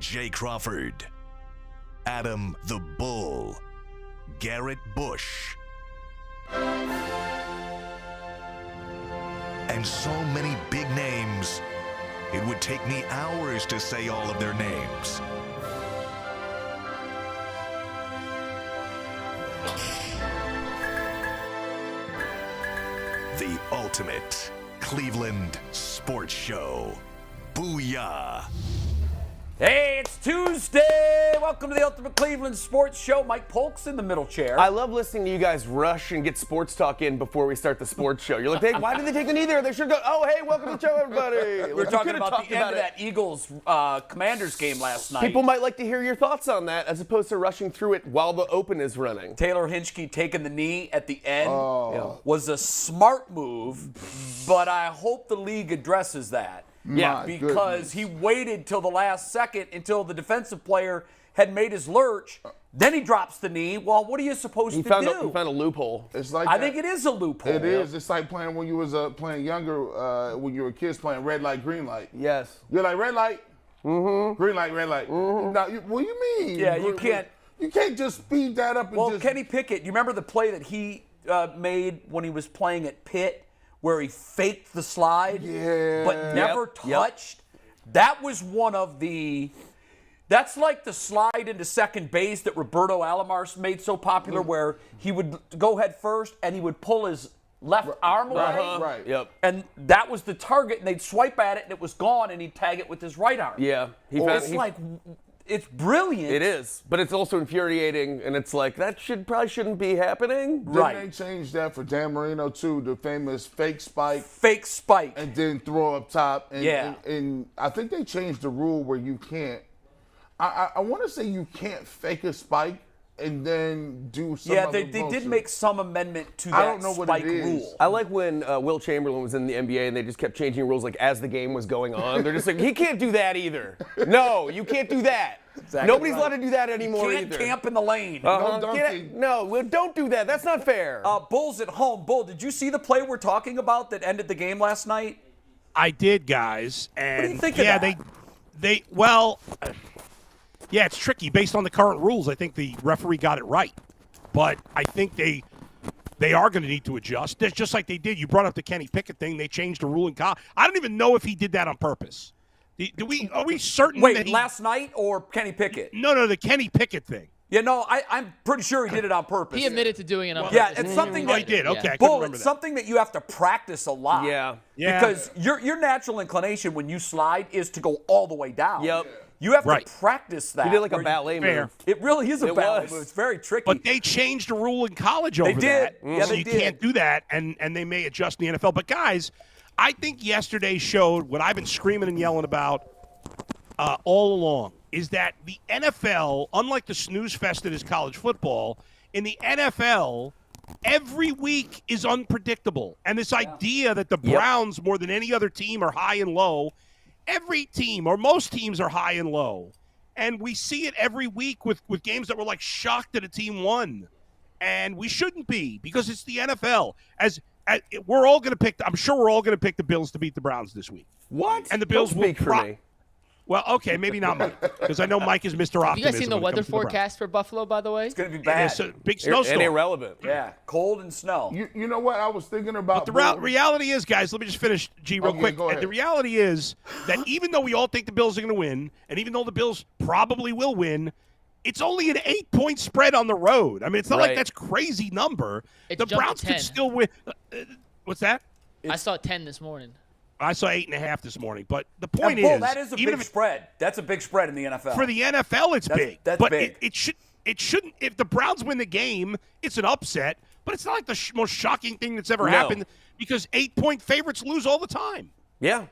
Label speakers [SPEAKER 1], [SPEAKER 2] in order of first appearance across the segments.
[SPEAKER 1] Jay Crawford, Adam the Bull, Garrett Bush, and so many big names, it would take me hours to say all of their names. The ultimate Cleveland sports show. Booyah!
[SPEAKER 2] Hey, it's Tuesday. Welcome to the Ultimate Cleveland Sports Show. Mike Polk's in the middle chair.
[SPEAKER 3] I love listening to you guys rush and get sports talk in before we start the sports show. You're like, hey, why did they take the knee there? They should go, oh, hey, welcome to the show, everybody.
[SPEAKER 2] We're talking about the end of that Eagles-Commanders game last night.
[SPEAKER 3] People might like to hear your thoughts on that as opposed to rushing through it while the open is running.
[SPEAKER 2] Taylor Hinchke taking the knee at the end was a smart move, but I hope the league addresses that.
[SPEAKER 3] Yeah,
[SPEAKER 2] because he waited till the last second until the defensive player had made his lurch. Then he drops the knee. Well, what are you supposed to do?
[SPEAKER 3] He found a loophole.
[SPEAKER 4] It's like
[SPEAKER 2] I think it is a loophole.
[SPEAKER 4] It is. It's like playing when you was playing younger, when you were kids playing red light, green light.
[SPEAKER 3] Yes.
[SPEAKER 4] You're like red light, green light, red light. Now, what do you mean?
[SPEAKER 2] Yeah, you can't.
[SPEAKER 4] You can't just speed that up.
[SPEAKER 2] Well, Kenny Pickett, you remember the play that he made when he was playing at Pitt, where he faked the slide, but never touched? That was one of the. That's like the slide into second base that Roberto Alomar made so popular, where he would go head first and he would pull his left arm away.
[SPEAKER 4] Right.
[SPEAKER 3] Yep.
[SPEAKER 2] And that was the target, and they'd swipe at it, and it was gone, and he'd tag it with his right arm.
[SPEAKER 3] Yeah.
[SPEAKER 2] It's brilliant.
[SPEAKER 3] It is, but it's also infuriating, and it's like, that probably shouldn't be happening.
[SPEAKER 2] Right.
[SPEAKER 4] Didn't they change that for Dan Marino, too, the famous fake spike?
[SPEAKER 2] Fake spike.
[SPEAKER 4] And then throw up top. And,
[SPEAKER 2] Yeah.
[SPEAKER 4] And I think they changed the rule where you can't. I want to say you can't fake a spike and then do some other
[SPEAKER 2] they did
[SPEAKER 4] motion.
[SPEAKER 2] make some amendment to that
[SPEAKER 4] I don't know what
[SPEAKER 2] spike
[SPEAKER 4] it is.
[SPEAKER 2] rule.
[SPEAKER 3] I like when Will Chamberlain was in the NBA and they just kept changing rules like as the game was going on. They're just like, he can't do that either. No, you can't do that.
[SPEAKER 2] Exactly
[SPEAKER 3] Nobody's
[SPEAKER 2] right.
[SPEAKER 3] allowed to do that anymore
[SPEAKER 2] Can't
[SPEAKER 3] either.
[SPEAKER 2] camp in the lane.
[SPEAKER 4] No dunking.
[SPEAKER 3] No, don't do that. That's not fair.
[SPEAKER 2] Bulls at home. Bull, did you see the play we're talking about that ended the game last night?
[SPEAKER 5] I did, guys. And
[SPEAKER 2] What do you think of that?
[SPEAKER 5] Yeah, it's tricky. Based on the current rules, I think the referee got it right. But I think they are going to need to adjust. That's just like they did. You brought up the Kenny Pickett thing. They changed the rule in college. I don't even know if he did that on purpose. Are we certain that
[SPEAKER 2] last night or Kenny Pickett?
[SPEAKER 5] No, the Kenny Pickett thing.
[SPEAKER 2] Yeah, no, I'm pretty sure he did it on purpose.
[SPEAKER 6] He admitted to doing it on purpose.
[SPEAKER 2] Yeah, it's something that
[SPEAKER 5] he did. Okay, I couldn't
[SPEAKER 2] Bull,
[SPEAKER 5] remember
[SPEAKER 2] it's
[SPEAKER 5] that.
[SPEAKER 2] something that you have to practice a lot.
[SPEAKER 3] Yeah.
[SPEAKER 2] Because your natural inclination when you slide is to go all the way down.
[SPEAKER 3] Yep.
[SPEAKER 2] You have
[SPEAKER 5] Right.
[SPEAKER 2] to practice that.
[SPEAKER 3] He did like a
[SPEAKER 2] where
[SPEAKER 3] ballet
[SPEAKER 5] Fair.
[SPEAKER 3] move.
[SPEAKER 2] It really is a
[SPEAKER 3] It
[SPEAKER 2] ballet
[SPEAKER 3] was.
[SPEAKER 2] move. It's very tricky.
[SPEAKER 5] But they changed the rule in college over
[SPEAKER 2] did.
[SPEAKER 5] that.
[SPEAKER 2] Yeah,
[SPEAKER 5] so
[SPEAKER 2] they
[SPEAKER 5] you
[SPEAKER 2] did.
[SPEAKER 5] can't do that, and they may adjust in the NFL. But, guys, I think yesterday showed what I've been screaming and yelling about all along, is that the NFL, unlike the snooze fest that is college football, in the NFL, every week is unpredictable. And this idea that the Browns, more than any other team, are high and low, every team or most teams are high and low. And we see it every week with games that we're like shocked that a team won. And we shouldn't be, because it's the NFL. As we're all going to pick, I'm sure we're all going to pick the Bills to beat the Browns this week.
[SPEAKER 3] What?
[SPEAKER 5] And the Bills
[SPEAKER 3] Don't speak for me.
[SPEAKER 5] Well, okay, maybe not Mike, because I know Mike is Mr. Optimism.
[SPEAKER 6] Have you guys seen the
[SPEAKER 5] when it
[SPEAKER 6] weather
[SPEAKER 5] comes to the Browns.
[SPEAKER 6] forecast for Buffalo, by the way?
[SPEAKER 2] it's going to be
[SPEAKER 5] And
[SPEAKER 2] bad.
[SPEAKER 5] it's a big snowstorm.
[SPEAKER 3] And irrelevant.
[SPEAKER 2] Yeah, cold and snow.
[SPEAKER 4] You know what I was thinking about?
[SPEAKER 5] But the reality is, guys, let me just finish, G, real
[SPEAKER 4] Okay,
[SPEAKER 5] quick.
[SPEAKER 4] go
[SPEAKER 5] And
[SPEAKER 4] ahead.
[SPEAKER 5] the reality is that even though we all think the Bills are going to win, and even though the Bills probably will win, it's only an 8-point spread on the road. I mean, it's not like
[SPEAKER 3] Right.
[SPEAKER 5] that's a crazy number.
[SPEAKER 6] It
[SPEAKER 5] The
[SPEAKER 6] jumped to
[SPEAKER 5] Browns
[SPEAKER 6] 10.
[SPEAKER 5] could still win. What's that?
[SPEAKER 6] I saw 10 this morning.
[SPEAKER 5] I saw 8.5 this morning. But the point
[SPEAKER 2] And Bull,
[SPEAKER 5] is,
[SPEAKER 2] that is a
[SPEAKER 5] even
[SPEAKER 2] big
[SPEAKER 5] if
[SPEAKER 2] spread. That's a big spread in the NFL.
[SPEAKER 5] for the NFL, it's big.
[SPEAKER 2] That's
[SPEAKER 5] but
[SPEAKER 2] big.
[SPEAKER 5] It shouldn't. If the Browns win the game, it's an upset. But it's not like the most shocking thing that's ever happened, because 8-point favorites lose all the time.
[SPEAKER 3] Yeah.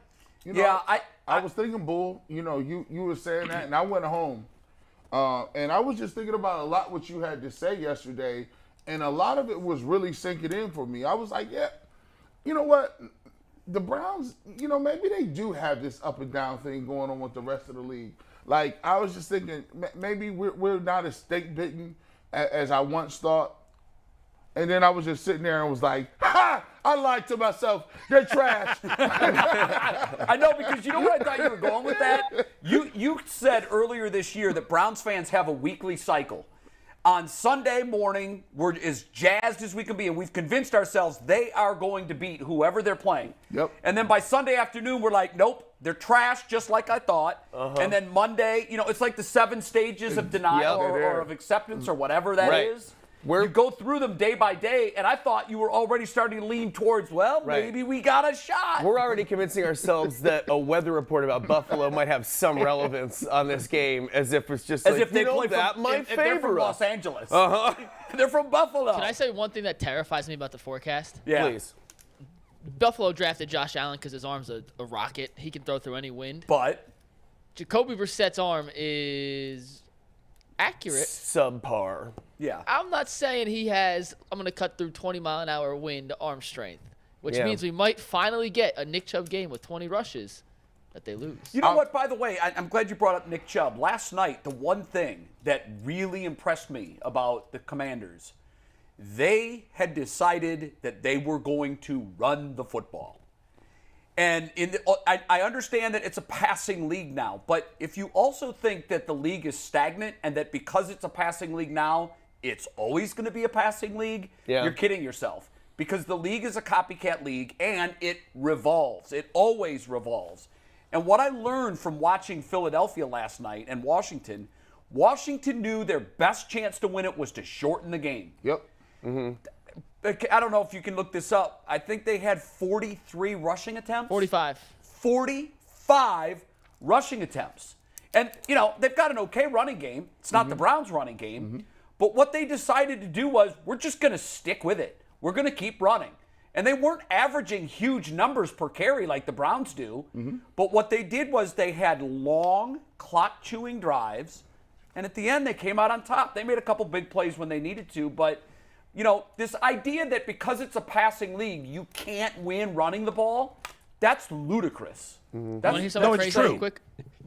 [SPEAKER 4] You know,
[SPEAKER 2] Yeah,
[SPEAKER 4] I was thinking, Bull, you know, you were saying that, and I went home. And I was just thinking about a lot what you had to say yesterday, and a lot of it was really sinking in for me. I was like, yeah, you know what? The Browns, you know, maybe they do have this up and down thing going on with the rest of the league. Like, I was just thinking, maybe we're not as stake-bitten as I once thought. And then I was just sitting there and was like, ha! I lied to myself. They're trash.
[SPEAKER 2] I know, because you know what I thought you were going with that? You you said earlier this year that Browns fans have a weekly cycle. On Sunday morning, we're as jazzed as we can be, and we've convinced ourselves they are going to beat whoever they're playing.
[SPEAKER 4] Yep.
[SPEAKER 2] And then by Sunday afternoon, we're like, nope, they're trash, just like I thought. And then Monday, it's like the 7 stages of denial or of acceptance or whatever that is. You go through them day by day, and I thought you were already starting to lean towards, maybe we got a shot.
[SPEAKER 3] We're already convincing ourselves that a weather report about Buffalo might have some relevance on this game, as if it's just
[SPEAKER 2] as if they play
[SPEAKER 3] that might favor
[SPEAKER 2] they're from
[SPEAKER 3] us.
[SPEAKER 2] Los Angeles. They're from Buffalo.
[SPEAKER 6] Can I say one thing that terrifies me about the forecast?
[SPEAKER 2] Yeah.
[SPEAKER 3] Please.
[SPEAKER 6] Buffalo drafted Josh Allen because his arm's a rocket. He can throw through any wind.
[SPEAKER 2] But
[SPEAKER 6] Jacoby Brissett's arm is accurate.
[SPEAKER 3] Subpar.
[SPEAKER 2] yeah.
[SPEAKER 6] I'm not saying he has, I'm going to cut through 20-mile-an-hour wind arm strength, which means we might finally get a Nick Chubb game with 20 rushes that they lose.
[SPEAKER 2] You know what, by the way, I'm glad you brought up Nick Chubb. Last night, the one thing that really impressed me about the Commanders, they had decided that they were going to run the football. And I understand that it's a passing league now, but if you also think that the league is stagnant and that because it's a passing league now, it's always going to be a passing league, you're kidding yourself. Because the league is a copycat league and it revolves. It always revolves. And what I learned from watching Philadelphia last night and Washington knew their best chance to win it was to shorten the game.
[SPEAKER 4] Yep.
[SPEAKER 2] I don't know if you can look this up. I think they had 43 rushing attempts.
[SPEAKER 6] 45.
[SPEAKER 2] 45 rushing attempts. And, they've got an okay running game. It's not the Browns' running game. But what they decided to do was, we're just going to stick with it. We're going to keep running. And they weren't averaging huge numbers per carry like the Browns do. But what they did was they had long, clock-chewing drives. And at the end, they came out on top. They made a couple big plays when they needed to. But, this idea that because it's a passing league, you can't win running the ball, that's ludicrous.
[SPEAKER 6] No,
[SPEAKER 5] it's true.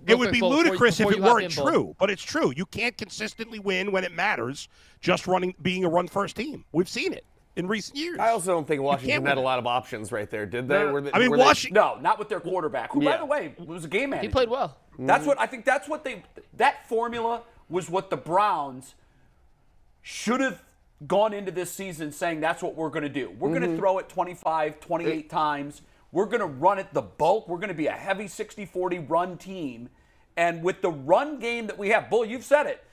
[SPEAKER 5] It would be ludicrous if it weren't true, but it's true. You can't consistently win when it matters just being a run-first team. We've seen it in recent years.
[SPEAKER 3] I also don't think Washington had a lot of options right there, did they?
[SPEAKER 5] Washington.
[SPEAKER 2] No, not with their quarterback, who, by the way, was a game manager.
[SPEAKER 6] He played well.
[SPEAKER 2] That's what I think. That formula was what the Browns should have gone into this season saying that's what we're going to do. We're going to throw it 25, 28 times. We're going to run it the bulk. We're going to be a heavy 60-40 run team. And with the run game that we have, Bull, you've said it.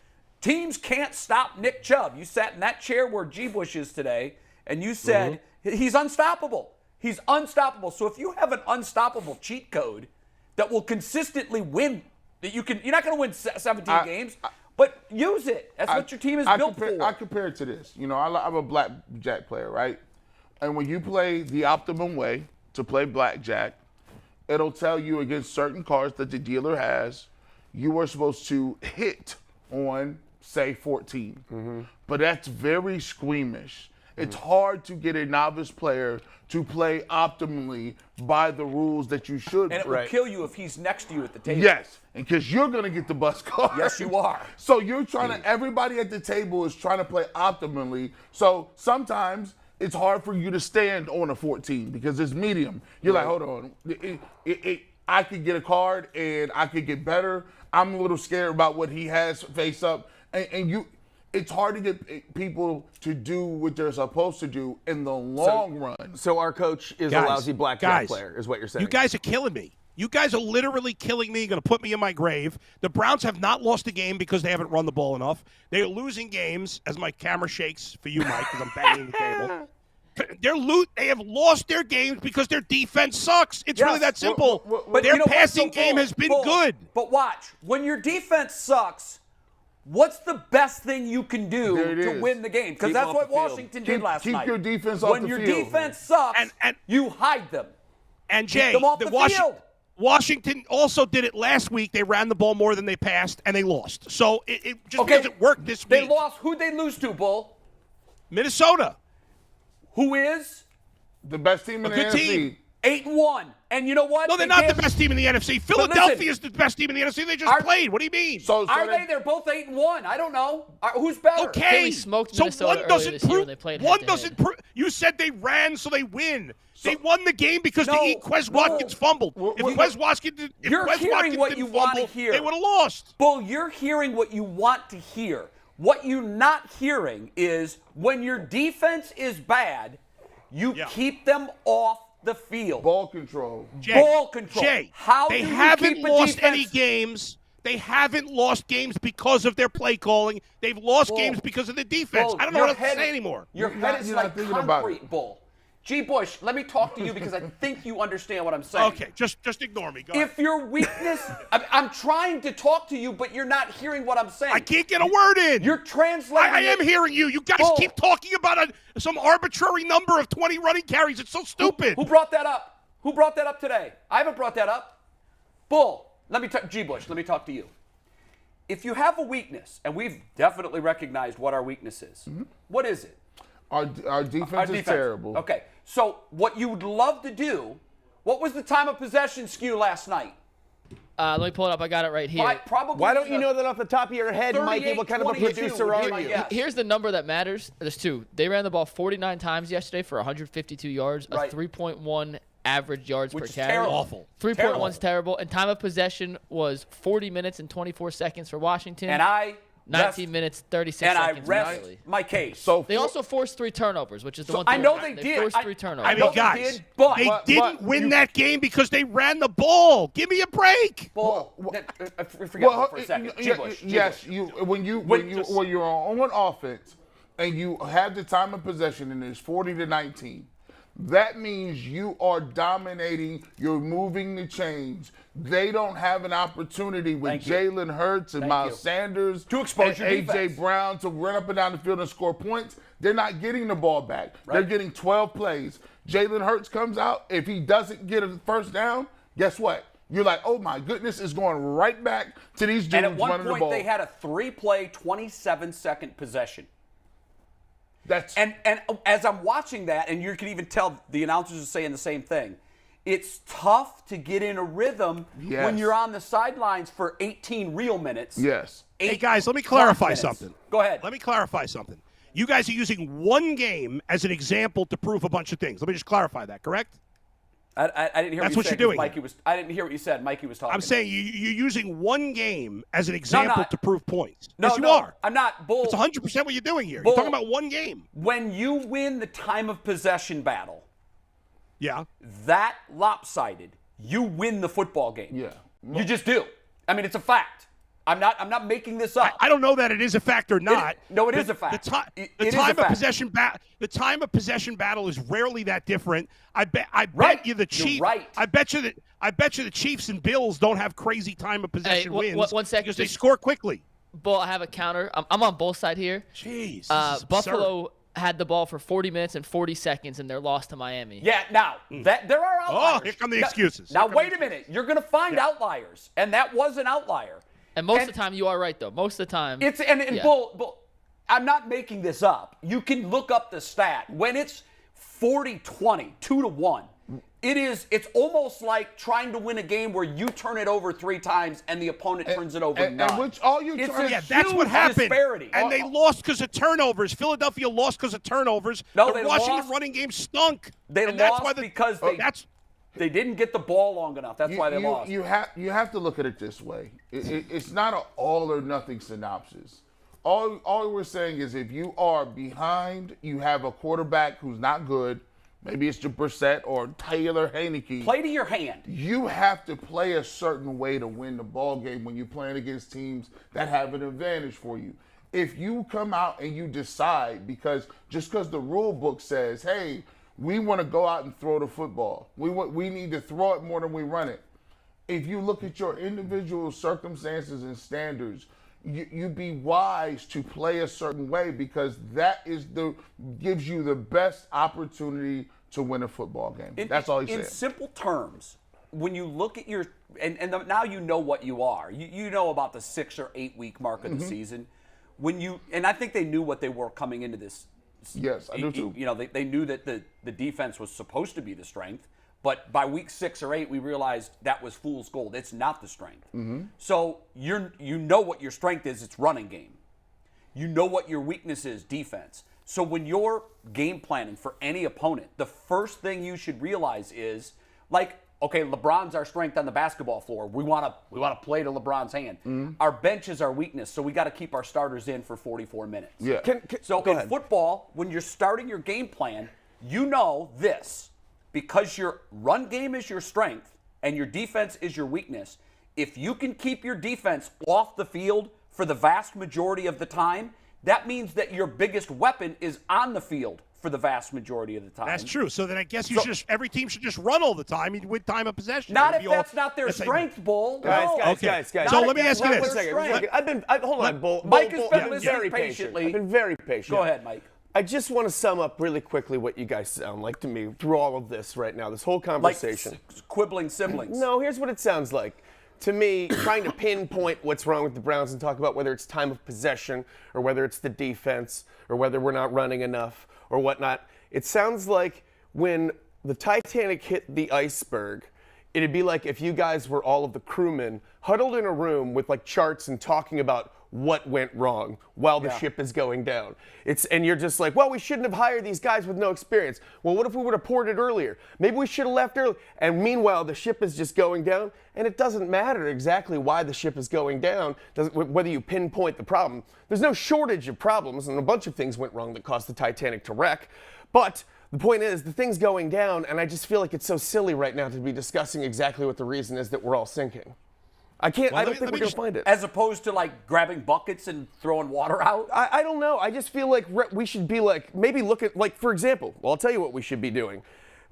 [SPEAKER 2] Teams can't stop Nick Chubb. You sat in that chair where G. Bush is today, and you said he's unstoppable. He's unstoppable. So if you have an unstoppable cheat code that will consistently win, that you're not going to win 17 games, but use it. That's what your team is built for.
[SPEAKER 4] I compare it to this. I'm a blackjack player, right? And when you play the optimum way to play blackjack, it'll tell you against certain cards that the dealer has, you are supposed to hit on, say, 14. But that's very squeamish. It's hard to get a novice player to play optimally by the rules that you should.
[SPEAKER 2] And it will kill you if he's next to you at the table.
[SPEAKER 4] Yes, and because you're going to get the bus card.
[SPEAKER 2] Yes, you are.
[SPEAKER 4] So you're trying to, everybody at the table is trying to play optimally. So sometimes it's hard for you to stand on a 14 because it's medium. You're like, hold on. I could get a card and I could get better. I'm a little scared about what he has face up. And it's hard to get people to do what they're supposed to do in the long run.
[SPEAKER 3] So our coach is a lousy blackjack player, is what you're saying.
[SPEAKER 5] You guys are killing me. You guys are literally killing me, going to put me in my grave. The Browns have not lost a game because they haven't run the ball enough. They are losing games, as my camera shakes for you, Mike, because I'm banging the table. They have lost their games because their defense sucks. It's really that simple.
[SPEAKER 2] But
[SPEAKER 5] their passing game has been good.
[SPEAKER 2] But watch, when your defense sucks, what's the best thing you can do to win the game? Because that's what Washington did last night.
[SPEAKER 4] Keep your defense off the field.
[SPEAKER 2] When your defense sucks, you hide them.
[SPEAKER 5] And Jay,
[SPEAKER 2] them off the field.
[SPEAKER 5] Washington also did it last week. They ran the ball more than they passed, and they lost. So it just doesn't work this week.
[SPEAKER 2] They lost. Who'd they lose to, Bull?
[SPEAKER 5] Minnesota.
[SPEAKER 2] Who is?
[SPEAKER 4] The best team in the NFC.
[SPEAKER 2] 8-1. And you know what?
[SPEAKER 5] No, they're not the best team in the NFC. Philadelphia is the best team in the NFC. They just played. What do you mean?
[SPEAKER 2] Are they? They're both 8-1. I don't know. Who's better?
[SPEAKER 5] Okay.
[SPEAKER 6] Philly smoked Minnesota earlier this year when they played
[SPEAKER 5] one
[SPEAKER 6] head-to-head.
[SPEAKER 5] doesn't prove. You said they ran, so they win. They won the game because Quez Watkins fumbled. If Quez Watkins didn't fumble, they would have lost.
[SPEAKER 2] Bull, you're hearing what you want to hear. What you're not hearing is when your defense is bad, you keep them off the field.
[SPEAKER 4] Ball control.
[SPEAKER 2] Ball control.
[SPEAKER 5] Jay,
[SPEAKER 2] how
[SPEAKER 5] they
[SPEAKER 2] do you
[SPEAKER 5] haven't
[SPEAKER 2] keep a
[SPEAKER 5] lost
[SPEAKER 2] defense?
[SPEAKER 5] any games. They haven't lost games because of their play calling. They've lost games because of the defense.
[SPEAKER 2] Bull,
[SPEAKER 5] I don't know what else to say anymore.
[SPEAKER 2] Your head is like concrete, Bull. G. Bush, let me talk to you because I think you understand what I'm saying.
[SPEAKER 5] Okay, just ignore me. Go ahead.
[SPEAKER 2] If your weakness, I'm trying to talk to you, but you're not hearing what I'm saying.
[SPEAKER 5] I can't get a word in.
[SPEAKER 2] You're translating.
[SPEAKER 5] I am hearing you. You guys keep talking about some arbitrary number of 20 running carries. It's so stupid.
[SPEAKER 2] Who brought that up? Who brought that up today? I haven't brought that up. Bull, G. Bush, let me talk to you. If you have a weakness, and we've definitely recognized what our weakness is, what is it?
[SPEAKER 4] Our defense is terrible.
[SPEAKER 2] Okay, so what you would love to do, what was the time of possession skew last night?
[SPEAKER 6] Let me pull it up. I got it right here.
[SPEAKER 3] Why don't you know that off the top of your head, Mikey? What kind of a
[SPEAKER 2] 38-22
[SPEAKER 3] producer are you?
[SPEAKER 6] Here's the number that matters. There's two. They ran the ball 49 times yesterday for 152 yards, a 3.1 average yards per carry.
[SPEAKER 2] Terrible.
[SPEAKER 5] Awful.
[SPEAKER 6] 3.1 is terrible. And time of possession was 40 minutes and 24 seconds for Washington.
[SPEAKER 2] And
[SPEAKER 6] 19 minutes, 36 seconds.
[SPEAKER 2] And I rest my case.
[SPEAKER 4] So
[SPEAKER 6] they also forced 3 turnovers, which is the one thing.
[SPEAKER 2] I know they did.
[SPEAKER 6] They forced 3 turnovers.
[SPEAKER 5] I mean, guys, they didn't win that game because they ran the ball. Give me a break.
[SPEAKER 2] Bull, forget for a second.
[SPEAKER 4] Yes, when you're on offense and you have the time of possession and it's 40-19, that means you are dominating. You're moving the chains. They don't have an opportunity with Jalen Hurts and Miles Sanders
[SPEAKER 2] to expose your
[SPEAKER 4] A.J.
[SPEAKER 2] defense.
[SPEAKER 4] Brown to run up and down the field and score points. They're not getting the ball back. Right. They're getting 12 plays. Jalen Hurts comes out. If he doesn't get a first down, guess what? You're like, oh my goodness, it's going right back to these dudes running the ball.
[SPEAKER 2] And at one point, they had a 3-play, 27-second possession. And as I'm watching that, and you can even tell the announcers are saying the same thing, it's tough to get in a rhythm when you're on the sidelines for 18 real minutes.
[SPEAKER 4] Yes.
[SPEAKER 5] Hey, guys, let me clarify something.
[SPEAKER 2] Go ahead.
[SPEAKER 5] Let me clarify something. You guys are using one game as an example to prove a bunch of things. Let me just clarify that, correct?
[SPEAKER 2] I didn't hear
[SPEAKER 5] That's
[SPEAKER 2] what
[SPEAKER 5] you're doing.
[SPEAKER 2] I didn't hear what you said. Mikey was talking.
[SPEAKER 5] I'm saying you're using one game as an example to prove points.
[SPEAKER 2] No,
[SPEAKER 5] yes, you are.
[SPEAKER 2] I'm not. Bull.
[SPEAKER 5] It's 100% what you're doing here.
[SPEAKER 2] Bull.
[SPEAKER 5] You're talking about one game.
[SPEAKER 2] When you win the time of possession battle,
[SPEAKER 5] that
[SPEAKER 2] lopsided, you win the football game.
[SPEAKER 4] Yeah.
[SPEAKER 2] You just do. I mean, it's a fact. I'm not making this up.
[SPEAKER 5] I don't know that it is a fact or not.
[SPEAKER 2] It is a fact.
[SPEAKER 5] The time of possession battle is rarely that different. I bet you the Chiefs.
[SPEAKER 2] Right.
[SPEAKER 5] I bet you the Chiefs and Bills don't have crazy time of possession wins.
[SPEAKER 6] 1 second.
[SPEAKER 5] Because they score quickly.
[SPEAKER 6] Bull, I have a counter. I'm on both sides here.
[SPEAKER 5] Jeez.
[SPEAKER 6] Buffalo had the ball for 40 minutes and 40 seconds in their loss to Miami.
[SPEAKER 2] Yeah, now, there are outliers.
[SPEAKER 5] Oh, here come the excuses.
[SPEAKER 2] Now, wait a minute. You're going to find outliers, and that was an outlier.
[SPEAKER 6] And most of the time, you are right, though. Most of the time.
[SPEAKER 2] Bull, I'm not making this up. You can look up the stat. When it's 40-20, 2-1, it's almost like trying to win a game where you turn it over 3 times and the opponent turns it over 9.
[SPEAKER 5] That's what happened.
[SPEAKER 2] Disparity.
[SPEAKER 5] And they lost because of turnovers. Philadelphia lost because of turnovers.
[SPEAKER 2] No,
[SPEAKER 5] the Washington running game stunk.
[SPEAKER 2] They lost because they didn't get the ball long enough. That's why they lost.
[SPEAKER 4] You have to look at it this way. It's not an all or nothing synopsis. All we're saying is if you are behind, you have a quarterback who's not good. Maybe it's Brissett or Taylor Heineke.
[SPEAKER 2] Play to your hand.
[SPEAKER 4] You have to play a certain way to win the ball game when you're playing against teams that have an advantage for you. If you come out and you decide because the rule book says, hey, we want to go out and throw the football. We need to throw it more than we run it. If you look at your individual circumstances and standards, you'd be wise to play a certain way because that gives you the best opportunity to win a football game. That's all he said.
[SPEAKER 2] In simple terms, when you look at now you know what you are. You know about the 6 or 8 week mark of the season. And I think they knew what they were coming into this.
[SPEAKER 4] Yes, I do too.
[SPEAKER 2] They knew that the defense was supposed to be the strength, But by week 6 or 8, we realized that was fool's gold. It's not the strength. So you know what your strength is. It's running game. You know what your weakness is, defense. So when you're game planning for any opponent, the first thing you should realize is, like, okay, LeBron's our strength on the basketball floor. We want to play to LeBron's hand. Our bench is our weakness, so we got to keep our starters in for 44 minutes.
[SPEAKER 4] Yeah.
[SPEAKER 2] So in football, when you're starting your game plan, you know this. Because your run game is your strength and your defense is your weakness, if you can keep your defense off the field for the vast majority of the time, that means that your biggest weapon is on the field for the vast majority of the time.
[SPEAKER 5] That's true. So then I guess every team should just run all the time with time of possession.
[SPEAKER 2] Not if that's not their strength, Bull.
[SPEAKER 3] Guys.
[SPEAKER 5] So let me ask you this.
[SPEAKER 3] Hold on, Bull.
[SPEAKER 2] Mike has been
[SPEAKER 3] Bull,
[SPEAKER 2] listening
[SPEAKER 3] very
[SPEAKER 2] patiently.
[SPEAKER 3] I've been very patient.
[SPEAKER 2] Go ahead, Mike.
[SPEAKER 3] I just want to sum up really quickly what you guys sound like to me through all of this right now, this whole conversation.
[SPEAKER 2] Like quibbling siblings.
[SPEAKER 3] No, here's what it sounds like. To me, trying to pinpoint what's wrong with the Browns and talk about whether it's time of possession or whether it's the defense or whether we're not running enough or whatnot, it sounds like when the Titanic hit the iceberg, it'd be like if you guys were all of the crewmen huddled in a room with like charts and talking about what went wrong while the ship is going down. And you're just like, well, we shouldn't have hired these guys with no experience. Well, what if we would have poured it earlier? Maybe we should have left early. And meanwhile, the ship is just going down, and it doesn't matter exactly why the ship is going down, whether you pinpoint the problem. There's no shortage of problems, and a bunch of things went wrong that caused the Titanic to wreck. But the point is, the thing's going down, and I just feel like it's so silly right now to be discussing exactly what the reason is that we're all sinking. I don't think we're going to find it.
[SPEAKER 2] As opposed to like grabbing buckets and throwing water out?
[SPEAKER 3] I don't know. I just feel like we should be like, maybe look at, like, for example, I'll tell you what we should be doing.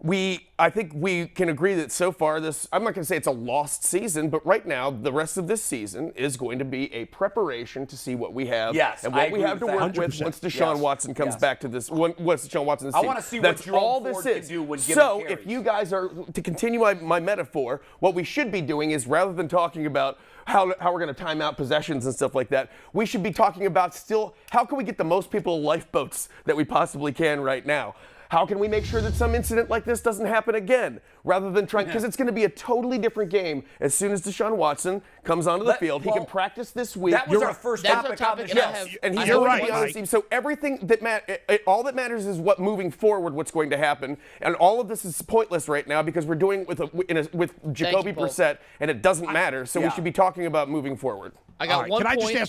[SPEAKER 3] I think we can agree that so far I'm not going to say it's a lost season, but right now the rest of this season is going to be a preparation to see what we have and what we have to work with once Deshaun Watson comes back to this. Once Deshaun Watson,
[SPEAKER 2] I want to see what Jerome Ford can do when given
[SPEAKER 3] So
[SPEAKER 2] carries.
[SPEAKER 3] if you guys are, to continue my metaphor, what we should be doing is rather than talking about how we're going to time out possessions and stuff like that, we should be talking about still how can we get the most people lifeboats that we possibly can right now. How can we make sure that some incident like this doesn't happen again? Rather than trying, because it's going to be a totally different game as soon as Deshaun Watson comes onto the field. He can practice this week.
[SPEAKER 2] That was our first topic on the show.
[SPEAKER 3] And he's going to be on the team. So everything that all that matters is what moving forward, what's going to happen. And all of this is pointless right now because we're doing it with Jacoby Brissett, and it doesn't matter. So we should be talking about moving forward.
[SPEAKER 6] I got one point.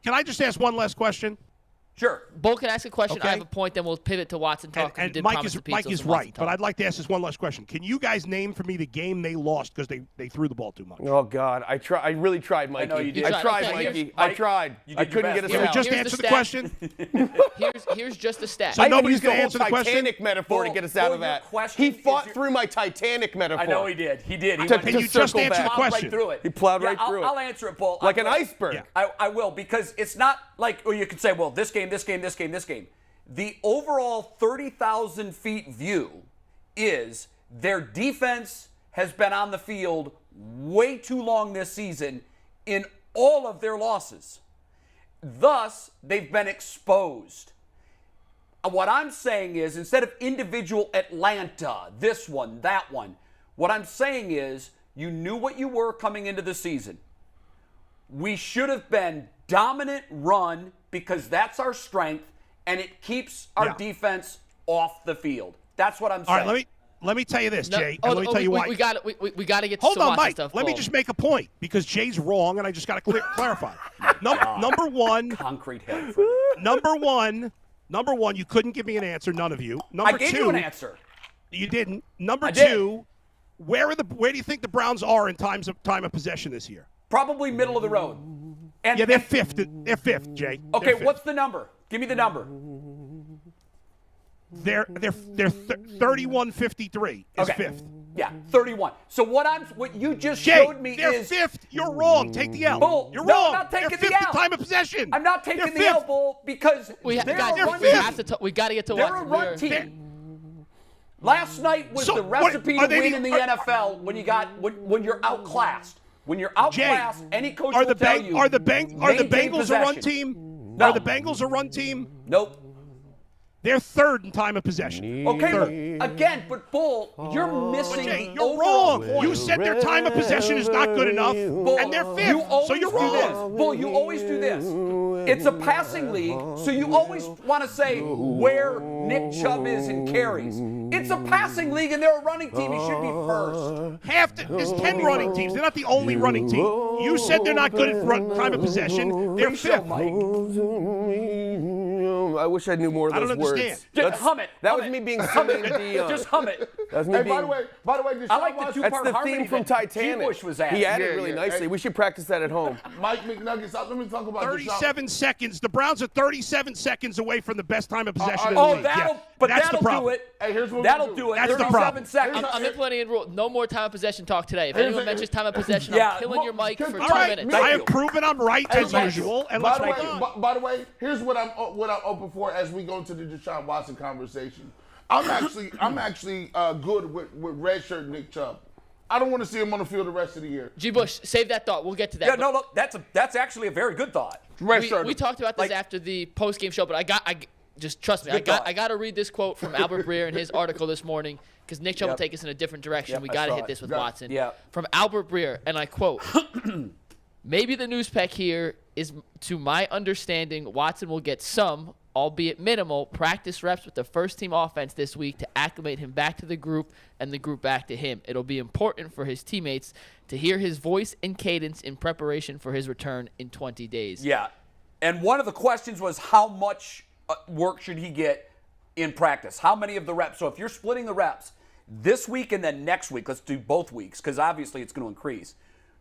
[SPEAKER 5] Can I just ask one last question?
[SPEAKER 2] Sure.
[SPEAKER 6] Bo can ask a question.
[SPEAKER 5] Okay.
[SPEAKER 6] I have a point, then we'll pivot to Watson talk.
[SPEAKER 5] And Mike is right, but I'd like to ask this one last question. Can you guys name for me the game they lost because they threw the ball too much?
[SPEAKER 3] Oh, God. I really tried, Mikey.
[SPEAKER 2] I know you did.
[SPEAKER 3] I tried,
[SPEAKER 6] Okay,
[SPEAKER 3] Mikey.
[SPEAKER 2] Mike,
[SPEAKER 3] I tried. I couldn't get us out.
[SPEAKER 5] Just answer the question.
[SPEAKER 6] Here's just the stat.
[SPEAKER 5] So nobody's
[SPEAKER 3] going
[SPEAKER 5] to answer the question?
[SPEAKER 3] Titanic metaphor to get us out of that. He fought through my Titanic metaphor.
[SPEAKER 2] I know he did. He did. He
[SPEAKER 5] Can you just answer the question?
[SPEAKER 2] right through it.
[SPEAKER 3] He plowed right through it.
[SPEAKER 2] I'll answer it, Bull.
[SPEAKER 3] Like an iceberg.
[SPEAKER 2] Yeah. I will, because it's not like, or you could say, well, this game. The overall 30,000 feet view is their defense has been on the field way too long this season in all of their losses. Thus, they've been exposed. What I'm saying is, instead of individual Atlanta, this one, that one, what I'm saying is, you knew what you were coming into the season. We should have been dominant run because that's our strength, and it keeps our defense off the field. That's what I'm saying.
[SPEAKER 5] All right, let me tell you this, Jay. Let me tell you why.
[SPEAKER 6] We got to get to
[SPEAKER 5] Hold
[SPEAKER 6] some
[SPEAKER 5] on, Mike.
[SPEAKER 6] stuff.
[SPEAKER 5] Let me just make a point because Jay's wrong, and I just got to clarify. Number one.
[SPEAKER 2] Concrete head.
[SPEAKER 5] Number one. You couldn't give me an answer. None of you. Number
[SPEAKER 2] I gave
[SPEAKER 5] two,
[SPEAKER 2] you an answer.
[SPEAKER 5] You didn't. Number two. Where do you think the Browns are in time of possession this year?
[SPEAKER 2] Probably middle of the road. And,
[SPEAKER 5] they're fifth. They're fifth, Jay.
[SPEAKER 2] Okay, what's the number? Give me the number.
[SPEAKER 5] They're 31-53 is fifth.
[SPEAKER 2] Yeah, 31. So what you just
[SPEAKER 5] Jay,
[SPEAKER 2] showed me
[SPEAKER 5] they're
[SPEAKER 2] is
[SPEAKER 5] fifth. You're wrong. Take the L.
[SPEAKER 2] Bull.
[SPEAKER 5] You're
[SPEAKER 2] No,
[SPEAKER 5] wrong.
[SPEAKER 2] I'm not taking
[SPEAKER 5] they're
[SPEAKER 2] the
[SPEAKER 5] fifth
[SPEAKER 2] L.
[SPEAKER 5] in time of possession.
[SPEAKER 2] I'm not taking
[SPEAKER 5] They're
[SPEAKER 2] the
[SPEAKER 5] fifth.
[SPEAKER 2] L, Bull, because
[SPEAKER 6] we got to get to
[SPEAKER 2] they're
[SPEAKER 6] Watson.
[SPEAKER 2] a run team. Last night was the recipe to win in the NFL when you're outclassed. When you're outclassed, any coach will tell you.
[SPEAKER 5] Are the Bengals
[SPEAKER 2] maintain
[SPEAKER 5] a run
[SPEAKER 2] possession.
[SPEAKER 5] team?
[SPEAKER 2] No.
[SPEAKER 5] Are the Bengals a run team?
[SPEAKER 2] Nope.
[SPEAKER 5] They're third in time of possession.
[SPEAKER 2] Okay, but again, Bull, you're missing.
[SPEAKER 5] Jay, you're wrong. You said their time of possession is not good enough,
[SPEAKER 2] Bull,
[SPEAKER 5] and they're fifth. So you're wrong.
[SPEAKER 2] Bull, you always do this. It's a passing league, so you always want to say where Nick Chubb is in carries. It's a passing league, and they're a running team. He should be first.
[SPEAKER 5] There's 10 running teams. They're not the only running team. You said they're not good at time of possession. They're fifth.
[SPEAKER 3] I wish I knew more of those words.
[SPEAKER 2] Just hum it.
[SPEAKER 3] That was me being Celine Dion.
[SPEAKER 2] Just hum it.
[SPEAKER 3] That was me being.
[SPEAKER 4] By the way,
[SPEAKER 2] I like the two-part
[SPEAKER 3] That's the
[SPEAKER 2] harmony
[SPEAKER 3] theme from
[SPEAKER 2] that
[SPEAKER 3] Titanic.
[SPEAKER 2] G-Bush was at.
[SPEAKER 3] He added
[SPEAKER 4] Yeah,
[SPEAKER 3] really
[SPEAKER 4] yeah.
[SPEAKER 3] nicely.
[SPEAKER 4] Hey.
[SPEAKER 3] We should practice that at home.
[SPEAKER 4] Mike McNuggets, let me talk about
[SPEAKER 5] 37 seconds. The Browns are 37 seconds away from the best time of possession in the
[SPEAKER 2] Oh,
[SPEAKER 5] league.
[SPEAKER 2] that'll,
[SPEAKER 5] Yeah.
[SPEAKER 2] but
[SPEAKER 5] That's
[SPEAKER 2] that'll
[SPEAKER 5] the problem.
[SPEAKER 2] do it.
[SPEAKER 4] Hey, here's what
[SPEAKER 2] that'll
[SPEAKER 4] we
[SPEAKER 2] do it.
[SPEAKER 5] That's the
[SPEAKER 2] 37
[SPEAKER 5] problem.
[SPEAKER 2] seconds.
[SPEAKER 6] I'm implementing a rule. No more time of possession talk today. If
[SPEAKER 4] Here's
[SPEAKER 6] anyone
[SPEAKER 4] the-
[SPEAKER 6] mentions time of possession,
[SPEAKER 2] Yeah,
[SPEAKER 6] I'm killing your mic for 2
[SPEAKER 5] All right.
[SPEAKER 6] minutes.
[SPEAKER 5] I have proven I'm right as usual, and let's move on.
[SPEAKER 4] By the way, here's what I'm open for as we go into the Deshaun Watson conversation. I'm actually good with redshirt Nick Chubb. I don't want to see him on the field the rest of the year.
[SPEAKER 6] G. Bush, save that thought. We'll get to that.
[SPEAKER 2] Yeah, no, look, that's actually a very good thought.
[SPEAKER 6] We talked about this after the post-game show, but just trust me. I got to read this quote from Albert Breer in his article this morning because Nick Chubb will take us in a different direction.
[SPEAKER 2] Yep,
[SPEAKER 6] We
[SPEAKER 2] I
[SPEAKER 6] got to
[SPEAKER 2] saw
[SPEAKER 6] hit
[SPEAKER 2] it.
[SPEAKER 6] this with
[SPEAKER 2] Yep.
[SPEAKER 6] Watson.
[SPEAKER 2] Yep.
[SPEAKER 6] From Albert Breer, and I quote, maybe the news peck here is, to my understanding, Watson will get some, albeit minimal, practice reps with the first-team offense this week to acclimate him back to the group and the group back to him. It'll be important for his teammates to hear his voice and cadence in preparation for his return in 20 days.
[SPEAKER 2] Yeah. And one of the questions was how much work should he get in practice? How many of the reps? So if you're splitting the reps this week and then next week, let's do both weeks because obviously it's going to increase.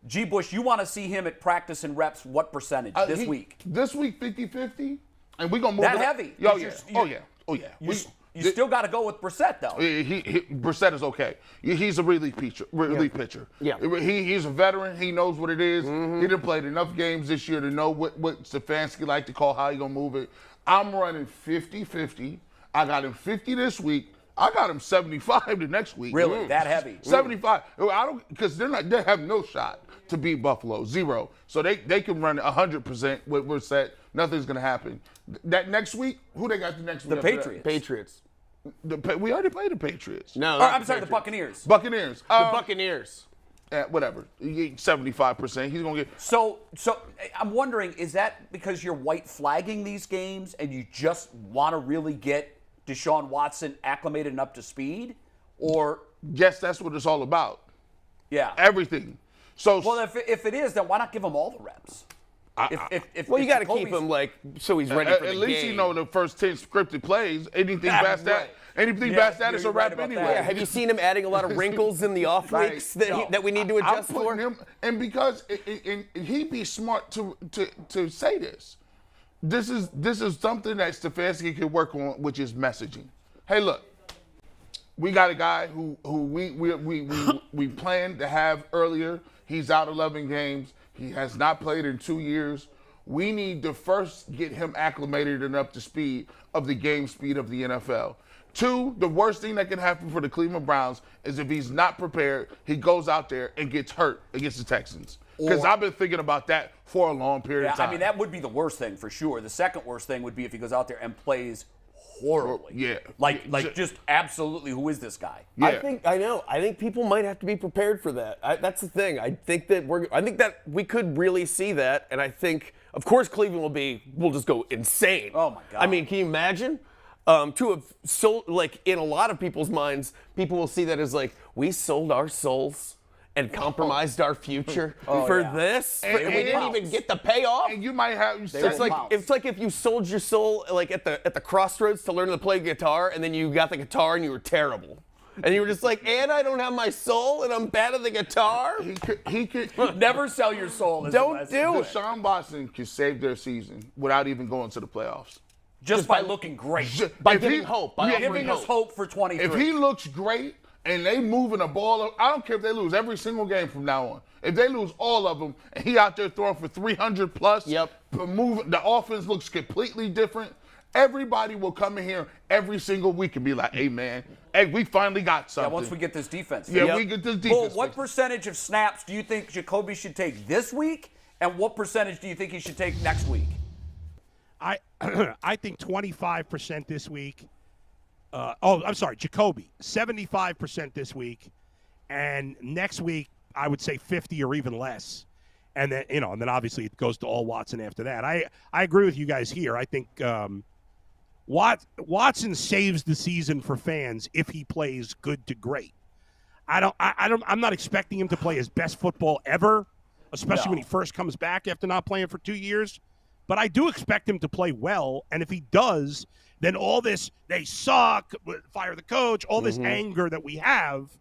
[SPEAKER 2] G. Bush, you want to see him at practice and reps what percentage this week?
[SPEAKER 4] This week, 50-50. And we're going to move
[SPEAKER 2] That
[SPEAKER 4] it.
[SPEAKER 2] heavy?
[SPEAKER 4] Oh, yeah.
[SPEAKER 2] You still got to go with Brissett, though.
[SPEAKER 4] Brissett is okay. He's a relief pitcher.
[SPEAKER 3] Yeah.
[SPEAKER 4] He's a veteran. He knows what it is. He done played enough games this year to know what Stefanski like to call, how he going to move it. I'm running 50-50. I got him 50 this week. I got him 75 the next week.
[SPEAKER 2] Really? That heavy?
[SPEAKER 4] 75. Because they have no shot to beat Buffalo. Zero. So they can run 100% with Brissett. Nothing's going to happen. That next week, who they got the next week?
[SPEAKER 2] The Patriots.
[SPEAKER 3] Patriots.
[SPEAKER 4] We already played the Patriots.
[SPEAKER 3] No.
[SPEAKER 2] I'm sorry, the Buccaneers.
[SPEAKER 4] Buccaneers.
[SPEAKER 3] The Buccaneers.
[SPEAKER 4] Whatever. 75%. He's going to get.
[SPEAKER 2] So I'm wondering, is that because you're white flagging these games and you just want to really get Deshaun Watson acclimated and up to speed? Or
[SPEAKER 4] Yes, that's what it's all about.
[SPEAKER 2] yeah.
[SPEAKER 4] Everything. So
[SPEAKER 2] Well, if it is, then why not give him all the reps?
[SPEAKER 3] Well, you got to keep him so he's ready for the game.
[SPEAKER 4] at least you know the first 10 scripted plays. Anything past that, is a
[SPEAKER 2] you're
[SPEAKER 4] wrap
[SPEAKER 2] right about
[SPEAKER 4] anyway.
[SPEAKER 2] that.
[SPEAKER 3] Yeah, have you seen him adding a lot of wrinkles in the off weeks that we need to adjust
[SPEAKER 4] I'm putting
[SPEAKER 3] for?
[SPEAKER 4] him, and because he'd be smart to say this. This is something that Stefanski can work on, which is messaging. Hey, look, we got a guy who we planned to have earlier. He's out 11 games. He has not played in 2 years. We need to first get him acclimated and up to speed of the game speed of the NFL. 2, the worst thing that can happen for the Cleveland Browns is if he's not prepared, he goes out there and gets hurt against the Texans. Because I've been thinking about that for a long period of time.
[SPEAKER 2] I mean, that would be the worst thing for sure. The second worst thing would be if he goes out there and plays horribly.
[SPEAKER 4] Yeah.
[SPEAKER 2] Like just absolutely, who is this guy?
[SPEAKER 4] Yeah.
[SPEAKER 3] I think people might have to be prepared for that. That's the thing. I think that we could really see that, and I think, of course, Cleveland will just go insane.
[SPEAKER 2] Oh my God.
[SPEAKER 3] I mean, can you imagine? To have sold, in a lot of people's minds, people will see that as we sold our souls and compromised our future for this, and we didn't even get the payoff.
[SPEAKER 4] And you might have.
[SPEAKER 3] It's like if you sold your soul at the crossroads to learn to play guitar, and then you got the guitar and you were terrible, and you were just and I don't have my soul, and I'm bad at the guitar.
[SPEAKER 4] He could
[SPEAKER 2] Never sell your soul.
[SPEAKER 3] Don't do it.
[SPEAKER 4] Deshaun Watson could save their season without even going to the playoffs.
[SPEAKER 2] Just by looking great.
[SPEAKER 3] By giving hope. By
[SPEAKER 2] Giving us hope for 23.
[SPEAKER 4] If he looks great and they moving the ball, I don't care if they lose every single game from now on. If they lose all of them and he out there throwing for 300 plus, the offense looks completely different. Everybody will come in here every single week and be like, hey, man, we finally got something.
[SPEAKER 2] Yeah, once we get this defense.
[SPEAKER 4] Yeah, we get this defense.
[SPEAKER 2] Well, what percentage of snaps do you think Jacoby should take this week, and what percentage do you think he should take next week?
[SPEAKER 5] I think 25% this week I'm sorry, Jacoby, 75% this week, and next week I would say 50 or even less. And then, and then obviously it goes to all Watson after that. I agree with you guys here. I think Watson saves the season for fans if he plays good to great. I'm not expecting him to play his best football ever, especially when he first comes back after not playing for 2 years. But I do expect him to play well, and if he does, then all this they suck, fire the coach, all this anger that we have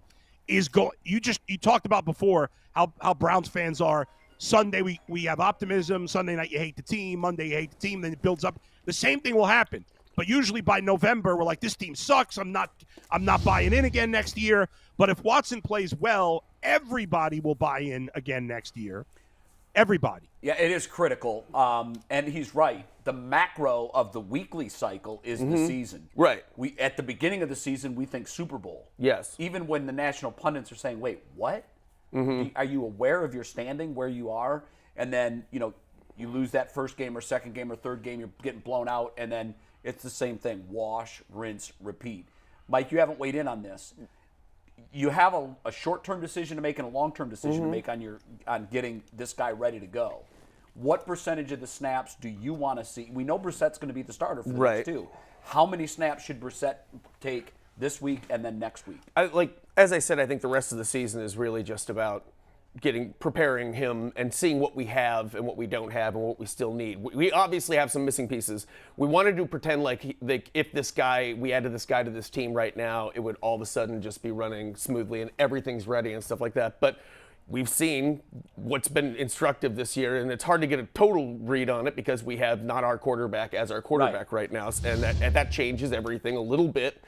[SPEAKER 5] is going. You talked about before how Browns fans are. Sunday we have optimism. Sunday night you hate the team. Monday you hate the team. Then it builds up. The same thing will happen. But usually by November we're like, this team sucks. I'm not buying in again next year. But if Watson plays well, everybody will buy in again next year. Everybody.
[SPEAKER 2] Yeah, it is critical. And he's right. The macro of the weekly cycle is the season.
[SPEAKER 3] Right.
[SPEAKER 2] At the beginning of the season, we think Super Bowl.
[SPEAKER 3] Yes.
[SPEAKER 2] Even when the national pundits are saying, wait, what? Are you aware of your standing, where you are? And then, you lose that first game or second game or third game, you're getting blown out, and then it's the same thing. Wash, rinse, repeat. Mike, you haven't weighed in on this. You have a short-term decision to make and a long-term decision to make on getting this guy ready to go. What percentage of the snaps do you want to see? We know Brissett's going to be the starter for the next two. How many snaps should Brissett take this week and then next week?
[SPEAKER 3] As I said, I think the rest of the season is really just about preparing him and seeing what we have and what we don't have and what we still need. We obviously have some missing pieces. We wanted to pretend like if we added this guy to this team right now, it would all of a sudden just be running smoothly and everything's ready and stuff like that. But we've seen what's been instructive this year, and it's hard to get a total read on it because we have not our quarterback as our quarterback right now, and that changes everything a little bit.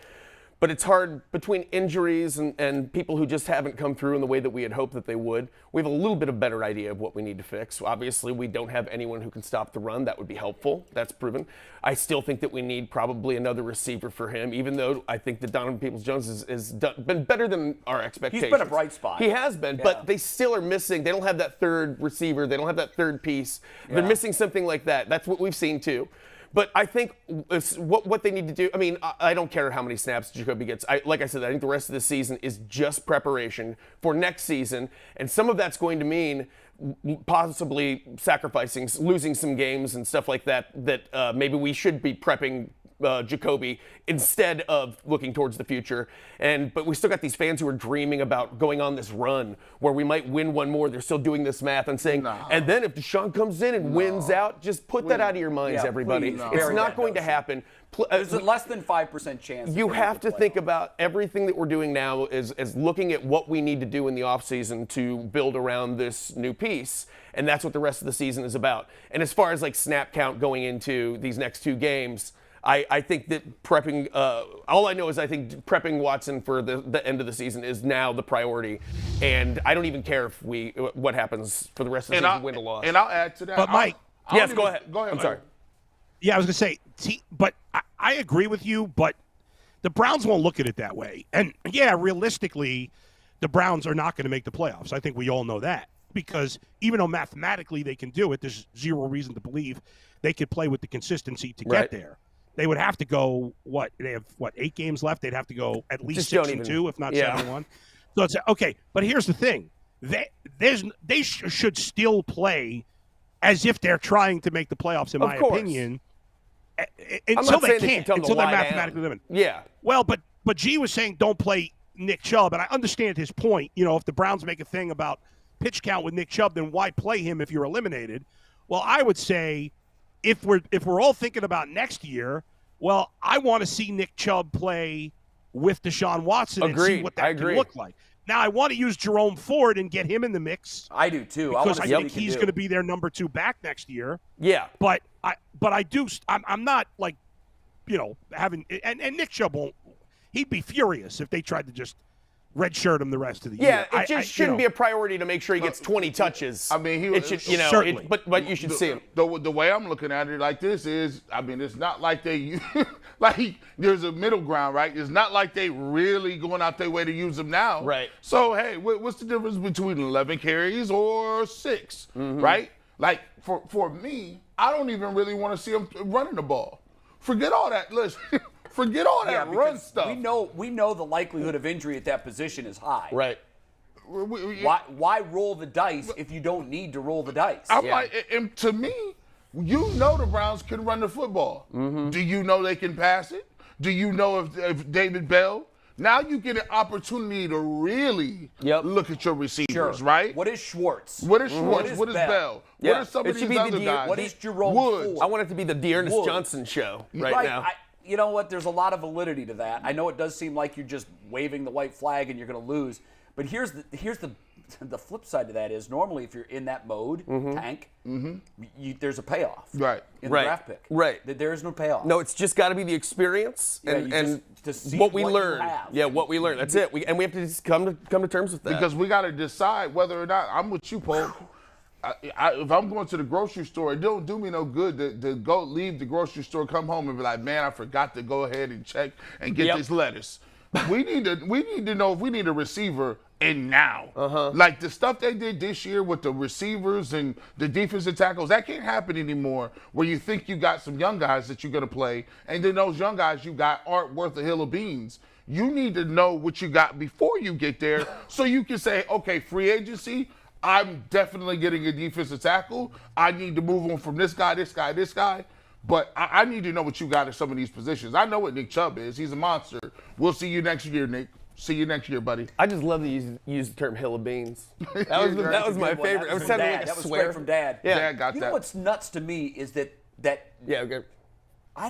[SPEAKER 3] But it's hard between injuries and people who just haven't come through in the way that we had hoped that they would. We have a little bit of better idea of what we need to fix. Obviously, we don't have anyone who can stop the run. That would be helpful. That's proven. I still think that we need probably another receiver for him, even though I think that Donovan Peoples-Jones has been better than our expectations.
[SPEAKER 2] He's been a bright spot.
[SPEAKER 3] He has been, but they still are missing. They don't have that third receiver. They don't have that third piece. They're missing something like that. That's what we've seen, too. But I think what they need to do, I don't care how many snaps Jacoby gets. Like I said, I think the rest of the season is just preparation for next season. And some of that's going to mean possibly losing some games and stuff like that maybe we should be prepping Jacoby instead of looking towards the future. But we still got these fans who are dreaming about going on this run where we might win one more. They're still doing this math and saying, and then if Deshaun comes in and wins out, just put that out of your minds, everybody. It's not going to happen.
[SPEAKER 2] There's a less than 5% chance.
[SPEAKER 3] You have to think about everything that we're doing now as looking at what we need to do in the offseason to build around this new piece. And that's what the rest of the season is about. And as far as snap count going into these next two games, I think that prepping, all I know is I think prepping Watson for the end of the season is now the priority. And I don't even care if what happens for the rest of the season, win or loss.
[SPEAKER 4] And I'll add to that.
[SPEAKER 5] But Mike.
[SPEAKER 3] Yes, go ahead.
[SPEAKER 4] Go ahead.
[SPEAKER 3] I'm sorry.
[SPEAKER 5] Yeah, I was going to say, but I agree with you, but the Browns won't look at it that way. And, realistically, the Browns are not going to make the playoffs. I think we all know that. Because even though mathematically they can do it, there's zero reason to believe they could play with the consistency to get there. They would have to go, they have 8 games left? They'd have to go at least 6-2, if not 7-1. So it's okay. But here's the thing. They should still play as if they're trying to make the playoffs, in my opinion. Until they can't, until they're mathematically limited.
[SPEAKER 3] Yeah.
[SPEAKER 5] Well, but G was saying don't play Nick Chubb, and I understand his point. If the Browns make a thing about pitch count with Nick Chubb, then why play him if you're eliminated? Well, I would say if we're all thinking about next year, well, I want to see Nick Chubb play with Deshaun Watson and see what that can look like. Now, I want to use Jerome Ford and get him in the mix.
[SPEAKER 2] I do too.
[SPEAKER 5] Because I think he's going to be their number 2 back next year.
[SPEAKER 3] Yeah.
[SPEAKER 5] But I do. I'm not having and Nick Chubb won't. He'd be furious if they tried to just redshirt him the rest of the year.
[SPEAKER 3] Yeah, it just shouldn't be a priority to make sure he gets 20 touches.
[SPEAKER 4] It
[SPEAKER 3] should,
[SPEAKER 5] certainly.
[SPEAKER 3] But you should see him.
[SPEAKER 4] The way I'm looking at it like this is, it's not like they there's a middle ground, right? It's not like they really going out their way to use him now.
[SPEAKER 3] Right.
[SPEAKER 4] So, hey, what's the difference between 11 carries or 6, right? Like, for me, I don't even really want to see him running the ball. Forget all that. Listen, Forget all that run
[SPEAKER 2] because
[SPEAKER 4] stuff.
[SPEAKER 2] We know the likelihood of injury at that position is high.
[SPEAKER 3] Right.
[SPEAKER 2] Why roll the dice if you don't need to roll the dice?
[SPEAKER 4] I'm like, and to me, you know the Browns can run the football.
[SPEAKER 3] Mm-hmm.
[SPEAKER 4] Do you know they can pass it? Do you know if David Bell? Now you get an opportunity to really look at your receivers, right?
[SPEAKER 2] What is Schwartz?
[SPEAKER 4] What is Schwartz? What is Bell?
[SPEAKER 3] Yeah.
[SPEAKER 4] What are some of these other guys?
[SPEAKER 2] What is Jerome
[SPEAKER 4] Woods?
[SPEAKER 2] Ford?
[SPEAKER 3] I want it to be the Dearness
[SPEAKER 2] Woods.
[SPEAKER 3] Johnson show right now.
[SPEAKER 2] You know what? There's a lot of validity to that. I know it does seem like you're just waving the white flag and you're going to lose. But here's the flip side to that is normally if you're in that mode, tank, there's a payoff in the draft pick.
[SPEAKER 3] Right.
[SPEAKER 2] There is no payoff.
[SPEAKER 3] No, it's just got to be the experience and
[SPEAKER 2] to see
[SPEAKER 3] what we
[SPEAKER 2] what
[SPEAKER 3] learn.
[SPEAKER 2] you have.
[SPEAKER 3] Yeah, what we learn. That's it. And we have to just come to terms with that.
[SPEAKER 4] Because we got to decide whether or not I'm with you, Polk. If I'm going to the grocery store, it don't do me no good to go leave the grocery store, come home and be like, man, I forgot to go ahead and check and get this lettuce. We need to know if we need a receiver and now. Like the stuff they did this year with the receivers and the defensive tackles, that can't happen anymore where you think you got some young guys that you're going to play and then those young guys you got aren't worth a hill of beans. You need to know what you got before you get there so you can say, okay, free agency, I'm definitely getting a defensive tackle. I need to move on from this guy, this guy, this guy. But I need to know what you got in some of these positions. I know what Nick Chubb is. He's a monster. We'll see you next year, Nick. See you next year, buddy.
[SPEAKER 3] I just love to use the term hill of beans. That was my favorite.
[SPEAKER 2] That was from Dad. That was straight from Dad.
[SPEAKER 3] Yeah.
[SPEAKER 4] Dad got
[SPEAKER 2] You
[SPEAKER 4] that.
[SPEAKER 2] know what's nuts to me is that
[SPEAKER 3] Yeah, okay.
[SPEAKER 2] I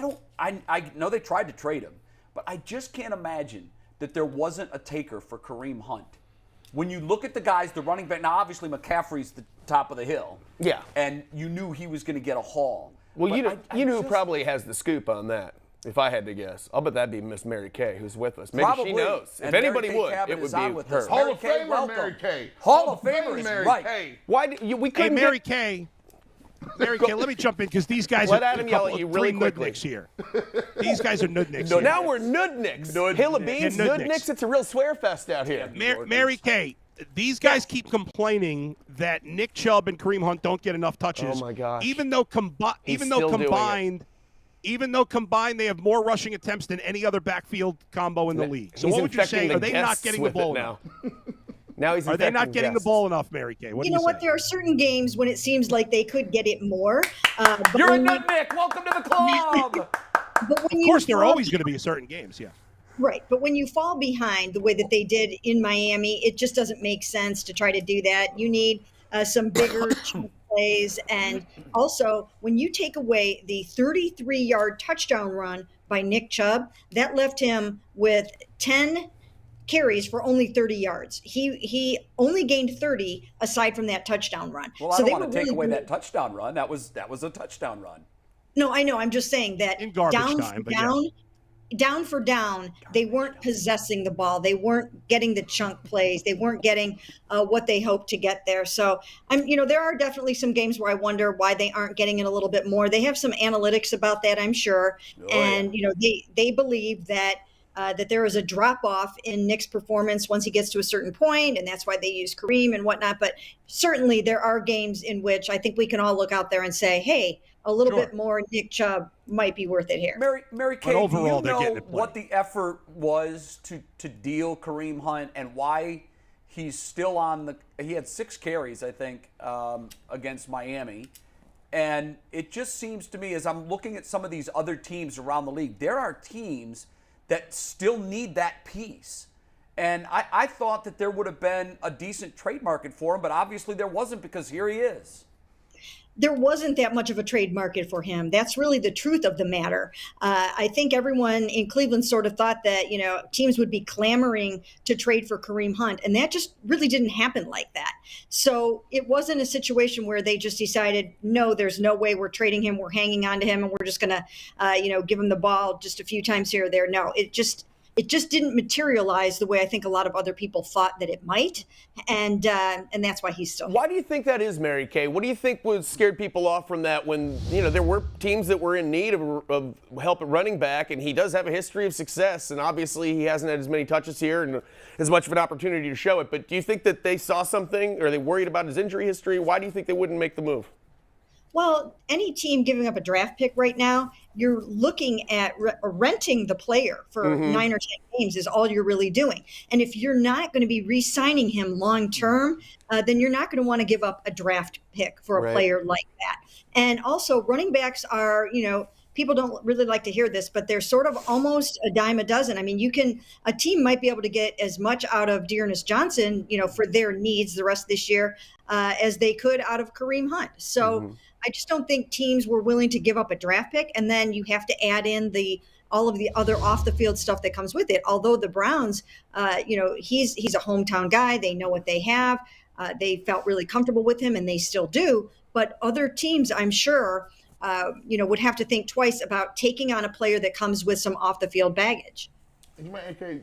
[SPEAKER 2] know they tried to trade him, but I just can't imagine that there wasn't a taker for Kareem Hunt. When you look at the guys, the running back, now obviously McCaffrey's the top of the hill.
[SPEAKER 3] Yeah.
[SPEAKER 2] And you knew he was going to get a haul.
[SPEAKER 3] Well,
[SPEAKER 2] But
[SPEAKER 3] you know who probably has the scoop on that, if I had to guess. I'll bet that'd be Miss Mary Kay, who's with us. Maybe
[SPEAKER 2] Probably.
[SPEAKER 3] she knows.
[SPEAKER 2] And
[SPEAKER 3] If anybody
[SPEAKER 2] Mary Kay
[SPEAKER 3] would,
[SPEAKER 2] Cabot
[SPEAKER 3] it would
[SPEAKER 2] is on
[SPEAKER 3] be
[SPEAKER 2] with
[SPEAKER 3] her.
[SPEAKER 2] us.
[SPEAKER 4] Hall of
[SPEAKER 2] Mary Kay,
[SPEAKER 4] Famer
[SPEAKER 2] welcome.
[SPEAKER 4] Mary Kay.
[SPEAKER 2] Hall of Famer is
[SPEAKER 4] Mary
[SPEAKER 2] right.
[SPEAKER 4] Kay.
[SPEAKER 3] Why we
[SPEAKER 5] Hey,
[SPEAKER 3] couldn't
[SPEAKER 5] Mary
[SPEAKER 3] get,
[SPEAKER 5] Kay. Mary Kay, let me jump in because these guys
[SPEAKER 3] Let
[SPEAKER 5] are
[SPEAKER 3] Adam yell at you really
[SPEAKER 5] three
[SPEAKER 3] quickly.
[SPEAKER 5] nudniks here. These guys are nudniks here.
[SPEAKER 3] Now we're nudniks. Hill of beans,
[SPEAKER 5] Yeah, nudniks.
[SPEAKER 3] nudniks. It's a real swear fest out here.
[SPEAKER 5] Mary Kay, these guys keep complaining that Nick Chubb and Kareem Hunt don't get enough touches.
[SPEAKER 3] Oh my gosh.
[SPEAKER 5] Even though
[SPEAKER 3] still doing
[SPEAKER 5] combined they have more rushing attempts than any other backfield combo in the league. So
[SPEAKER 3] He's
[SPEAKER 5] what would you
[SPEAKER 3] infecting
[SPEAKER 5] say?
[SPEAKER 3] the
[SPEAKER 5] Are they not
[SPEAKER 3] guests
[SPEAKER 5] getting the
[SPEAKER 3] with it
[SPEAKER 5] ball
[SPEAKER 3] now?
[SPEAKER 5] enough?
[SPEAKER 3] Now he's
[SPEAKER 5] Are they not
[SPEAKER 3] infecting
[SPEAKER 5] getting the
[SPEAKER 3] guests.
[SPEAKER 5] ball enough, Mary Kay? What do
[SPEAKER 7] You know
[SPEAKER 5] say?
[SPEAKER 7] what? There are certain games when it seems like they could get it more. But
[SPEAKER 2] You're a
[SPEAKER 7] when
[SPEAKER 2] nut, Nick. Welcome to the club.
[SPEAKER 7] But when
[SPEAKER 5] Of course, there are always going to be certain games, yeah.
[SPEAKER 7] Right, but when you fall behind the way that they did in Miami, it just doesn't make sense to try to do that. You need some bigger chunk plays. And also, when you take away the 33-yard touchdown run by Nick Chubb, that left him with 10 carries for only 30 yards. He only gained 30 aside from that touchdown run.
[SPEAKER 2] Well, I don't want to take away that touchdown run. That was a touchdown run.
[SPEAKER 7] No, I know. I'm just saying that
[SPEAKER 5] In garbage time, but yeah.
[SPEAKER 7] down for down, they weren't possessing the ball. They weren't getting the chunk plays. They weren't getting what they hoped to get there. So there are definitely some games where I wonder why they aren't getting it a little bit more. They have some analytics about that, I'm sure. And they believe that there is a drop off in Nick's performance once he gets to a certain point, and that's why they use Kareem and whatnot. But certainly there are games in which I think we can all look out there and say, hey, a little bit more Nick Chubb might be worth it here.
[SPEAKER 2] Mary Kay,
[SPEAKER 5] overall,
[SPEAKER 2] do
[SPEAKER 5] they're
[SPEAKER 2] you
[SPEAKER 5] getting
[SPEAKER 2] know
[SPEAKER 5] it plenty.
[SPEAKER 2] what the effort was to deal Kareem Hunt and why he's still on he had 6 carries, I think, against Miami. And it just seems to me, as I'm looking at some of these other teams around the league, there are teams that still need that piece. And I thought that there would have been a decent trade market for him, but obviously there wasn't because here he is.
[SPEAKER 7] There wasn't that much of a trade market for him. That's really the truth of the matter. I think everyone in Cleveland sort of thought that, teams would be clamoring to trade for Kareem Hunt, and that just really didn't happen like that. So it wasn't a situation where they just decided, no, there's no way we're trading him. We're hanging on to him, and we're just going to, give him the ball just a few times here or there. No, it just didn't materialize the way I think a lot of other people thought that it might, and that's why he's still.
[SPEAKER 3] Why do you think that is, Mary Kay? What do you think scared people off from that when there were teams that were in need of help at running back, and he does have a history of success, and obviously he hasn't had as many touches here and as much of an opportunity to show it. But do you think that they saw something, or are they worried about his injury history? Why do you think they wouldn't make the move?
[SPEAKER 7] Well, any team giving up a draft pick right now, you're looking at renting the player for 9 or 10 games is all you're really doing. And if you're not going to be re-signing him long term, then you're not going to want to give up a draft pick for a player like that. And also, running backs are, people don't really like to hear this, but they're sort of almost a dime a dozen. I mean, a team might be able to get as much out of Dearness Johnson, for their needs the rest of this year as they could out of Kareem Hunt. So I just don't think teams were willing to give up a draft pick, and then you have to add in all of the other off the field stuff that comes with it. Although the Browns, he's a hometown guy. They know what they have. They felt really comfortable with him, and they still do. But other teams, I'm sure, would have to think twice about taking on a player that comes with some off the field baggage.
[SPEAKER 4] Okay,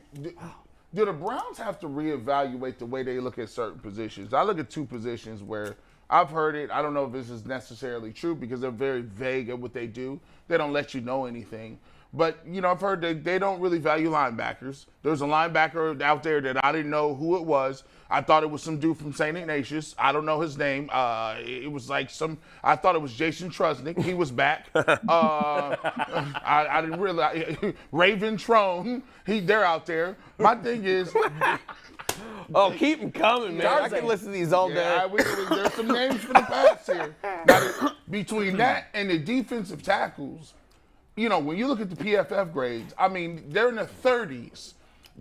[SPEAKER 4] do the Browns have to reevaluate the way they look at certain positions? I look at two positions where I've heard it. I don't know if this is necessarily true because they're very vague at what they do. They don't let you know anything. But, I've heard that they don't really value linebackers. There's a linebacker out there that I didn't know who it was. I thought it was some dude from St. Ignatius. I don't know his name. It was like I thought it was Jason Trusnick. He was back. I didn't realize. Raven Trone. They're out there. My thing is.
[SPEAKER 3] Oh, keep them coming, man. I can listen to these all day.
[SPEAKER 4] There's some names for the past here. Now, between that and the defensive tackles, when you look at the PFF grades, I mean, they're in the 30s.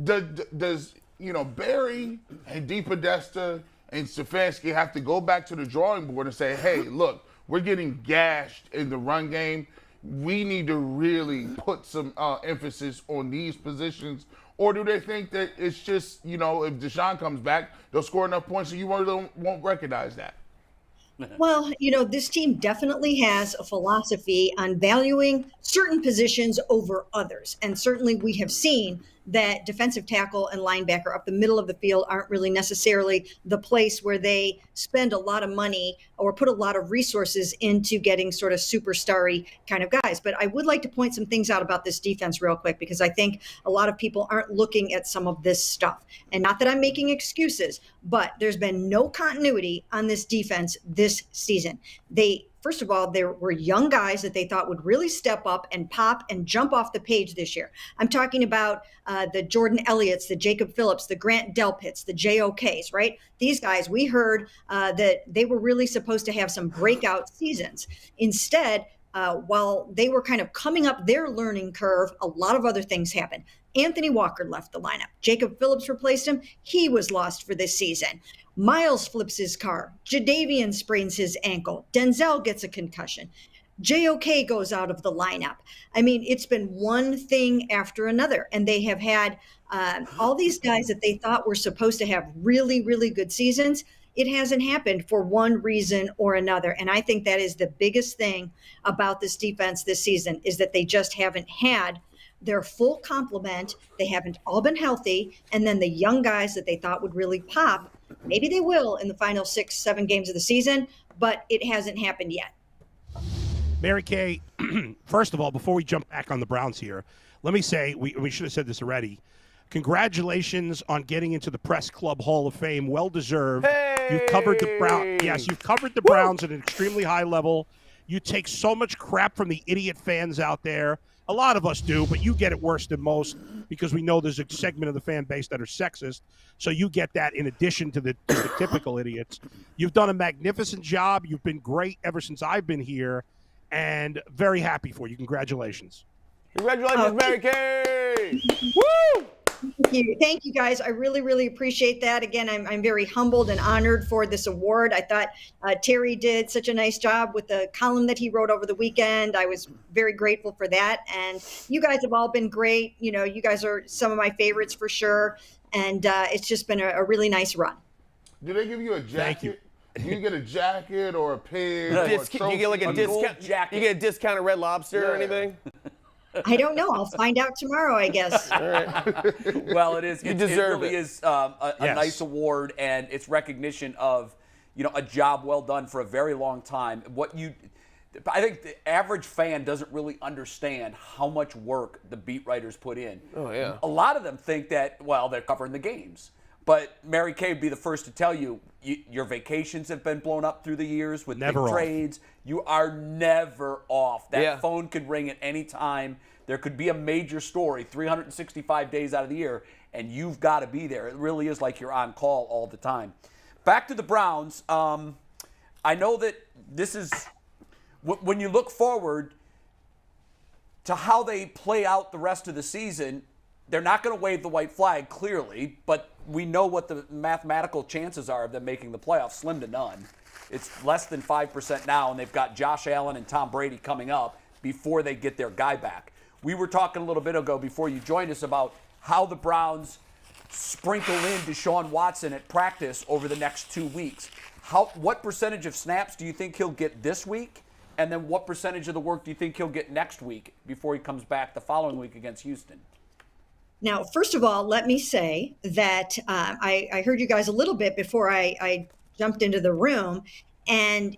[SPEAKER 4] Does Barry and DePodesta and Stefanski have to go back to the drawing board and say, hey, look, we're getting gashed in the run game. We need to really put some emphasis on these positions? Or do they think that it's just, if Deshaun comes back, they'll score enough points and you won't recognize that?
[SPEAKER 7] Well, this team definitely has a philosophy on valuing certain positions over others. And certainly we have seen that defensive tackle and linebacker up the middle of the field aren't really necessarily the place where they spend a lot of money or put a lot of resources into getting sort of superstar-y kind of guys. But I would like to point some things out about this defense real quick, because I think a lot of people aren't looking at some of this stuff. And not that I'm making excuses, but there's been no continuity on this defense this season. First of all, there were young guys that they thought would really step up and pop and jump off the page this year. I'm talking about the Jordan Elliott's, the Jacob Phillips, the Grant Delpits, the JOKs, right? These guys, we heard that they were really supposed to have some breakout seasons. Instead, while they were kind of coming up their learning curve, a lot of other things happened. Anthony Walker left the lineup. Jacob Phillips replaced him. He was lost for this season. Miles flips his car. Jadeveon sprains his ankle. Denzel gets a concussion. JOK goes out of the lineup. I mean, it's been one thing after another. And they have had all these guys that they thought were supposed to have really, really good seasons. It hasn't happened for one reason or another. And I think that is the biggest thing about this defense this season, is that they just haven't had their full complement. They haven't all been healthy. And then the young guys that they thought would really pop, maybe they will in the final 6-7 games of the season, but it hasn't happened yet.
[SPEAKER 5] Mary Kay, first of all, before we jump back on the Browns here, let me say, we should have said this already. Congratulations on getting into the Press Club Hall of Fame. Well deserved.
[SPEAKER 3] Hey!
[SPEAKER 5] You've covered the Browns. Yes, you've covered the Browns at an extremely high level. You take so much crap from the idiot fans out there. A lot of us do, but you get it worse than most because we know there's a segment of the fan base that are sexist. So you get that in addition to the typical idiots. You've done a magnificent job. You've been great ever since I've been here, and very happy for you. Congratulations.
[SPEAKER 3] Congratulations, Mary Kay! Woo!
[SPEAKER 7] Thank you, guys. I really, really appreciate that. Again, I'm very humbled and honored for this award. I thought Terry did such a nice job with the column that he wrote over the weekend. I was very grateful for that. And you guys have all been great. You guys are some of my favorites for sure. And it's just been a really nice run.
[SPEAKER 4] Do they give you a jacket?
[SPEAKER 5] Thank you.
[SPEAKER 4] Do you get a jacket or a pin? Or a
[SPEAKER 3] You
[SPEAKER 4] trophy?
[SPEAKER 3] get like a discount
[SPEAKER 2] jacket.
[SPEAKER 3] You get a discounted Red Lobster or anything?
[SPEAKER 7] I don't know. I'll find out tomorrow, I guess.
[SPEAKER 3] All right.
[SPEAKER 2] Well, it is.
[SPEAKER 3] You
[SPEAKER 2] It
[SPEAKER 3] deserve
[SPEAKER 2] really
[SPEAKER 3] it.
[SPEAKER 2] is a nice award, and it's recognition of, a job well done for a very long time. I think the average fan doesn't really understand how much work the beat writers put in.
[SPEAKER 3] Oh, yeah.
[SPEAKER 2] A lot of them think that, they're covering the games. But Mary Kay would be the first to tell you, your vacations have been blown up through the years with
[SPEAKER 5] Never
[SPEAKER 2] big
[SPEAKER 5] off.
[SPEAKER 2] trades. You are never off. That
[SPEAKER 3] Yeah.
[SPEAKER 2] phone could ring at any time. There could be a major story 365 days out of the year, and you've got to be there. It really is like you're on call all the time. Back to the Browns. I know that this is, when you look forward to how they play out the rest of the season, they're not going to wave the white flag, clearly, but we know what the mathematical chances are of them making the playoffs, slim to none. It's less than 5% now, and they've got Josh Allen and Tom Brady coming up before they get their guy back. We were talking a little bit ago before you joined us about how the Browns sprinkle in Deshaun Watson at practice over the next 2 weeks. What percentage of snaps do you think he'll get this week? And then what percentage of the work do you think he'll get next week before he comes back the following week against Houston?
[SPEAKER 7] Now, first of all, let me say that I heard you guys a little bit before I jumped into the room, and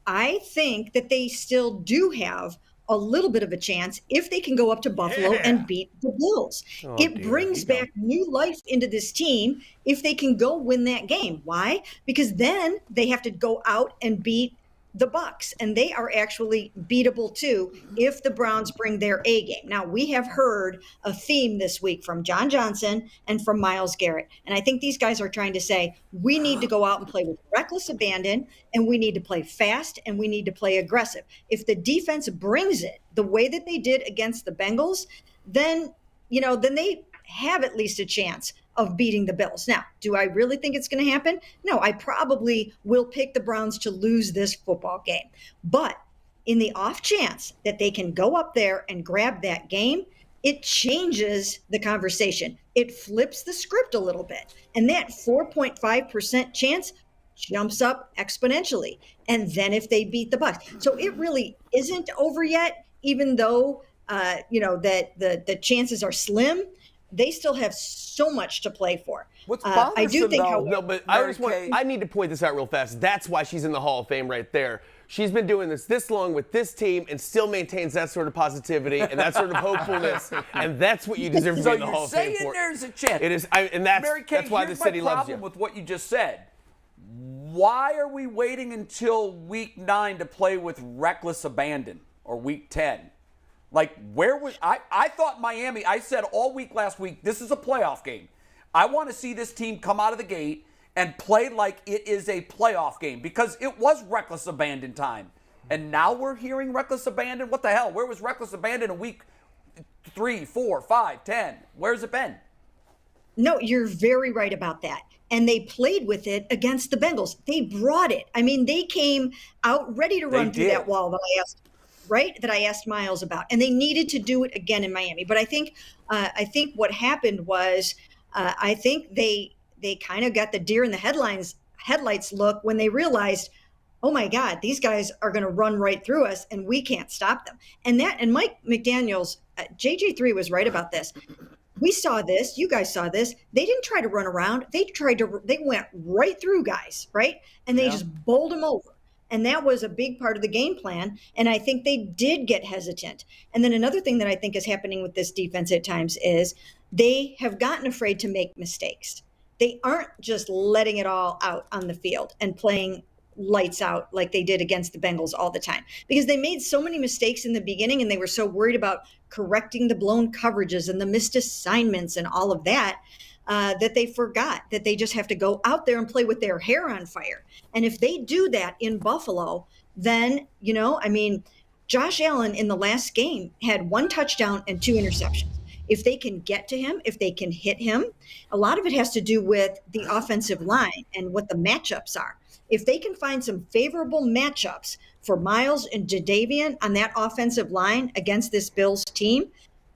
[SPEAKER 7] I think that they still do have a little bit of a chance if they can go up to Buffalo and beat the Bills. It brings back new life into this team if they can go win that game. Why? Because then they have to go out and beat the Bucs, and they are actually beatable too if the Browns bring their A game. Now, we have heard a theme this week from John Johnson and from Myles Garrett, and I think these guys are trying to say we need to go out and play with reckless abandon, and we need to play fast, and we need to play aggressive. If the defense brings it the way that they did against the Bengals, then they have at least a chance of beating the Bills. Now, do I really think it's going to happen? No, I probably will pick the Browns to lose this football game. But in the off chance that they can go up there and grab that game, it changes the conversation. It flips the script a little bit. And that 4.5% chance jumps up exponentially. And then if they beat the Bucs. So it really isn't over yet, even though, that the chances are slim. They still have so much to play for.
[SPEAKER 2] What's
[SPEAKER 7] I do think,
[SPEAKER 2] bothersome,
[SPEAKER 3] No, but I need to point this out real fast. That's why she's in the Hall of Fame right there. She's been doing this long with this team and still maintains that sort of positivity and that sort of hopefulness, and that's what you deserve to be in the Hall of Fame for.
[SPEAKER 2] So you're saying there's a chance.
[SPEAKER 3] It is, and that's
[SPEAKER 2] Mary Kay,
[SPEAKER 3] why the city loves you.
[SPEAKER 2] Here's my problem with what you just said. Why are we waiting until week 9 to play with reckless abandon, or week 10? Like, where was I thought Miami, I said all week last week, this is a playoff game. I want to see this team come out of the gate and play like it is a playoff game, because it was reckless abandon time. And now we're hearing reckless abandon? What the hell? Where was reckless abandon in week 3, 4, 5, 10? Where's it been?
[SPEAKER 7] No, you're very right about that. And they played with it against the Bengals. They brought it. I mean, they came out ready to run through that wall that I asked Myles about, and they needed to do it again in Miami. But I think what happened was I think they kind of got the deer in the headlights look when they realized, oh my God, these guys are going to run right through us, and we can't stop them. And Mike McDaniel's JJ3 was right about this. We saw this. You guys saw this. They didn't try to run around. They went right through guys, right? And they just bowled them over. And that was a big part of the game plan. And I think they did get hesitant. And then another thing that I think is happening with this defense at times is they have gotten afraid to make mistakes. They aren't just letting it all out on the field and playing lights out like they did against the Bengals all the time, because they made so many mistakes in the beginning, and they were so worried about correcting the blown coverages and the missed assignments and all of that, that they forgot that they just have to go out there and play with their hair on fire. And if they do that in Buffalo, then, Josh Allen in the last game had 1 touchdown and 2 interceptions. If they can get to him, if they can hit him, a lot of it has to do with the offensive line and what the matchups are. If they can find some favorable matchups for Myles and Jadeveon on that offensive line against this Bills team,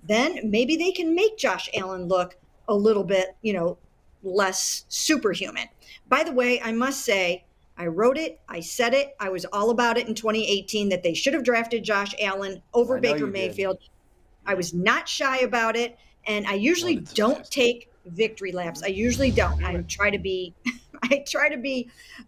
[SPEAKER 7] then maybe they can make Josh Allen look a little bit, less superhuman. By the way, I must say, I wrote it, I said it, I was all about it in 2018 that they should have drafted Josh Allen over Baker Mayfield. I was not shy about it, and I usually don't take victory laps. I usually don't. I try to be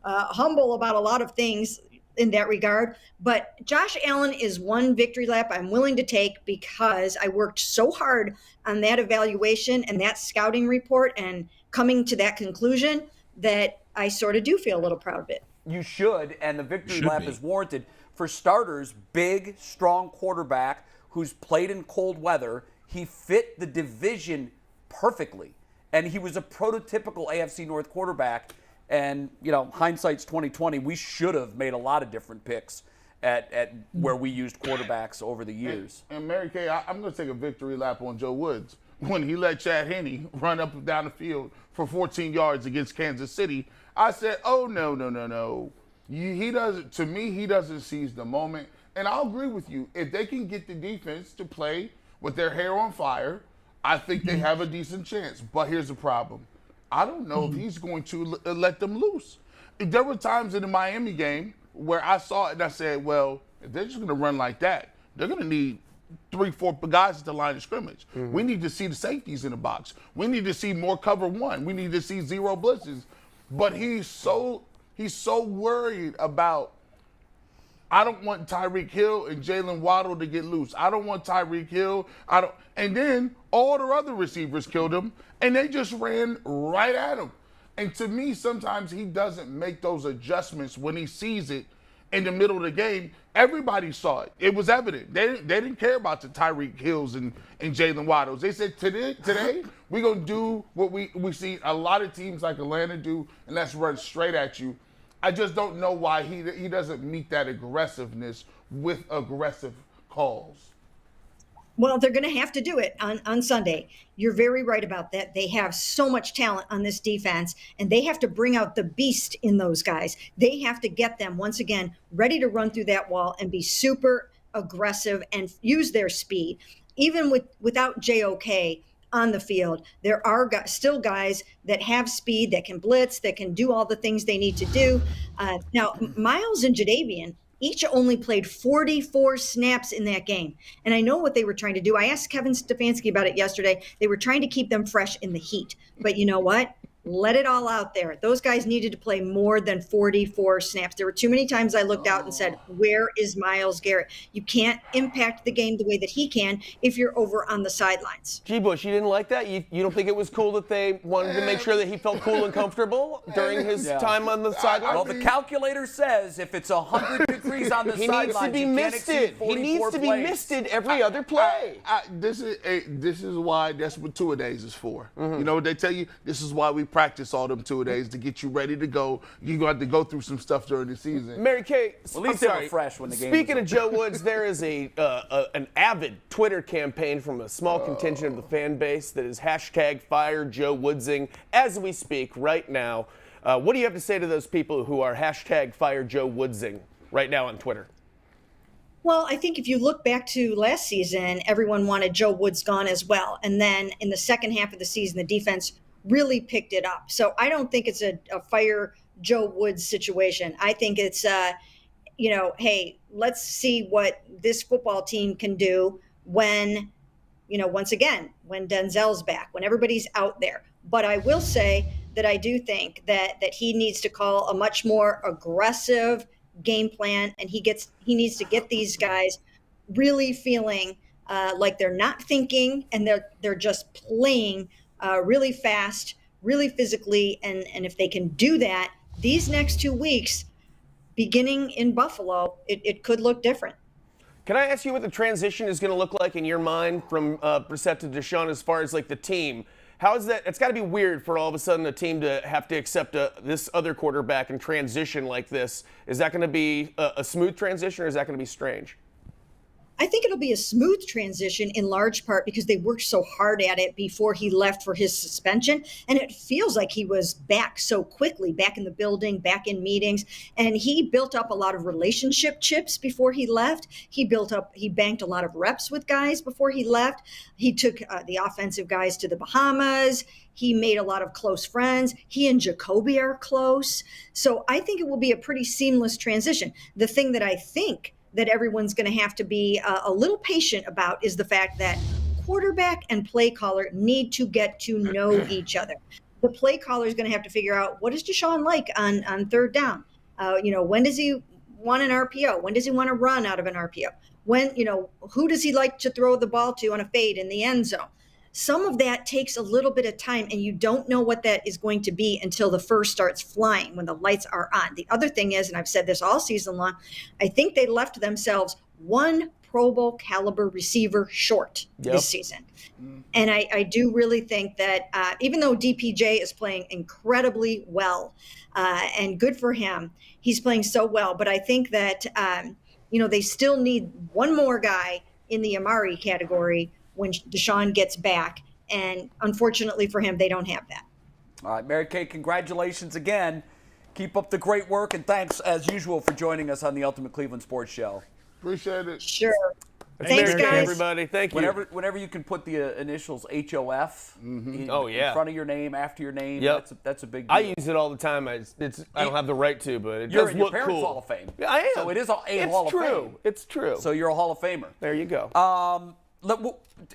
[SPEAKER 7] humble about a lot of things, in that regard. But Josh Allen is one victory lap I'm willing to take because I worked so hard on that evaluation and that scouting report and coming to that conclusion that I sort of do feel a little proud of it.
[SPEAKER 2] You should, and the victory lap is warranted. For starters, big, strong quarterback who's played in cold weather. He fit the division perfectly, and he was a prototypical AFC North quarterback. And, hindsight's 2020. We should have made a lot of different picks at where we used quarterbacks over the years.
[SPEAKER 4] And Mary Kay, I'm going to take a victory lap on Joe Woods. When he let Chad Henne run up and down the field for 14 yards against Kansas City, I said, oh, no. He doesn't seize the moment. And I'll agree with you. If they can get the defense to play with their hair on fire, I think they have a decent chance. But here's the problem. I don't know if he's going to let them loose. There were times in the Miami game where I saw it and I said, well, if they're just going to run like that, they're going to need 3-4 guys at the line of scrimmage. We need to see the safeties in the box. We need to see more cover one. We need to see zero blitzes. But he's so worried about, I don't want Tyreek Hill and Jalen Waddle to get loose. I don't want Tyreek Hill. And then all the other receivers killed him, and they just ran right at him. And to me, sometimes he doesn't make those adjustments when he sees it in the middle of the game. Everybody saw it. It was evident. They didn't care about the Tyreek Hills and Jalen Waddles. They said, today we're going to do what we see a lot of teams like Atlanta do, and that's run straight at you. I just don't know why he doesn't meet that aggressiveness with aggressive calls.
[SPEAKER 7] Well, they're going to have to do it on Sunday. You're very right about that. They have so much talent on this defense, and they have to bring out the beast in those guys. They have to get them, once again, ready to run through that wall and be super aggressive and use their speed. Even without JOK on the field, there are still guys that have speed, that can blitz, that can do all the things they need to do. Now, Miles and Jadeveon each only played 44 snaps in that game. And I know what they were trying to do. I asked Kevin Stefanski about it yesterday. They were trying to keep them fresh in the heat. But you know what? Let it all out there. Those guys needed to play more than 44 snaps. There were too many times I looked out and said, where is Myles Garrett? You can't impact the game the way that he can if you're over on the sidelines.
[SPEAKER 3] G. Bush, you didn't like that? You don't think it was cool that they wanted to make sure that he felt cool and comfortable during his time on the sideline?
[SPEAKER 2] Well, the calculator says if it's 100 degrees on the sidelines, you can't exceed 44
[SPEAKER 3] He needs to be misted every other play.
[SPEAKER 4] This is why that's what two-a-days is for. You know what they tell you? This is why we practice all them two-a-days to get you ready to go. You're going to have to go through some stuff during the season.
[SPEAKER 3] Mary Kay,
[SPEAKER 2] at least they were fresh when the game
[SPEAKER 3] Speaking of Joe Woods, there is an avid Twitter campaign from a small contingent of the fan base that is #FireJoeWoodsing as we speak right now. What do you have to say to those people who are #FireJoeWoodsing right now on Twitter?
[SPEAKER 7] Well, I think if you look back to last season, everyone wanted Joe Woods gone as well. And then in the second half of the season, the defense really picked it up. So I don't think it's a fire Joe Woods situation. I think it's, hey, let's see what this football team can do when, once again, when Denzel's back, when everybody's out there. But I will say that I do think that he needs to call a much more aggressive game plan, and he needs to get these guys really feeling like they're not thinking and they're just playing really fast, really physically, and if they can do that, these next 2 weeks, beginning in Buffalo, it could look different.
[SPEAKER 3] Can I ask you what the transition is going to look like in your mind from Brissett to Deshaun as far as like the team? How is that? It's got to be weird for all of a sudden a team to have to accept this other quarterback and transition like this. Is that going to be a smooth transition, or is that going to be strange?
[SPEAKER 7] I think it'll be a smooth transition in large part because they worked so hard at it before he left for his suspension. And it feels like he was back so quickly, back in the building, back in meetings. And he built up a lot of relationship chips before he left. He banked a lot of reps with guys before he left. He took the offensive guys to the Bahamas. He made a lot of close friends. He and Jacoby are close. So I think it will be a pretty seamless transition. The thing that I think that everyone's going to have to be a little patient about is the fact that quarterback and play caller need to get to know each other. The play caller is going to have to figure out, what is Deshaun like on third down? When does he want an RPO? When does he want to run out of an RPO? When, who does he like to throw the ball to on a fade in the end zone? Some of that takes a little bit of time, and you don't know what that is going to be until the first starts flying, when the lights are on. The other thing is, and I've said this all season long, I think they left themselves one Pro Bowl caliber receiver short this season. And I do really think that even though DPJ is playing incredibly well and good for him, he's playing so well. But I think that, they still need one more guy in the Amari category when Deshaun gets back. And unfortunately for him, they don't have that.
[SPEAKER 2] All right, Mary Kay, congratulations again. Keep up the great work, and thanks, as usual, for joining us on the Ultimate Cleveland Sports Show.
[SPEAKER 4] Appreciate it.
[SPEAKER 7] Sure.
[SPEAKER 3] Thanks,
[SPEAKER 7] guys.
[SPEAKER 3] everybody. Thank you.
[SPEAKER 2] Whenever you can put the initials HOF in front of your name, after your name, that's a big deal.
[SPEAKER 3] I use it all the time. I don't have the right to, but it
[SPEAKER 2] You're
[SPEAKER 3] does
[SPEAKER 2] in your
[SPEAKER 3] look
[SPEAKER 2] parents'
[SPEAKER 3] cool.
[SPEAKER 2] Hall of Fame.
[SPEAKER 3] I am.
[SPEAKER 2] So it is a Hall of Fame.
[SPEAKER 3] It's true.
[SPEAKER 2] So you're a Hall of Famer.
[SPEAKER 3] There you go.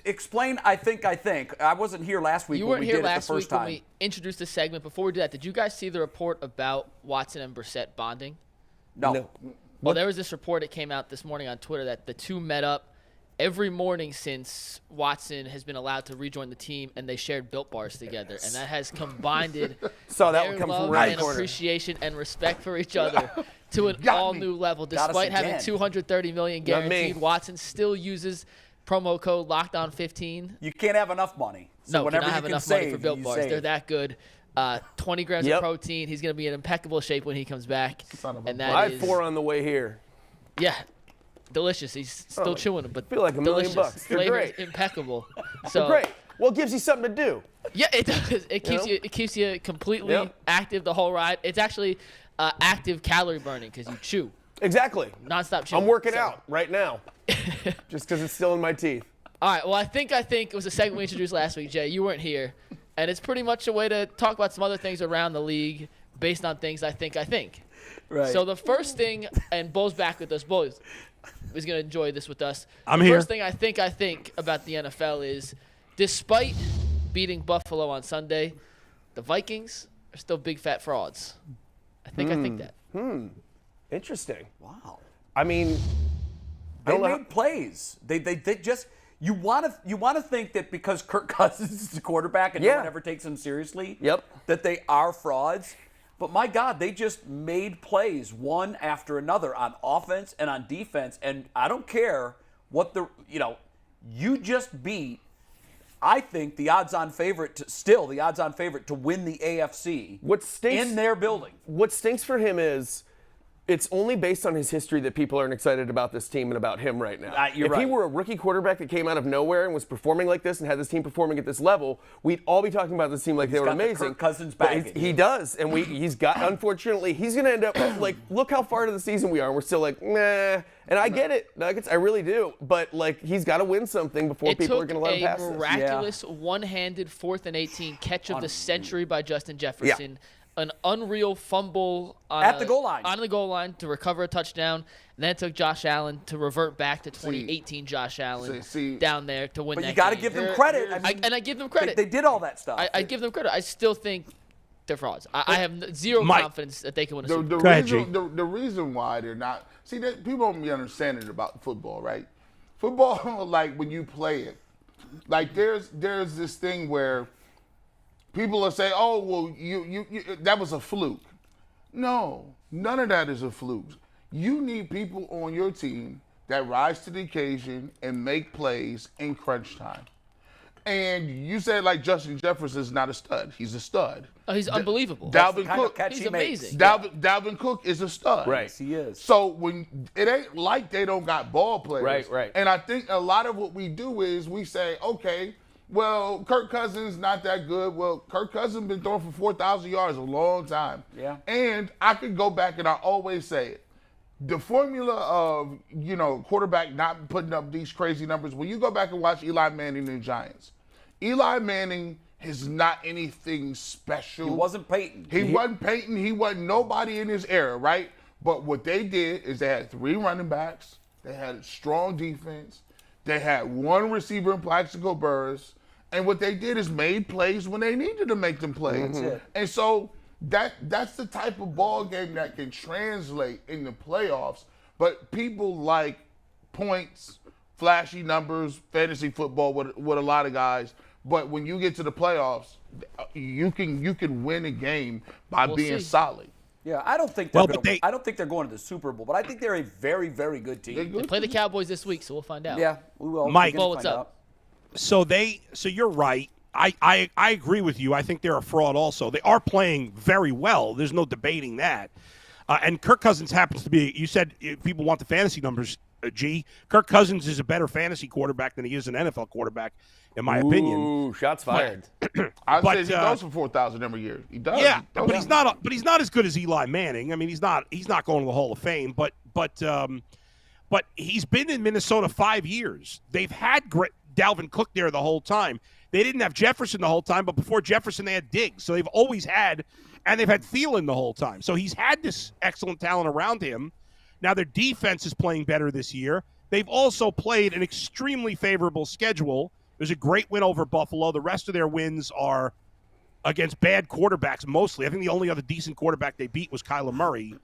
[SPEAKER 2] Explain, I think. I wasn't here last week
[SPEAKER 6] You
[SPEAKER 2] when
[SPEAKER 6] weren't
[SPEAKER 2] we
[SPEAKER 6] here
[SPEAKER 2] did it the
[SPEAKER 6] last
[SPEAKER 2] first
[SPEAKER 6] week
[SPEAKER 2] time.
[SPEAKER 6] when we introduced the segment. Before we do that, did you guys see the report about Watson and Brissett bonding?
[SPEAKER 2] No.
[SPEAKER 6] Well, there was this report that came out this morning on Twitter that the two met up every morning since Watson has been allowed to rejoin the team, and they shared Built Bars together, and that has combined
[SPEAKER 3] Saw that
[SPEAKER 6] their
[SPEAKER 3] one come from
[SPEAKER 6] love
[SPEAKER 3] right
[SPEAKER 6] and
[SPEAKER 3] corner.
[SPEAKER 6] appreciation and respect for each other to an all-new level.
[SPEAKER 2] Got us
[SPEAKER 6] Despite having
[SPEAKER 2] again.
[SPEAKER 6] $230 million
[SPEAKER 3] Not me.
[SPEAKER 6] guaranteed, Watson still uses promo code LOCKEDON15.
[SPEAKER 2] You can't have enough money. So
[SPEAKER 6] No,
[SPEAKER 2] whenever
[SPEAKER 6] cannot
[SPEAKER 2] you
[SPEAKER 6] have
[SPEAKER 2] can
[SPEAKER 6] enough
[SPEAKER 2] save,
[SPEAKER 6] money for Built
[SPEAKER 2] you
[SPEAKER 6] Bars.
[SPEAKER 2] save.
[SPEAKER 6] They're that good. 20 grams of protein. He's going to be in impeccable shape when he comes back. And that
[SPEAKER 3] I had
[SPEAKER 6] is,
[SPEAKER 3] 4 on the way here.
[SPEAKER 6] yeah, delicious. He's still chewing them, but
[SPEAKER 3] feel like $1 million
[SPEAKER 6] delicious.
[SPEAKER 3] bucks. They're
[SPEAKER 6] Flavor is
[SPEAKER 3] great.
[SPEAKER 6] impeccable. So
[SPEAKER 3] Great. Well, it gives you something to do.
[SPEAKER 6] yeah, it does. It keeps you completely active the whole ride. It's actually active calorie burning because you chew
[SPEAKER 3] Exactly.
[SPEAKER 6] nonstop chewing.
[SPEAKER 3] I'm working
[SPEAKER 6] So-
[SPEAKER 3] out right now, just because it's still in my teeth.
[SPEAKER 6] All right. Well, I think it was a segment we introduced last week, Jay. You weren't here, and it's pretty much a way to talk about some other things around the league based on things I think.
[SPEAKER 2] Right.
[SPEAKER 6] So the first thing, and Bo's back with us. Bo is going to enjoy this with us.
[SPEAKER 5] I'm
[SPEAKER 6] the
[SPEAKER 5] here.
[SPEAKER 6] First thing I think about the NFL is, despite beating Buffalo on Sunday, the Vikings are still big fat frauds. I think that.
[SPEAKER 3] Interesting.
[SPEAKER 2] Wow.
[SPEAKER 3] I mean, I
[SPEAKER 2] They
[SPEAKER 3] don't know.
[SPEAKER 2] made plays. They just you want to think that because Kirk Cousins is the quarterback and no one ever takes him seriously.
[SPEAKER 3] Yep.
[SPEAKER 2] That they are frauds. But my God, they just made plays one after another on offense and on defense. And I don't care what you just beat. I think the odds-on favorite to win the AFC.
[SPEAKER 3] What stinks
[SPEAKER 2] in their building?
[SPEAKER 3] What stinks for him is it's only based on his history that people aren't excited about this team and about him right now.
[SPEAKER 2] You're
[SPEAKER 3] if he
[SPEAKER 2] right.
[SPEAKER 3] were a rookie quarterback that came out of nowhere and was performing like this and had this team performing at this level, we'd all be talking about this team like they were
[SPEAKER 2] got the
[SPEAKER 3] amazing.
[SPEAKER 2] Kirk Cousins
[SPEAKER 3] But
[SPEAKER 2] baggage.
[SPEAKER 3] he does, and unfortunately, he's going to end up like, look how far into the season we are, and we're still like, nah. And I get it, Nuggets, I really do. But like, he's got to win something before people are going to let him pass
[SPEAKER 6] It took
[SPEAKER 3] this.
[SPEAKER 6] a miraculous one-handed 4th and 18 catch of the century by Justin Jefferson. An unreal fumble
[SPEAKER 2] At the goal line.
[SPEAKER 6] On the goal line to recover a touchdown. And then it took Josh Allen to revert back to 2018 Josh Allen down there to win
[SPEAKER 2] But
[SPEAKER 6] that
[SPEAKER 2] you got to
[SPEAKER 6] game.
[SPEAKER 2] give them credit.
[SPEAKER 6] I give them credit.
[SPEAKER 2] They did all that stuff.
[SPEAKER 6] I give them credit. I still think they're frauds. I have zero confidence that they can win a Super Bowl.
[SPEAKER 5] Go ahead, G.
[SPEAKER 4] The reason why they're not – see, people don't be understanding about football, right? Football, like when you play it, like there's this thing where people will say, oh, well, you that was a fluke. No, none of that is a fluke. You need people on your team that rise to the occasion and make plays in crunch time. And you said like Justin Jefferson is not a stud. He's a stud.
[SPEAKER 6] Oh, he's unbelievable.
[SPEAKER 4] Dalvin Cook.
[SPEAKER 6] He's amazing.
[SPEAKER 4] Dalvin Cook is a stud.
[SPEAKER 3] Right.
[SPEAKER 2] Yes, he is.
[SPEAKER 4] So when it ain't like they don't got ball players.
[SPEAKER 3] Right.
[SPEAKER 4] And I think a lot of what we do is we say, okay, well, Kirk Cousins not that good. Well, Kirk Cousins been throwing for 4,000 yards a long time.
[SPEAKER 2] Yeah.
[SPEAKER 4] And I could go back and I always say it. The formula of, quarterback not putting up these crazy numbers, when you go back and watch Eli Manning and the Giants, Eli Manning is not anything special.
[SPEAKER 2] He wasn't Peyton.
[SPEAKER 4] He wasn't Peyton. He wasn't nobody in his era, right? But what they did is they had 3 running backs. They had a strong defense. They had 1 receiver in Plaxico Burress. And what they did is made plays when they needed to make them plays.
[SPEAKER 2] That's it.
[SPEAKER 4] And so that's the type of ball game that can translate in the playoffs. But people like points, flashy numbers, fantasy football with a lot of guys. But when you get to the playoffs, you can win a game by being solid.
[SPEAKER 2] Yeah, I don't think I don't think they're going to the Super Bowl, but I think they're a very, very good team.
[SPEAKER 6] They play the Cowboys this week, so we'll find out.
[SPEAKER 2] Yeah, we will.
[SPEAKER 5] Mike,
[SPEAKER 6] what's up?
[SPEAKER 5] So you're right. I agree with you. I think they're a fraud also. They are playing very well. There's no debating that. And Kirk Cousins happens to be, you said people want the fantasy numbers, G. Kirk Cousins is a better fantasy quarterback than he is an NFL quarterback, in my opinion.
[SPEAKER 3] Ooh, shots fired.
[SPEAKER 4] I say he goes for 4,000 every year. He does.
[SPEAKER 5] Yeah, but he's not as good as Eli Manning. I mean, he's not going to the Hall of Fame, but he's been in Minnesota 5 years. They've had Dalvin Cook there the whole time. They didn't have Jefferson the whole time, but before Jefferson, they had Diggs. So they've always had, and they've had Thielen the whole time. So he's had this excellent talent around him. Now their defense is playing better this year. They've also played an extremely favorable schedule. There's a great win over Buffalo. The rest of their wins are against bad quarterbacks mostly. I think the only other decent quarterback they beat was Kyler Murray.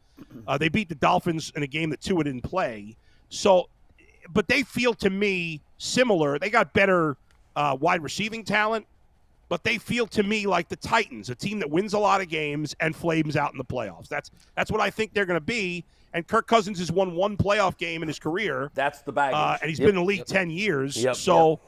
[SPEAKER 5] They beat the Dolphins in a game that Tua didn't play. So, but they feel to me similar. They got better wide receiving talent, but they feel to me like the Titans, a team that wins a lot of games and flames out in the playoffs. That's what I think they're going to be. And Kirk Cousins has won one playoff game in his career.
[SPEAKER 2] That's the baggage.
[SPEAKER 5] And he's been in the league 10 years. Until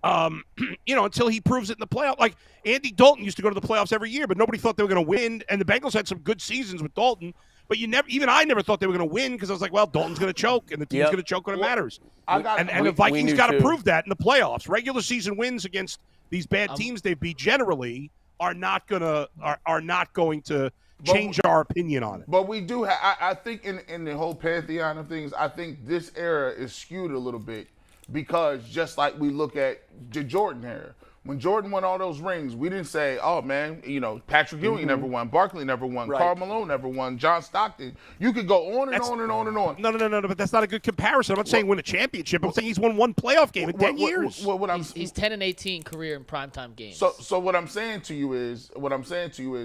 [SPEAKER 5] he proves it in the playoff. Like Andy Dalton used to go to the playoffs every year, but nobody thought they were going to win. And the Bengals had some good seasons with Dalton, but I never thought they were going to win because I was like, well, Dalton's going to choke, and the team's going to choke when it matters. And the Vikings got to prove that in the playoffs. Regular season wins against these bad teams they beat generally are not going to change our opinion on it.
[SPEAKER 4] But we do have, I think in the whole pantheon of things, I think this era is skewed a little bit because just like we look at the Jordan era, when Jordan won all those rings, we didn't say, oh, man, Patrick Ewing never won, Barkley never won, Karl Malone never won, John Stockton. You could go on and on and on and on.
[SPEAKER 5] No, but that's not a good comparison. I'm not saying win a championship. I'm saying he's won one playoff game in 10 years.
[SPEAKER 6] He's 10-18 career in primetime games.
[SPEAKER 4] So what I'm saying to you is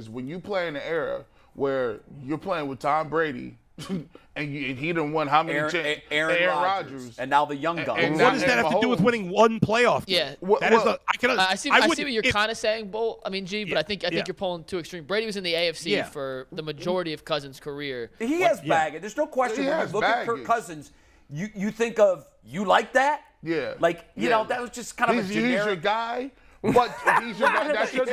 [SPEAKER 4] when you play in an era where you're playing with Tom Brady, and he done won how many?
[SPEAKER 2] Aaron Rodgers, and now the young guns.
[SPEAKER 5] What does that have to do with winning one playoff game?
[SPEAKER 6] Yeah, I see what you're kind of saying, Bull. I mean, G, but I think you're pulling too extreme. Brady was in the AFC for the majority of Cousins' career.
[SPEAKER 2] He has baggage. There's no question. When you look at Kirk Cousins, you think of you like that.
[SPEAKER 4] Yeah.
[SPEAKER 2] That was just kind of a generic.
[SPEAKER 4] He's your guy. But he's your guy. That's your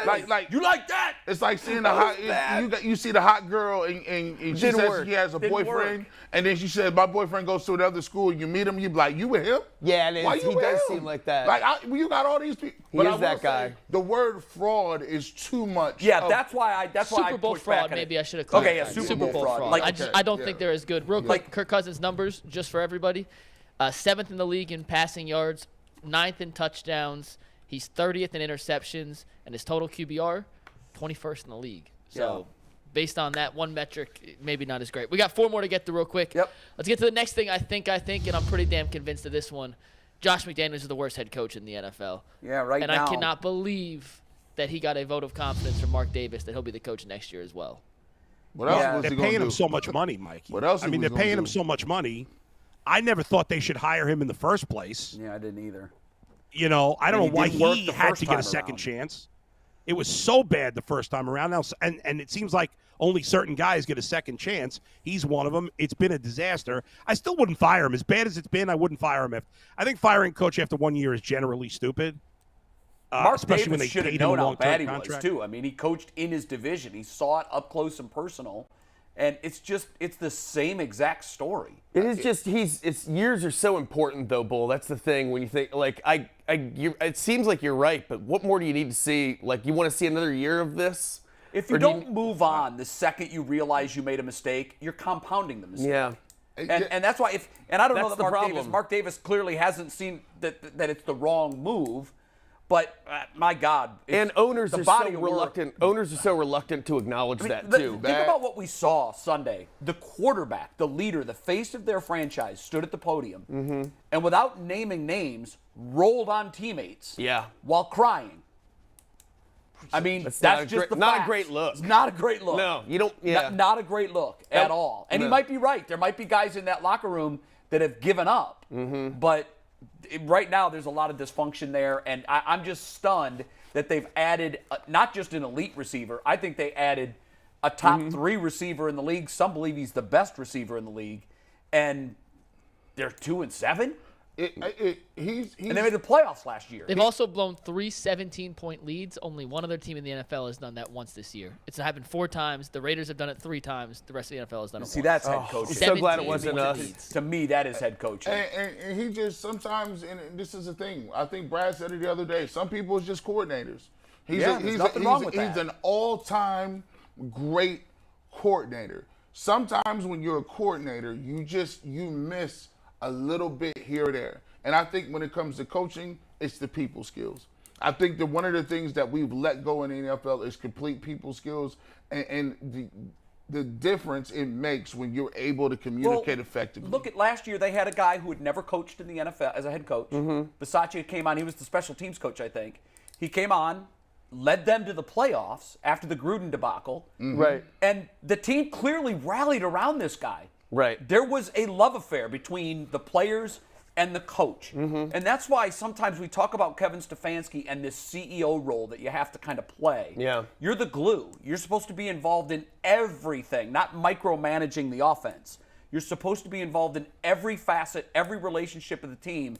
[SPEAKER 4] like
[SPEAKER 2] you like that.
[SPEAKER 4] It's like seeing the hot. You see the hot girl, and she says she has a boyfriend, and then she said my boyfriend goes to another school. You meet him, you be like, you with him?
[SPEAKER 3] Yeah, it is. He does seem like that.
[SPEAKER 4] Like you got all these people.
[SPEAKER 3] He is that guy.
[SPEAKER 4] The word fraud is too much.
[SPEAKER 2] Yeah, that's why
[SPEAKER 6] Super Bowl fraud. Maybe I should have clarified.
[SPEAKER 2] Okay, yeah, Super Bowl fraud.
[SPEAKER 6] I don't think they're as good. Real quick, Kirk Cousins' numbers just for everybody: 7th in the league in passing yards, 9th in touchdowns. He's 30th in interceptions, and his total QBR, 21st in the league. So, based on that one metric, maybe not as great. We got 4 more to get through real quick.
[SPEAKER 2] Yep.
[SPEAKER 6] Let's get to the next thing. I think, and I'm pretty damn convinced of this one. Josh McDaniels is the worst head coach in the NFL.
[SPEAKER 2] Yeah, right
[SPEAKER 6] and
[SPEAKER 2] now.
[SPEAKER 6] And I cannot believe that he got a vote of confidence from Mark Davis that he'll be the coach next year as well.
[SPEAKER 4] What else was he
[SPEAKER 5] they're
[SPEAKER 4] gonna do?
[SPEAKER 5] paying him so much money, Mikey.
[SPEAKER 4] What else?
[SPEAKER 5] They're paying him so much money. I never thought they should hire him in the first place.
[SPEAKER 2] Yeah, I didn't either.
[SPEAKER 5] I don't know why he had to get a second chance. It was so bad the first time around now, and it seems like only certain guys get a second chance. He's one of them. It's been a disaster. I still wouldn't fire him. As bad as it's been, I wouldn't fire him. I think firing coach after 1 year is generally stupid.
[SPEAKER 2] Mark Davis should have known how bad he was, too. I mean, he coached in his division. He saw it up close and personal. And it's the same exact story.
[SPEAKER 3] It is just years are so important though, Bull. That's the thing when you think it seems like you're right, but what more do you need to see? Like you want to see another year of this?
[SPEAKER 2] If you don't move on the second you realize you made a mistake, you're compounding the mistake.
[SPEAKER 3] Yeah.
[SPEAKER 2] And that's why I don't know that
[SPEAKER 3] Mark
[SPEAKER 2] Davis clearly hasn't seen that it's the wrong move. But my God,
[SPEAKER 3] and owners are so reluctant. Owners are so reluctant to acknowledge that too.
[SPEAKER 2] Think about what we saw Sunday. The quarterback, the leader, the face of their franchise, stood at the podium and, without naming names, rolled on teammates.
[SPEAKER 3] Yeah.
[SPEAKER 2] While crying. I mean,
[SPEAKER 3] That's
[SPEAKER 2] that's just the
[SPEAKER 3] not a
[SPEAKER 2] facts.
[SPEAKER 3] great look.
[SPEAKER 2] It's not a great look.
[SPEAKER 3] No, you don't. Yeah.
[SPEAKER 2] Not a great look at all. And he might be right. There might be guys in that locker room that have given up. But right now, there's a lot of dysfunction there. And I'm just stunned that they've added not just an elite receiver. I think they added a top 3 receiver in the league. Some believe he's the best receiver in the league. And they're 2-7?
[SPEAKER 4] He's
[SPEAKER 2] And they made the playoffs last year.
[SPEAKER 6] They've also blown 3 17-point leads. Only one other team in the NFL has done that once this year. It's happened 4 times. The Raiders have done it 3 times. The rest of the NFL has done it
[SPEAKER 2] See,
[SPEAKER 6] once.
[SPEAKER 2] that's head coaching.
[SPEAKER 3] I'm so glad it
[SPEAKER 6] 17
[SPEAKER 3] wasn't
[SPEAKER 6] points
[SPEAKER 3] us.
[SPEAKER 6] leads.
[SPEAKER 2] To me, that is head coaching.
[SPEAKER 4] And he just sometimes, and this is the thing, I think Brad said it the other day, some people is just coordinators.
[SPEAKER 2] There's nothing wrong with that.
[SPEAKER 4] He's an all-time great coordinator. Sometimes when you're a coordinator, you miss a little bit here or there. And I think when it comes to coaching, it's the people skills. I think that one of the things that we've let go in the NFL is complete people skills and the difference it makes when you're able to communicate effectively.
[SPEAKER 2] Look at last year, they had a guy who had never coached in the NFL as a head coach. Bisaccia came on. He was the special teams coach, I think. He came on, led them to the playoffs after the Gruden debacle.
[SPEAKER 3] Right.
[SPEAKER 2] And the team clearly rallied around this guy.
[SPEAKER 3] Right.
[SPEAKER 2] There was a love affair between the players and the coach. And that's why sometimes we talk about Kevin Stefanski and this CEO role that you have to kind of play.
[SPEAKER 3] Yeah.
[SPEAKER 2] You're the glue. You're supposed to be involved in everything, not micromanaging the offense. You're supposed to be involved in every facet, every relationship of the team.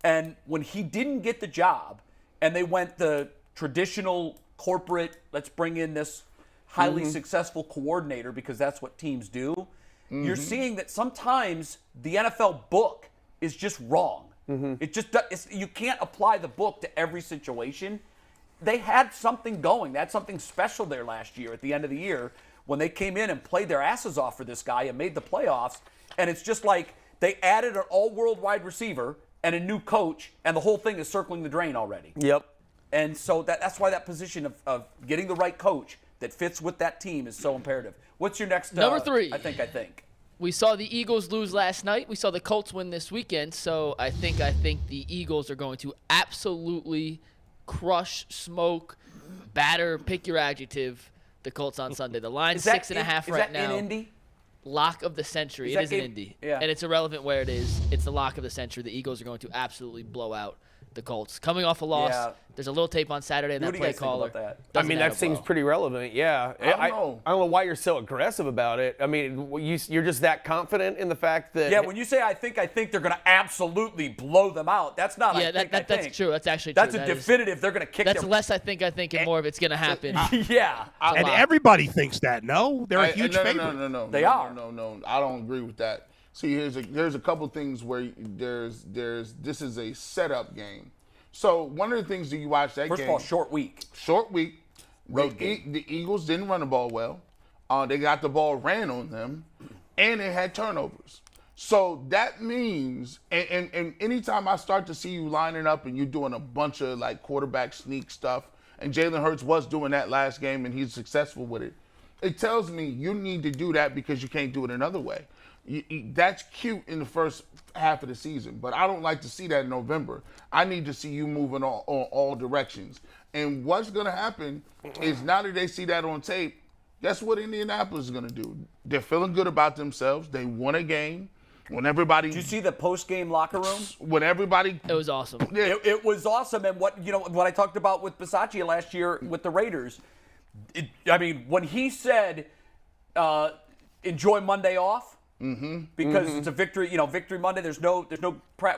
[SPEAKER 2] And when he didn't get the job and they went the traditional corporate, let's bring in this highly successful coordinator because that's what teams do, you're seeing that sometimes the NFL book is just wrong. You can't apply the book to every situation. They had something going. They had something special there last year at the end of the year when they came in and played their asses off for this guy and made the playoffs. And it's just like they added an all-world wide receiver and a new coach, and the whole thing is circling the drain already.
[SPEAKER 3] Yep.
[SPEAKER 2] And so that's why that position of getting the right coach that fits with that team is so imperative. What's your next
[SPEAKER 6] Number 3?
[SPEAKER 2] I think.
[SPEAKER 6] We saw the Eagles lose last night. We saw the Colts win this weekend. So I think the Eagles are going to absolutely crush, smoke, batter, pick your adjective, the Colts on Sunday. The line's 6.5 right now.
[SPEAKER 2] Is that in Indy?
[SPEAKER 6] Lock of the century. It is in Indy.
[SPEAKER 2] Yeah.
[SPEAKER 6] And it's irrelevant where it is. It's the lock of the century. The Eagles are going to absolutely blow out the Colts. Coming off a loss, there's a little tape on Saturday. And
[SPEAKER 2] What
[SPEAKER 6] that
[SPEAKER 2] do you
[SPEAKER 6] play
[SPEAKER 2] guys think
[SPEAKER 6] caller.
[SPEAKER 2] about that?
[SPEAKER 3] I mean, that seems pretty relevant. Yeah. I don't know why you're so aggressive about it. I mean, you're just that confident in the fact that.
[SPEAKER 2] Yeah, when you say I think they're going to absolutely blow them out, that's not I think.
[SPEAKER 6] That's true. That's actually true.
[SPEAKER 2] That's a definitive. They're going to kick
[SPEAKER 6] That's
[SPEAKER 2] their...
[SPEAKER 6] less I think, and more of it's going to happen.
[SPEAKER 2] Yeah.
[SPEAKER 5] And everybody thinks that, no? They're a huge favorite.
[SPEAKER 4] No.
[SPEAKER 2] They are.
[SPEAKER 4] No. I don't agree with that. See, there's a couple things where this is a setup game. So one of the things that you watch that game.
[SPEAKER 2] First of all, short week.
[SPEAKER 4] Road game. The Eagles didn't run the ball well. They got the ball ran on them, and they had turnovers. So that means, and anytime I start to see you lining up and you're doing a bunch of like quarterback sneak stuff, and Jalen Hurts was doing that last game and he's successful with it, it tells me you need to do that because you can't do it another way. That's cute in the first half of the season, but I don't like to see that in November. I need to see you moving on all directions. And what's going to happen is now that they see that on tape, guess what Indianapolis is going to do? They're feeling good about themselves. They won a game. When everybody,
[SPEAKER 2] did you see the post-game locker room?
[SPEAKER 4] When everybody,
[SPEAKER 6] it was awesome.
[SPEAKER 2] It was awesome, and what I talked about with Bisaccia last year with the Raiders. When he said, "Enjoy Monday off." Because it's a victory, Victory Monday. There's no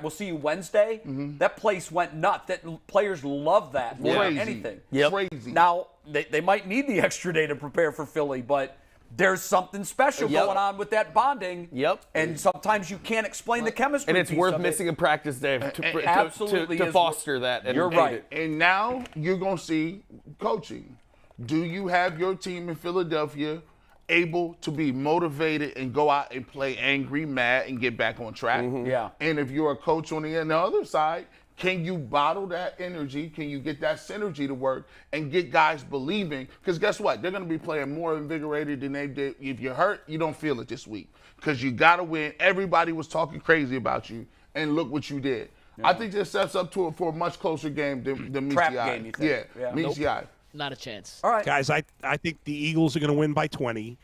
[SPEAKER 2] we'll see you Wednesday. That place went nuts. That players love that more than anything.
[SPEAKER 4] Crazy.
[SPEAKER 2] Now they might need the extra day to prepare for Philly, but there's something special going on with that bonding. And sometimes you can't explain the chemistry.
[SPEAKER 3] And it's worth missing a practice day to foster that.
[SPEAKER 2] You're right.
[SPEAKER 4] And now you're gonna see coaching. Do you have your team in Philadelphia able to be motivated and go out and play angry, mad, and get back on track?
[SPEAKER 2] Yeah.
[SPEAKER 4] And if you're a coach on the other side, can you bottle that energy? Can you get that synergy to work and get guys believing? Because guess what? They're going to be playing more invigorated than they did. If you're hurt, you don't feel it this week because you got to win. Everybody was talking crazy about you, and look what you did. Yeah. I think this sets up for a much closer game than meets the eye.
[SPEAKER 2] Game, you think?
[SPEAKER 4] Yeah, meets the eye.
[SPEAKER 6] Not a chance.
[SPEAKER 2] All right.
[SPEAKER 5] Guys, I think the Eagles are going to win by 20.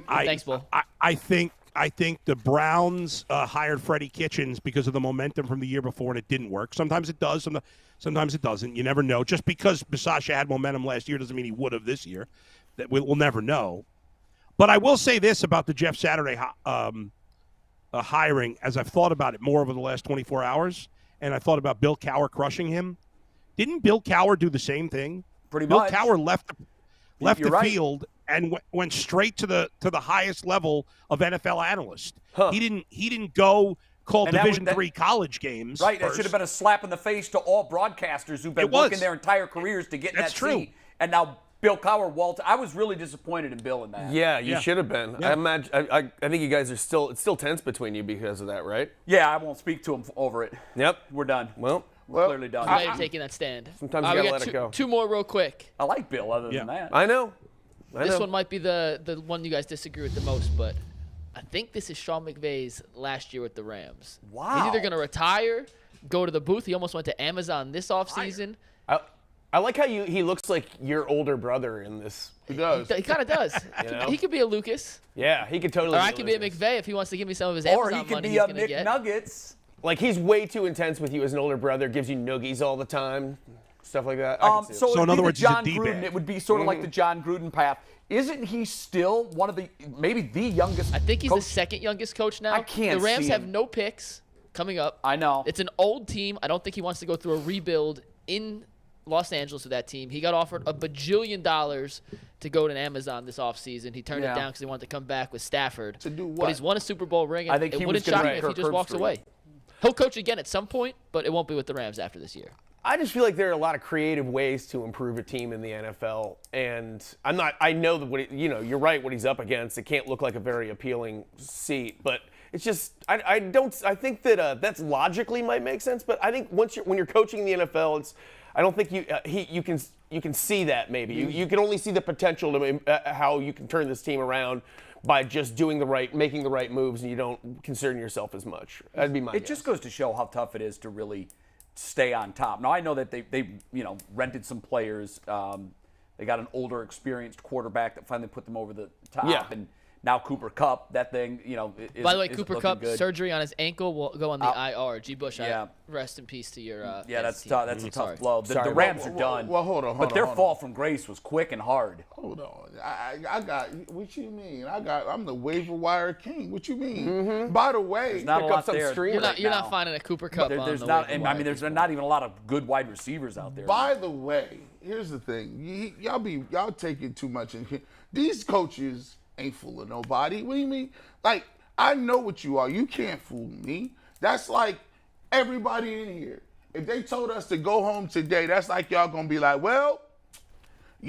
[SPEAKER 6] Thanks, Bull.
[SPEAKER 5] I think the Browns hired Freddie Kitchens because of the momentum from the year before, and it didn't work. Sometimes it does. Sometimes it doesn't. You never know. Just because Bisaccia had momentum last year doesn't mean he would have this year. That we'll never know. But I will say this about the Jeff Saturday hiring, as I've thought about it more over the last 24 hours, and I thought about Bill Cowher crushing him. Didn't Bill Cowher do the same thing?
[SPEAKER 2] Pretty
[SPEAKER 5] Bill
[SPEAKER 2] much.
[SPEAKER 5] Cowher left the
[SPEAKER 2] right.
[SPEAKER 5] field and went straight to the highest level of NFL analyst. He didn't go call Division III college games.
[SPEAKER 2] Right. That
[SPEAKER 5] first.
[SPEAKER 2] should have been a slap in the face to all broadcasters who've been working their entire careers to get in
[SPEAKER 5] That's
[SPEAKER 2] that
[SPEAKER 5] true.
[SPEAKER 2] seat. And now Bill Cowher, Walter. I was really disappointed in Bill in that.
[SPEAKER 3] Yeah, you should have been.
[SPEAKER 5] Yeah.
[SPEAKER 3] I imagine. I think you guys are still. It's still tense between you because of that, right?
[SPEAKER 2] Yeah, I won't speak to him over it.
[SPEAKER 3] Yep.
[SPEAKER 2] We're done.
[SPEAKER 3] Well,
[SPEAKER 2] We're clearly done.
[SPEAKER 6] I'm glad you're taking that stand.
[SPEAKER 3] Sometimes you
[SPEAKER 6] We
[SPEAKER 3] gotta
[SPEAKER 6] got
[SPEAKER 3] let it go.
[SPEAKER 6] Two more real quick.
[SPEAKER 2] I like Bill other than that.
[SPEAKER 3] I know.
[SPEAKER 6] This one might be the one you guys disagree with the most, but I think this is Sean McVay's last year with the Rams.
[SPEAKER 2] Wow.
[SPEAKER 6] He's either going to retire, go to the booth. He almost went to Amazon this offseason.
[SPEAKER 3] I like how he looks like your older brother in this.
[SPEAKER 4] He does.
[SPEAKER 6] He kind of does.
[SPEAKER 3] know?
[SPEAKER 6] He could be a Lucas.
[SPEAKER 3] Yeah, he could totally.
[SPEAKER 6] Or I could be a
[SPEAKER 3] Lucas.
[SPEAKER 6] McVay if he wants to give me some of his
[SPEAKER 2] Or
[SPEAKER 6] Amazon
[SPEAKER 2] he could
[SPEAKER 6] money
[SPEAKER 2] be
[SPEAKER 6] he's
[SPEAKER 2] a
[SPEAKER 6] going to get.
[SPEAKER 2] McNuggets.
[SPEAKER 3] Like he's way too intense with you as an older brother. Gives you noogies all the time, stuff like that. I can see it.
[SPEAKER 2] So
[SPEAKER 5] in other words,
[SPEAKER 2] John
[SPEAKER 5] he's a D-bag.
[SPEAKER 2] Gruden, it would be sort of like the John Gruden path. Isn't he still one of maybe the youngest?
[SPEAKER 6] I think he's
[SPEAKER 2] coach?
[SPEAKER 6] the second youngest coach now.
[SPEAKER 2] I can't
[SPEAKER 6] The Rams
[SPEAKER 2] see
[SPEAKER 6] have
[SPEAKER 2] him.
[SPEAKER 6] no picks coming up.
[SPEAKER 2] I know.
[SPEAKER 6] It's an old team. I don't think he wants to go through a rebuild in Los Angeles with that team. He got offered $1 bajillion to go to Amazon this offseason. He turned it down because he wanted to come back with Stafford.
[SPEAKER 4] To do
[SPEAKER 6] But
[SPEAKER 4] what?
[SPEAKER 6] he's won a Super Bowl ring, and
[SPEAKER 2] I think he
[SPEAKER 6] it
[SPEAKER 2] was
[SPEAKER 6] wouldn't
[SPEAKER 2] gonna
[SPEAKER 6] shock
[SPEAKER 2] be
[SPEAKER 6] me if he
[SPEAKER 2] Kirk
[SPEAKER 6] just walks
[SPEAKER 2] Herbstreit.
[SPEAKER 6] away. He'll coach again at some point, but it won't be with the Rams after this year.
[SPEAKER 3] I just feel like there are a lot of creative ways to improve a team in the NFL, and I know that you're right. What he's up against, it can't look like a very appealing seat, but it's just I think that that's logically might make sense, but I think when you're coaching the NFL, I don't think you can see that maybe you can only see the potential to how you can turn this team around by just making the right moves, and you don't concern yourself as much. That'd be my guess.
[SPEAKER 2] It just goes to show how tough it is to really stay on top. Now I know that they rented some players. They got an older, experienced quarterback that finally put them over the top.
[SPEAKER 3] Yeah.
[SPEAKER 2] And now Cooper Kupp, that thing, is,
[SPEAKER 6] By the way,
[SPEAKER 2] is
[SPEAKER 6] Cooper
[SPEAKER 2] looking
[SPEAKER 6] Kupp
[SPEAKER 2] good.
[SPEAKER 6] surgery on his ankle will go on the IR. G. Bush,
[SPEAKER 2] Yeah.
[SPEAKER 6] rest in peace to your.
[SPEAKER 2] Yeah, that's
[SPEAKER 6] fantasy
[SPEAKER 2] tough.
[SPEAKER 6] team.
[SPEAKER 2] That's a
[SPEAKER 6] Sorry.
[SPEAKER 2] tough blow. The
[SPEAKER 3] Sorry.
[SPEAKER 2] Rams are done.
[SPEAKER 4] Well, hold on.
[SPEAKER 2] But their
[SPEAKER 4] hold
[SPEAKER 2] fall
[SPEAKER 4] on.
[SPEAKER 2] from grace was quick and hard.
[SPEAKER 4] Hold on. I got, what you mean? I'm the waiver wire king. What you mean? By the way,
[SPEAKER 2] There's not a
[SPEAKER 3] pick
[SPEAKER 2] lot
[SPEAKER 3] up some
[SPEAKER 2] there.
[SPEAKER 3] stream
[SPEAKER 6] You're
[SPEAKER 2] right
[SPEAKER 6] not
[SPEAKER 2] now.
[SPEAKER 6] finding a Cooper Kupp on
[SPEAKER 2] There's
[SPEAKER 6] the
[SPEAKER 2] not.
[SPEAKER 6] waiver
[SPEAKER 2] And,
[SPEAKER 6] wire.
[SPEAKER 2] there's not even a lot of good wide receivers out there.
[SPEAKER 4] by the way, here's the thing. Y'all taking too much in here. These coaches ain't fooling nobody. What do you mean? Like, I know what you are. You can't fool me. That's like everybody in here. If they told us to go home today, that's like y'all gonna be like, well,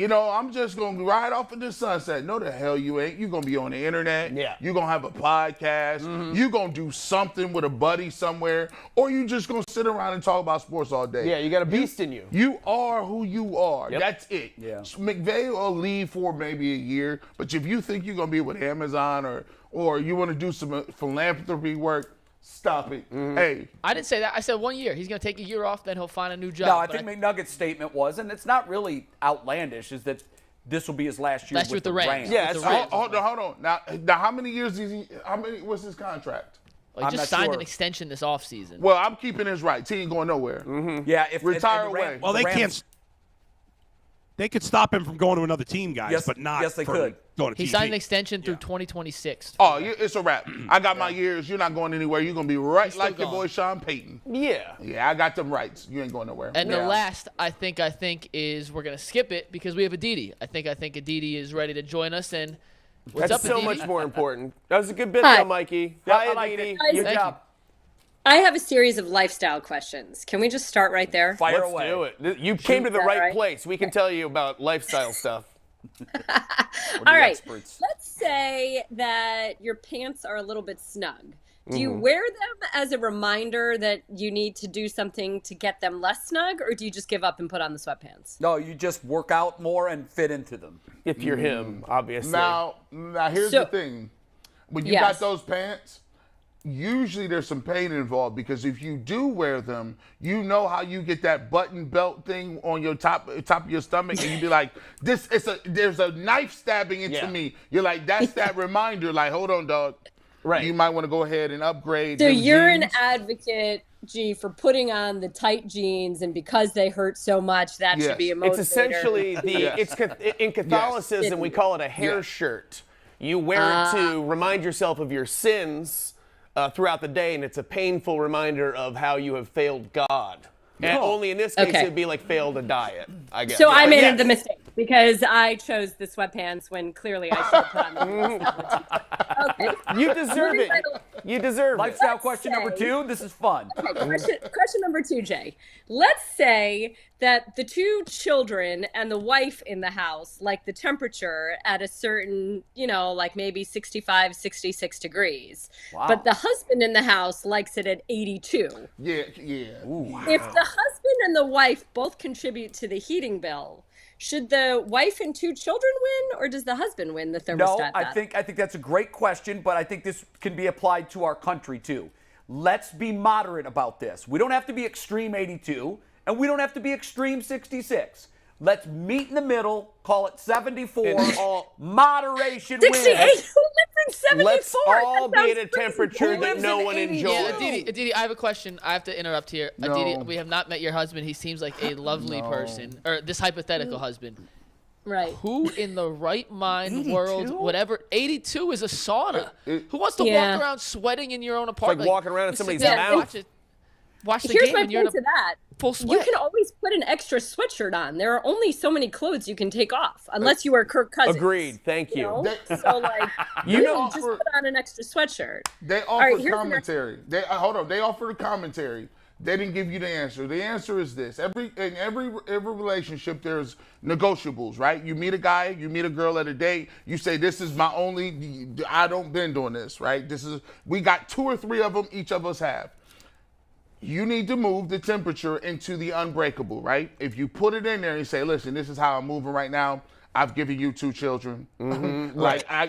[SPEAKER 4] I'm just gonna ride off in the sunset. No, the hell you ain't. You gonna be on the internet.
[SPEAKER 3] Yeah.
[SPEAKER 4] You gonna have a podcast. You gonna do something with a buddy somewhere, or you just gonna sit around and talk about sports all day.
[SPEAKER 3] Yeah, you got a beast in you.
[SPEAKER 4] You are who you are.
[SPEAKER 3] Yep.
[SPEAKER 4] That's it.
[SPEAKER 2] Yeah.
[SPEAKER 4] McVay will leave for maybe a year, but if you think you're gonna be with Amazon or you want to do some philanthropy work, stop it. Hey,
[SPEAKER 6] I didn't say that. I said 1 year. He's going to take a year off, then he'll find a new job.
[SPEAKER 2] No, I
[SPEAKER 6] But
[SPEAKER 2] think McNugget's statement was, and it's not really outlandish, is that this will be his last year with the Rams.
[SPEAKER 3] Yeah,
[SPEAKER 6] with
[SPEAKER 3] it's
[SPEAKER 6] the Rams.
[SPEAKER 4] hold on. Now, how many years is he? What's his contract?
[SPEAKER 6] Well,
[SPEAKER 2] I'm
[SPEAKER 6] he just
[SPEAKER 2] not
[SPEAKER 6] signed
[SPEAKER 2] sure.
[SPEAKER 6] an extension this offseason.
[SPEAKER 4] Well, I'm keeping his rights. He ain't going nowhere.
[SPEAKER 2] Yeah, if
[SPEAKER 4] Retire
[SPEAKER 2] and the
[SPEAKER 4] away.
[SPEAKER 5] Well,
[SPEAKER 2] the
[SPEAKER 5] they
[SPEAKER 2] Rams-
[SPEAKER 5] can't. They could stop him from going to another team, guys,
[SPEAKER 2] Yes,
[SPEAKER 5] but not
[SPEAKER 2] yes, they
[SPEAKER 5] for
[SPEAKER 2] could.
[SPEAKER 5] going to
[SPEAKER 6] He
[SPEAKER 5] TV.
[SPEAKER 6] signed an extension through 2026.
[SPEAKER 4] Oh, it's a wrap. I got my years. You're not going anywhere. You're gonna be right
[SPEAKER 6] He's still
[SPEAKER 4] like your
[SPEAKER 6] gone.
[SPEAKER 4] boy Sean Payton.
[SPEAKER 3] Yeah.
[SPEAKER 4] Yeah, I got them rights. You ain't going nowhere.
[SPEAKER 6] And the
[SPEAKER 2] Yeah.
[SPEAKER 6] last, I think is we're going to skip it because we have Aditi. I think Aditi is ready to join us. And what's
[SPEAKER 3] That's
[SPEAKER 6] up,
[SPEAKER 3] so
[SPEAKER 6] Aditi?
[SPEAKER 3] much more important. That was a good bit,
[SPEAKER 8] Hi.
[SPEAKER 3] though, Mikey.
[SPEAKER 2] Yeah,
[SPEAKER 3] Hi,
[SPEAKER 2] I liked
[SPEAKER 3] Aditi.
[SPEAKER 2] it. Good
[SPEAKER 6] Thank
[SPEAKER 2] job.
[SPEAKER 8] I have a series of lifestyle questions. Can we just start right there?
[SPEAKER 2] Fire
[SPEAKER 3] Let's
[SPEAKER 2] away.
[SPEAKER 3] do it. You came to the
[SPEAKER 8] that
[SPEAKER 3] right
[SPEAKER 8] right?
[SPEAKER 3] place. We can tell you about lifestyle stuff.
[SPEAKER 2] We're the
[SPEAKER 8] All right.
[SPEAKER 2] experts.
[SPEAKER 8] Let's say that your pants are a little bit snug. Do you
[SPEAKER 3] Mm-hmm.
[SPEAKER 8] wear them as a reminder that you need to do something to get them less snug, or do you just give up and put on the sweatpants?
[SPEAKER 2] No, you just work out more and fit into them.
[SPEAKER 3] If you're him, obviously.
[SPEAKER 4] Now here's
[SPEAKER 8] So-
[SPEAKER 4] the thing. When you
[SPEAKER 8] Yes.
[SPEAKER 4] got those pants, usually there's some pain involved, because if you do wear them, you know how you get that button belt thing on your top of your stomach, and you be like, there's a knife stabbing into me. You're like, that's that reminder, like, hold on, dog.
[SPEAKER 3] Right.
[SPEAKER 4] You might want to go ahead and upgrade.
[SPEAKER 8] So you're
[SPEAKER 4] jeans.
[SPEAKER 8] an advocate, G, for putting on the tight jeans, and because they hurt so much, that should be a motivator.
[SPEAKER 3] It's essentially in Catholicism, we call it a hair shirt. You wear it to remind yourself of your sins throughout the day, and it's a painful reminder of how you have failed God. And only in this case, it'd be like failed a diet, I guess.
[SPEAKER 8] So I made the mistake because I chose the sweatpants when clearly I should have put on the Okay.
[SPEAKER 3] You deserve it. You deserve it.
[SPEAKER 2] Lifestyle question number 2. This is fun.
[SPEAKER 8] Okay, question number 2, Jay. Let's say that the 2 children and the wife in the house like the temperature at a certain, like maybe 65, 66 degrees.
[SPEAKER 2] Wow.
[SPEAKER 8] But the husband in the house likes it at 82.
[SPEAKER 4] Yeah.
[SPEAKER 2] Ooh, wow.
[SPEAKER 8] If the husband and the wife both contribute to the heating bill, should the wife and 2 children win, or does the husband win the thermostat?
[SPEAKER 2] No, I think that's a great question, but I think this can be applied to our country too. Let's be moderate about this. We don't have to be extreme 82, and we don't have to be extreme 66. Let's meet in the middle, call it 74. Moderation
[SPEAKER 8] 68?
[SPEAKER 2] wins.
[SPEAKER 8] Who lives in 74?
[SPEAKER 3] Let's all be at a temperature that no one enjoys.
[SPEAKER 6] Yeah, Aditi, I have a question. I have to interrupt here.
[SPEAKER 4] No.
[SPEAKER 6] Aditi, we have not met your husband. He seems like a lovely person, or this hypothetical husband.
[SPEAKER 8] Right.
[SPEAKER 6] Who in the right mind
[SPEAKER 2] 82?
[SPEAKER 6] world, whatever, 82 is a sauna. Who wants to walk around sweating in your own apartment?
[SPEAKER 3] Like walking around in somebody's
[SPEAKER 6] sit there and
[SPEAKER 3] mouth.
[SPEAKER 6] Watch the
[SPEAKER 8] Here's
[SPEAKER 6] game
[SPEAKER 8] my
[SPEAKER 6] and you're in
[SPEAKER 8] point to that.
[SPEAKER 6] full sweat.
[SPEAKER 8] You can always put an extra sweatshirt on. There are only so many clothes you can take off, unless you are Kirk Cousins.
[SPEAKER 3] Agreed. Thank you.
[SPEAKER 8] So, like, just put on an extra sweatshirt.
[SPEAKER 4] They offer commentary. They offer the commentary. They didn't give you the answer. The answer is this: in every relationship, there's negotiables, right? You meet a guy, you meet a girl at a date. You say, "This is my only. I don't bend on this, right? We got 2 or 3 of them. Each of us have." You need to move the temperature into the unbreakable, right? If you put it in there and you say, "Listen, this is how I'm moving right now. I've given you 2 children. Like I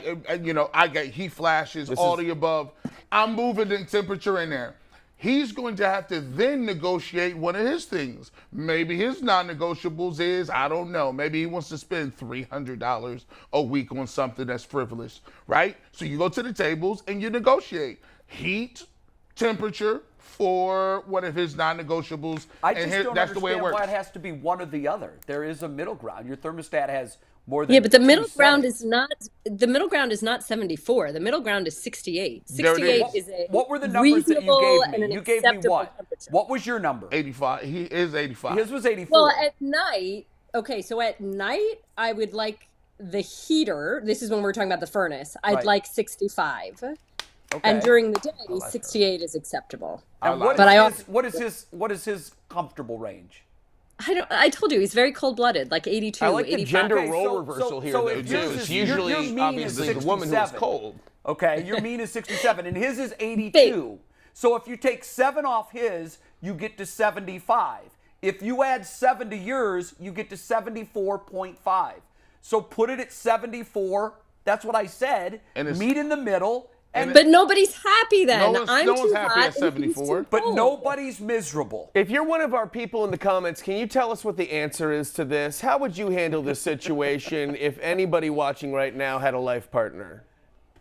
[SPEAKER 4] got heat flashes, all the above. I'm moving the temperature in there." He's going to have to then negotiate one of his things. Maybe his non-negotiables is, I don't know, maybe he wants to spend $300 a week on something that's frivolous, right? So you go to the tables and you negotiate heat, temperature for one of his non-negotiables.
[SPEAKER 2] I just don't
[SPEAKER 4] that's the way it
[SPEAKER 2] understand
[SPEAKER 4] works.
[SPEAKER 2] why it has to be one or the other. There is a middle ground. Your thermostat has more than
[SPEAKER 8] But the middle
[SPEAKER 2] 2
[SPEAKER 8] ground
[SPEAKER 2] settings.
[SPEAKER 8] is not. The middle ground is not 74. The middle ground is 68. 68 is a
[SPEAKER 2] What were the numbers that you
[SPEAKER 8] reasonable
[SPEAKER 2] gave
[SPEAKER 8] and
[SPEAKER 2] me?
[SPEAKER 8] an
[SPEAKER 2] You gave me
[SPEAKER 8] acceptable
[SPEAKER 2] what?
[SPEAKER 8] temperature.
[SPEAKER 2] What was your number?
[SPEAKER 4] 85. He is 85.
[SPEAKER 2] His was 84.
[SPEAKER 8] Well, at night, so at night, I would like the heater. This is when we're talking about the furnace. I'd
[SPEAKER 2] Right.
[SPEAKER 8] like 65.
[SPEAKER 2] Okay.
[SPEAKER 8] And during the day, 68 is acceptable.
[SPEAKER 2] And what is his comfortable range?
[SPEAKER 8] I told you he's very cold-blooded, like 82,
[SPEAKER 3] I like the
[SPEAKER 8] 85.
[SPEAKER 3] gender
[SPEAKER 2] Okay,
[SPEAKER 3] role
[SPEAKER 2] so-
[SPEAKER 3] reversal here,
[SPEAKER 2] so
[SPEAKER 3] though,
[SPEAKER 2] if
[SPEAKER 3] too.
[SPEAKER 2] yours
[SPEAKER 3] It's
[SPEAKER 2] is-
[SPEAKER 3] usually,
[SPEAKER 2] your mean is
[SPEAKER 3] obviously, the woman who's
[SPEAKER 2] 67.
[SPEAKER 3] cold.
[SPEAKER 2] Okay, your mean is 67, and his is 82. So if you take 7 off his, you get to 75. If you add 7 to yours, you get to 74.5. So put it at 74. That's what I said.
[SPEAKER 4] And
[SPEAKER 2] meet in the middle.
[SPEAKER 8] But nobody's happy then.
[SPEAKER 4] No one's
[SPEAKER 8] I'm too
[SPEAKER 4] happy
[SPEAKER 8] hot
[SPEAKER 4] at
[SPEAKER 8] and he's
[SPEAKER 4] 74.
[SPEAKER 8] too
[SPEAKER 2] But
[SPEAKER 8] cold.
[SPEAKER 2] nobody's miserable.
[SPEAKER 3] If you're one of our people in the comments, can you tell us what the answer is to this? How would you handle this situation if anybody watching right now had a life partner?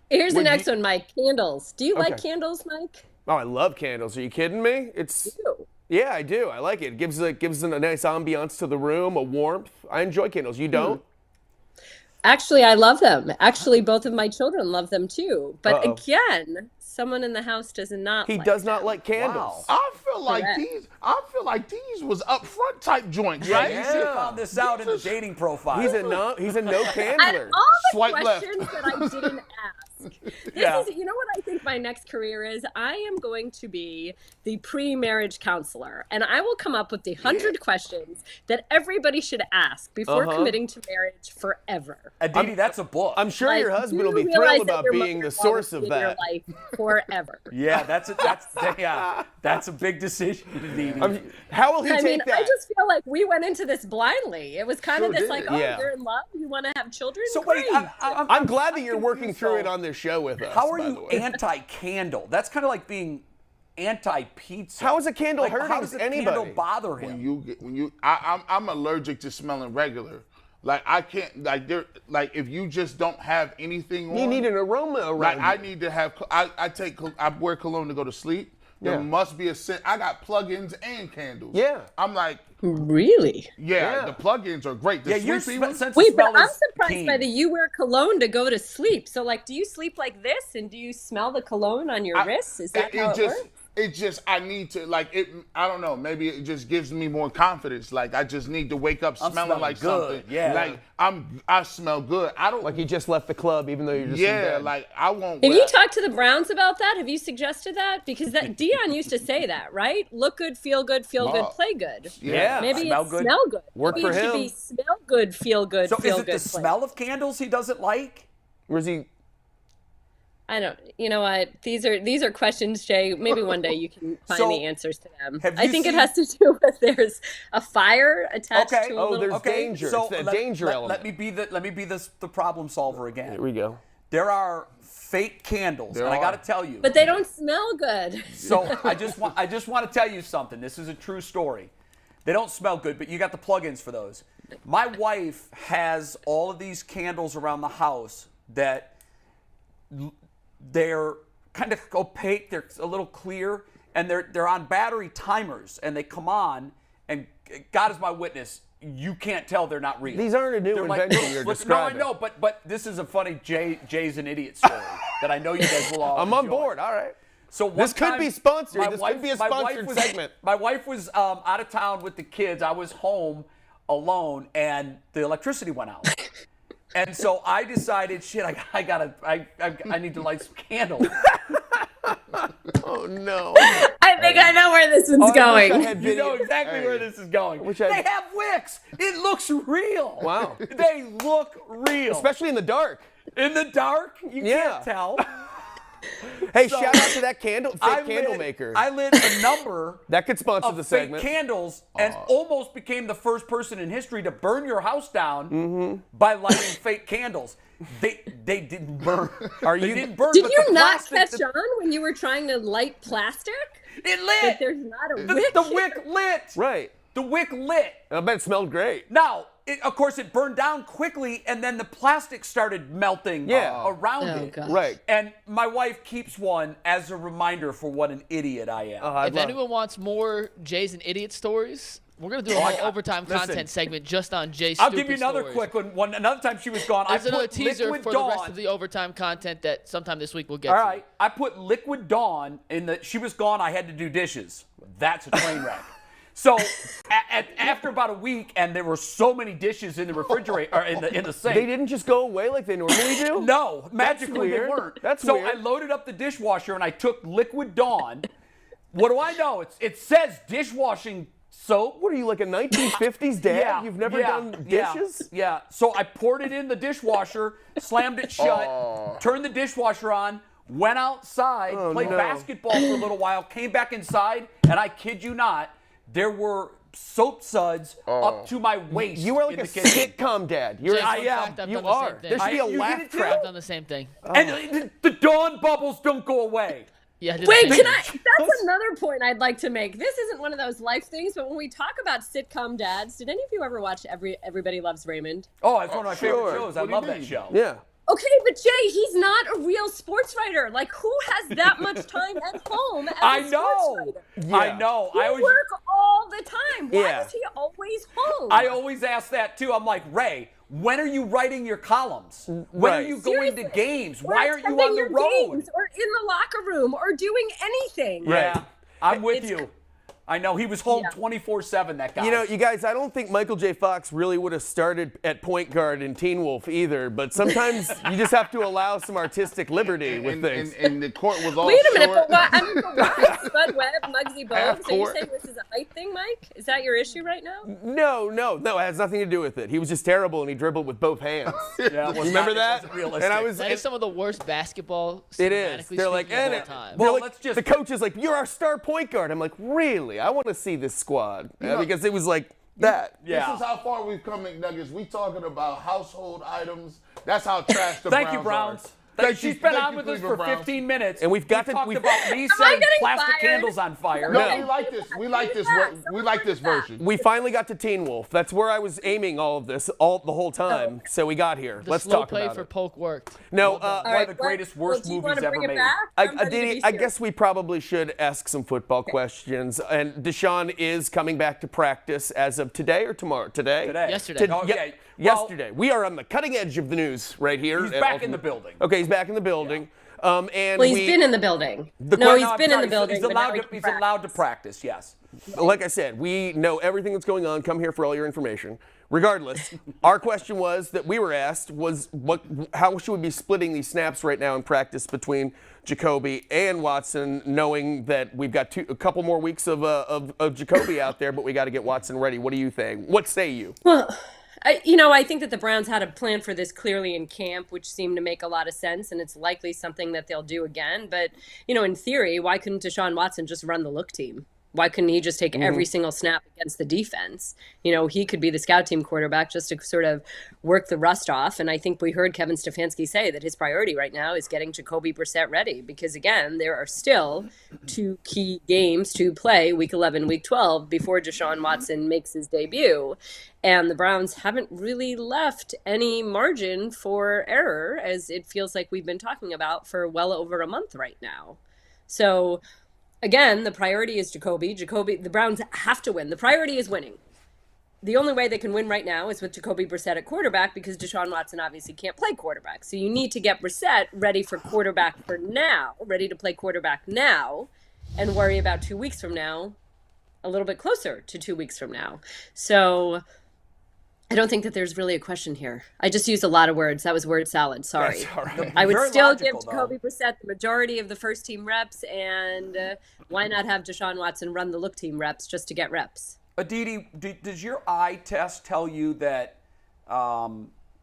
[SPEAKER 8] Here's the next one, Mike. Candles. Do you like
[SPEAKER 3] Okay.
[SPEAKER 8] candles, Mike?
[SPEAKER 3] Oh, I love candles. Are you kidding me?
[SPEAKER 8] You.
[SPEAKER 3] Yeah, I do. I like it. It gives a nice ambiance to the room, a warmth. I enjoy candles. You don't?
[SPEAKER 8] Actually, I love them. Actually, both of my children love them too. But
[SPEAKER 3] Uh-oh.
[SPEAKER 8] again, someone in the house does not.
[SPEAKER 3] He
[SPEAKER 8] like
[SPEAKER 3] does not
[SPEAKER 8] them.
[SPEAKER 3] like candles.
[SPEAKER 4] I feel like
[SPEAKER 8] Correct.
[SPEAKER 4] these was upfront type joints,
[SPEAKER 2] Yeah,
[SPEAKER 4] right?
[SPEAKER 2] you should have found this out in the dating profile.
[SPEAKER 3] He's a no
[SPEAKER 8] And
[SPEAKER 3] candler.
[SPEAKER 8] all the
[SPEAKER 4] Swipe left.
[SPEAKER 8] questions that I didn't ask.
[SPEAKER 2] Yeah.
[SPEAKER 8] You know what I think my next career is? I am going to be the pre-marriage counselor, and I will come up with the 100 questions that everybody should ask before committing to marriage forever.
[SPEAKER 2] Aditi, that's a book.
[SPEAKER 3] I'm sure your
[SPEAKER 8] Like,
[SPEAKER 3] husband
[SPEAKER 8] do
[SPEAKER 3] will be
[SPEAKER 8] you realize
[SPEAKER 3] thrilled
[SPEAKER 8] that
[SPEAKER 3] about
[SPEAKER 8] your
[SPEAKER 3] being the
[SPEAKER 8] mother-in-law
[SPEAKER 3] source
[SPEAKER 8] will
[SPEAKER 3] of
[SPEAKER 8] be in your
[SPEAKER 3] that.
[SPEAKER 8] life forever.
[SPEAKER 2] Yeah, that's a big decision, Aditi.
[SPEAKER 3] How will he
[SPEAKER 8] I
[SPEAKER 3] take
[SPEAKER 8] mean,
[SPEAKER 3] that?
[SPEAKER 8] I just feel like we went into this blindly. It was kind of this
[SPEAKER 4] did.
[SPEAKER 8] like, oh,
[SPEAKER 3] Yeah.
[SPEAKER 8] you're in love, you want to have children?
[SPEAKER 2] So wait,
[SPEAKER 8] Great.
[SPEAKER 3] I'm glad that you're working through it on this show, Atlanta with us.
[SPEAKER 2] How are
[SPEAKER 3] by
[SPEAKER 2] you
[SPEAKER 3] the way.
[SPEAKER 2] anti-candle? That's kind of like being anti-pizza.
[SPEAKER 3] How is a candle
[SPEAKER 2] like,
[SPEAKER 3] hurting
[SPEAKER 2] how does a
[SPEAKER 3] anybody?
[SPEAKER 2] candle bother him?
[SPEAKER 4] I'm allergic to smelling regular. Like I can't like if you just don't have anything on.
[SPEAKER 3] You need an aroma around.
[SPEAKER 4] Like I
[SPEAKER 3] you.
[SPEAKER 4] need to have. I wear cologne to go to sleep. There must be a scent. I got plug-ins and candles.
[SPEAKER 3] Yeah.
[SPEAKER 4] I'm like,
[SPEAKER 8] Really?
[SPEAKER 4] yeah. The plug-ins are great. The
[SPEAKER 2] your
[SPEAKER 4] sleepy ones.
[SPEAKER 2] sense of
[SPEAKER 8] Wait,
[SPEAKER 2] smell
[SPEAKER 8] but I'm
[SPEAKER 2] is
[SPEAKER 8] surprised
[SPEAKER 2] keen.
[SPEAKER 8] by the you wear cologne to go to sleep. So, like, do you sleep like this, and do you smell the cologne on your wrists? Is that how it works?
[SPEAKER 4] It just, I need to, like, I don't know, maybe it just gives me more confidence. Like, I just need to wake up smelling like
[SPEAKER 2] good.
[SPEAKER 4] something.
[SPEAKER 2] Yeah.
[SPEAKER 4] Like, I smell good. I don't.
[SPEAKER 3] Like you just left the club, even though you're just in
[SPEAKER 4] Yeah,
[SPEAKER 3] bed.
[SPEAKER 4] like, I won't.
[SPEAKER 8] Have you talked to the Browns about that? Have you suggested that? Because Dion used to say that, right? Look good, feel good, play good.
[SPEAKER 2] Yeah,
[SPEAKER 8] Maybe
[SPEAKER 2] smell
[SPEAKER 8] it's
[SPEAKER 2] good.
[SPEAKER 8] smell good.
[SPEAKER 3] Work
[SPEAKER 8] Maybe
[SPEAKER 3] for
[SPEAKER 8] it should
[SPEAKER 3] him.
[SPEAKER 8] be smell good, feel good,
[SPEAKER 2] So
[SPEAKER 8] feel
[SPEAKER 2] is it
[SPEAKER 8] good.
[SPEAKER 2] the smell of candles he doesn't like?
[SPEAKER 3] Or is he?
[SPEAKER 8] I don't. You know what? These are questions, Jay. Maybe one day you can find
[SPEAKER 2] So,
[SPEAKER 8] the answers to them.
[SPEAKER 2] have
[SPEAKER 8] I
[SPEAKER 2] you
[SPEAKER 8] think it
[SPEAKER 2] seen-
[SPEAKER 8] has to do with there's a fire attached
[SPEAKER 2] Okay.
[SPEAKER 8] to a
[SPEAKER 3] Oh,
[SPEAKER 8] little.
[SPEAKER 3] there's danger.
[SPEAKER 2] So
[SPEAKER 3] It's that danger element.
[SPEAKER 2] Let me be the problem solver again.
[SPEAKER 3] Here we go.
[SPEAKER 2] There are fake candles,
[SPEAKER 4] There
[SPEAKER 2] and I
[SPEAKER 4] are.
[SPEAKER 2] got to tell you.
[SPEAKER 8] But they don't smell good.
[SPEAKER 2] So I just want to tell you something. This is a true story. They don't smell good, but you got the plugins for those. My wife has all of these candles around the house that they're kind of opaque, they're a little clear, and they're on battery timers, and they come on, and God is my witness, you can't tell they're not real.
[SPEAKER 3] These aren't a new
[SPEAKER 2] They're like
[SPEAKER 3] invention
[SPEAKER 2] little
[SPEAKER 3] you're
[SPEAKER 2] flips-
[SPEAKER 3] describing.
[SPEAKER 2] No, I know, but this is a funny Jay's an idiot story that I know you guys will all
[SPEAKER 3] I'm on
[SPEAKER 2] enjoy.
[SPEAKER 3] board. All right.
[SPEAKER 2] So one
[SPEAKER 3] This could
[SPEAKER 2] time,
[SPEAKER 3] be sponsored.
[SPEAKER 2] my
[SPEAKER 3] This
[SPEAKER 2] wife-
[SPEAKER 3] could be a
[SPEAKER 2] my wife
[SPEAKER 3] sponsored
[SPEAKER 2] was-
[SPEAKER 3] segment.
[SPEAKER 2] My wife was out of town with the kids. I was home alone, and the electricity went out. And so I decided, shit, I need to light some candles.
[SPEAKER 3] Oh no.
[SPEAKER 8] I think I know where this one's
[SPEAKER 3] I wish I
[SPEAKER 8] going.
[SPEAKER 3] had
[SPEAKER 2] You know
[SPEAKER 3] video.
[SPEAKER 2] exactly where this is going.
[SPEAKER 3] Wish I-
[SPEAKER 2] They have wicks. It looks real.
[SPEAKER 3] Wow.
[SPEAKER 2] They look real.
[SPEAKER 3] Especially in the dark.
[SPEAKER 2] in the dark, you
[SPEAKER 3] Yeah.
[SPEAKER 2] can't tell.
[SPEAKER 3] Hey,
[SPEAKER 2] So,
[SPEAKER 3] shout out to that candle maker.
[SPEAKER 2] I lit a number
[SPEAKER 3] that could sponsor
[SPEAKER 2] of
[SPEAKER 3] the
[SPEAKER 2] fake
[SPEAKER 3] segment.
[SPEAKER 2] candles and almost became the first person in history to burn your house down by lighting fake candles. They didn't burn. They didn't burn.
[SPEAKER 8] Did
[SPEAKER 2] but
[SPEAKER 8] you
[SPEAKER 2] the
[SPEAKER 8] not
[SPEAKER 2] plastic-
[SPEAKER 8] catch on when you were trying to light plastic?
[SPEAKER 2] It
[SPEAKER 8] That
[SPEAKER 2] lit.
[SPEAKER 8] there's not a
[SPEAKER 2] The
[SPEAKER 8] wick.
[SPEAKER 2] wick lit.
[SPEAKER 3] Right.
[SPEAKER 2] The wick lit.
[SPEAKER 3] I bet it smelled great.
[SPEAKER 2] Now, of course, it burned down quickly, and then the plastic started melting around
[SPEAKER 8] Oh,
[SPEAKER 2] it.
[SPEAKER 8] God.
[SPEAKER 3] Right.
[SPEAKER 2] And my wife keeps one as a reminder for what an idiot I am.
[SPEAKER 6] If anyone wants more Jay's and Idiot stories, we're going to do a whole overtime content segment just on Jay's
[SPEAKER 2] I'll
[SPEAKER 6] stupid
[SPEAKER 2] give you another
[SPEAKER 6] stories.
[SPEAKER 2] quick one. Another time she was gone,
[SPEAKER 6] There's
[SPEAKER 2] I
[SPEAKER 6] another
[SPEAKER 2] put
[SPEAKER 6] teaser
[SPEAKER 2] Liquid
[SPEAKER 6] for
[SPEAKER 2] Dawn.
[SPEAKER 6] the rest of the overtime content that sometime this week we'll get
[SPEAKER 2] All
[SPEAKER 6] to.
[SPEAKER 2] right, I put Liquid Dawn in the. She was gone. I had to do dishes. That's a train wreck. So after about a week, and there were so many dishes in the refrigerator or in the sink.
[SPEAKER 3] They didn't just go away like they normally do?
[SPEAKER 2] No, magically they
[SPEAKER 3] weird.
[SPEAKER 2] weren't.
[SPEAKER 3] That's
[SPEAKER 2] so
[SPEAKER 3] weird.
[SPEAKER 2] I loaded up the dishwasher and I took Liquid Dawn. What do I know? It says dishwashing soap.
[SPEAKER 3] What are you, like a 1950s dad? You've never done dishes?
[SPEAKER 2] Yeah. So I poured it in the dishwasher, slammed it shut, turned the dishwasher on, went outside, played basketball for a little while, came back inside, and I kid you not, there were soap suds up to my waist.
[SPEAKER 3] You are like
[SPEAKER 2] in
[SPEAKER 3] a
[SPEAKER 2] the kitchen.
[SPEAKER 3] sitcom dad.
[SPEAKER 6] Jay, fun
[SPEAKER 2] I am.
[SPEAKER 6] fact, I've
[SPEAKER 3] You
[SPEAKER 6] done the
[SPEAKER 3] are.
[SPEAKER 6] same thing.
[SPEAKER 3] There should be a
[SPEAKER 2] You
[SPEAKER 3] laugh
[SPEAKER 2] did it too?
[SPEAKER 3] track.
[SPEAKER 6] I've done the same thing.
[SPEAKER 2] And the Dawn bubbles don't go away.
[SPEAKER 6] Yeah, I did
[SPEAKER 8] Wait,
[SPEAKER 6] the same
[SPEAKER 8] can
[SPEAKER 6] thing.
[SPEAKER 8] I? That's another point I'd like to make. This isn't one of those life things, but when we talk about sitcom dads, did any of you ever watch Everybody Loves Raymond?
[SPEAKER 2] Oh, it's one of my favorite
[SPEAKER 3] sure.
[SPEAKER 2] shows. I
[SPEAKER 4] What do you
[SPEAKER 2] love that
[SPEAKER 4] mean?
[SPEAKER 2] show.
[SPEAKER 3] Yeah.
[SPEAKER 8] Okay, but Jay, he's not a real sports writer. Like, who has that much time at home as
[SPEAKER 2] I
[SPEAKER 8] a
[SPEAKER 2] know.
[SPEAKER 8] sports writer?
[SPEAKER 2] I know.
[SPEAKER 8] You
[SPEAKER 2] I always
[SPEAKER 8] work all the time. Why
[SPEAKER 3] Yeah.
[SPEAKER 8] is he always home?
[SPEAKER 2] I always ask that too. I'm like, Ray, when are you writing your columns? When are
[SPEAKER 3] Right.
[SPEAKER 2] you going to
[SPEAKER 8] Seriously.
[SPEAKER 2] games?
[SPEAKER 8] Or
[SPEAKER 2] Why aren't you
[SPEAKER 8] attending
[SPEAKER 2] on the
[SPEAKER 8] your
[SPEAKER 2] road?
[SPEAKER 8] games or in the locker room or doing anything.
[SPEAKER 2] Yeah, I'm with
[SPEAKER 8] It's-
[SPEAKER 2] you. I know he was home
[SPEAKER 8] Yeah.
[SPEAKER 2] 24/7. That guy.
[SPEAKER 3] You know, you guys, I don't think Michael J. Fox really would have started at point guard in Teen Wolf either, but sometimes you just have to allow some artistic liberty with things.
[SPEAKER 4] And the court was all
[SPEAKER 8] Wait a minute,
[SPEAKER 4] short.
[SPEAKER 8] but why? I mean, but why Spud Webb, Muggsy Bogues? So you're
[SPEAKER 4] court.
[SPEAKER 8] saying this is a height thing, Mike? Is that your issue right now?
[SPEAKER 3] No, it has nothing to do with it. He was just terrible and he dribbled with both hands.
[SPEAKER 2] yeah,
[SPEAKER 3] You remember that?
[SPEAKER 2] Realistic.
[SPEAKER 3] And I was.
[SPEAKER 6] That is some of the worst basketball
[SPEAKER 3] It is.
[SPEAKER 6] schematically
[SPEAKER 3] They're like,
[SPEAKER 6] speaking of
[SPEAKER 3] and
[SPEAKER 6] all
[SPEAKER 3] it,
[SPEAKER 6] time.
[SPEAKER 3] they're
[SPEAKER 2] Well,
[SPEAKER 3] like-
[SPEAKER 2] let's just-
[SPEAKER 3] the coach is like, you're our star point guard. I'm like, really? I want to see this squad because it was like that.
[SPEAKER 2] Yeah.
[SPEAKER 4] This is how far we've come, McNuggets. We talking about household items. That's how trash the
[SPEAKER 2] Thank
[SPEAKER 4] Browns
[SPEAKER 2] you, Browns. She's been on with us for 15 minutes.
[SPEAKER 3] And we've talked
[SPEAKER 2] about me setting plastic candles on fire.
[SPEAKER 4] No, we like this. We like this version.
[SPEAKER 3] We finally got to Teen Wolf. That's where I was aiming all of this the whole time. So we got here. Let's talk about it.
[SPEAKER 6] Slow play for Polk worked.
[SPEAKER 3] No,
[SPEAKER 2] one of the greatest, worst movies ever made.
[SPEAKER 3] Aditi, I guess we probably should ask some football questions. And Deshaun is coming back to practice as of today or tomorrow? Today?
[SPEAKER 6] Yesterday.
[SPEAKER 3] Yesterday. We are on the cutting edge of the news right here.
[SPEAKER 2] He's back in the building.
[SPEAKER 3] Okay, he's back in the building.
[SPEAKER 8] He's been in the building. He's been in the building.
[SPEAKER 2] He's allowed to practice, yes.
[SPEAKER 3] Like I said, we know everything that's going on. Come here for all your information. Regardless, our question was that we were asked was how should we be splitting these snaps right now in practice between Jacoby and Watson, knowing that we've got a couple more weeks of Jacoby out there, but we got to get Watson ready. What do you think? What say you?
[SPEAKER 8] Well, I think that the Browns had a plan for this clearly in camp, which seemed to make a lot of sense, and it's likely something that they'll do again. But, in theory, why couldn't Deshaun Watson just run the look team? Why couldn't he just take every single snap against the defense? He could be the scout team quarterback just to sort of work the rust off. And I think we heard Kevin Stefanski say that his priority right now is getting Jacoby Brissett ready because, again, there are still 2 key games to play, Week 11, Week 12, before Deshaun Watson makes his debut. And the Browns haven't really left any margin for error, as it feels like we've been talking about for well over a month right now. So, again, the priority is Jacoby. The Browns have to win. The priority is winning. The only way they can win right now is with Jacoby Brissett at quarterback because Deshaun Watson obviously can't play quarterback. So you need to get Brissett ready for quarterback for now, ready to play quarterback now, and worry about 2 weeks from now, a little bit closer to 2 weeks from now. So I don't think that there's really a question here. I just used a lot of words. That was word salad. Sorry.
[SPEAKER 3] That's all right.
[SPEAKER 8] I would
[SPEAKER 2] Very
[SPEAKER 8] still
[SPEAKER 2] logical,
[SPEAKER 8] give Jacoby Brissett the majority of the first team reps, and why not have Deshaun Watson run the look team reps just to get reps?
[SPEAKER 2] Aditi, does your eye test tell you that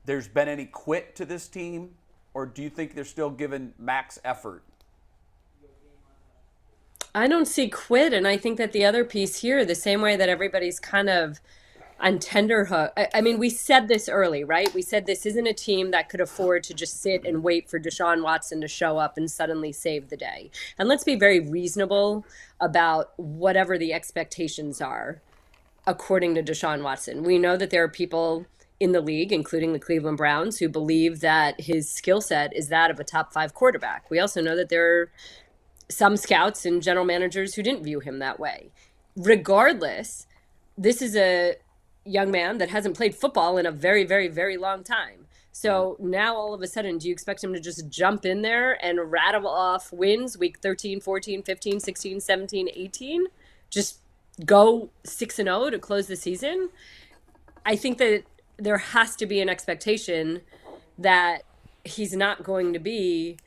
[SPEAKER 2] there's been any quit to this team, or do you think they're still giving max effort?
[SPEAKER 8] I don't see quit, and I think that the other piece here, the same way that everybody's kind of on tenterhook. I mean, we said this early, right? We said this isn't a team that could afford to just sit and wait for Deshaun Watson to show up and suddenly save the day. And let's be very reasonable about whatever the expectations are according to Deshaun Watson. We know that there are people in the league, including the Cleveland Browns, who believe that his skill set is that of a top 5 quarterback. We also know that there are some scouts and general managers who didn't view him that way. Regardless, this is a young man that hasn't played football in a very, very, very long time. So now all of a sudden, do you expect him to just jump in there and rattle off wins week 13, 14, 15, 16, 17, 18? Just go 6-0 to close the season? I think that there has to be an expectation that he's not going to be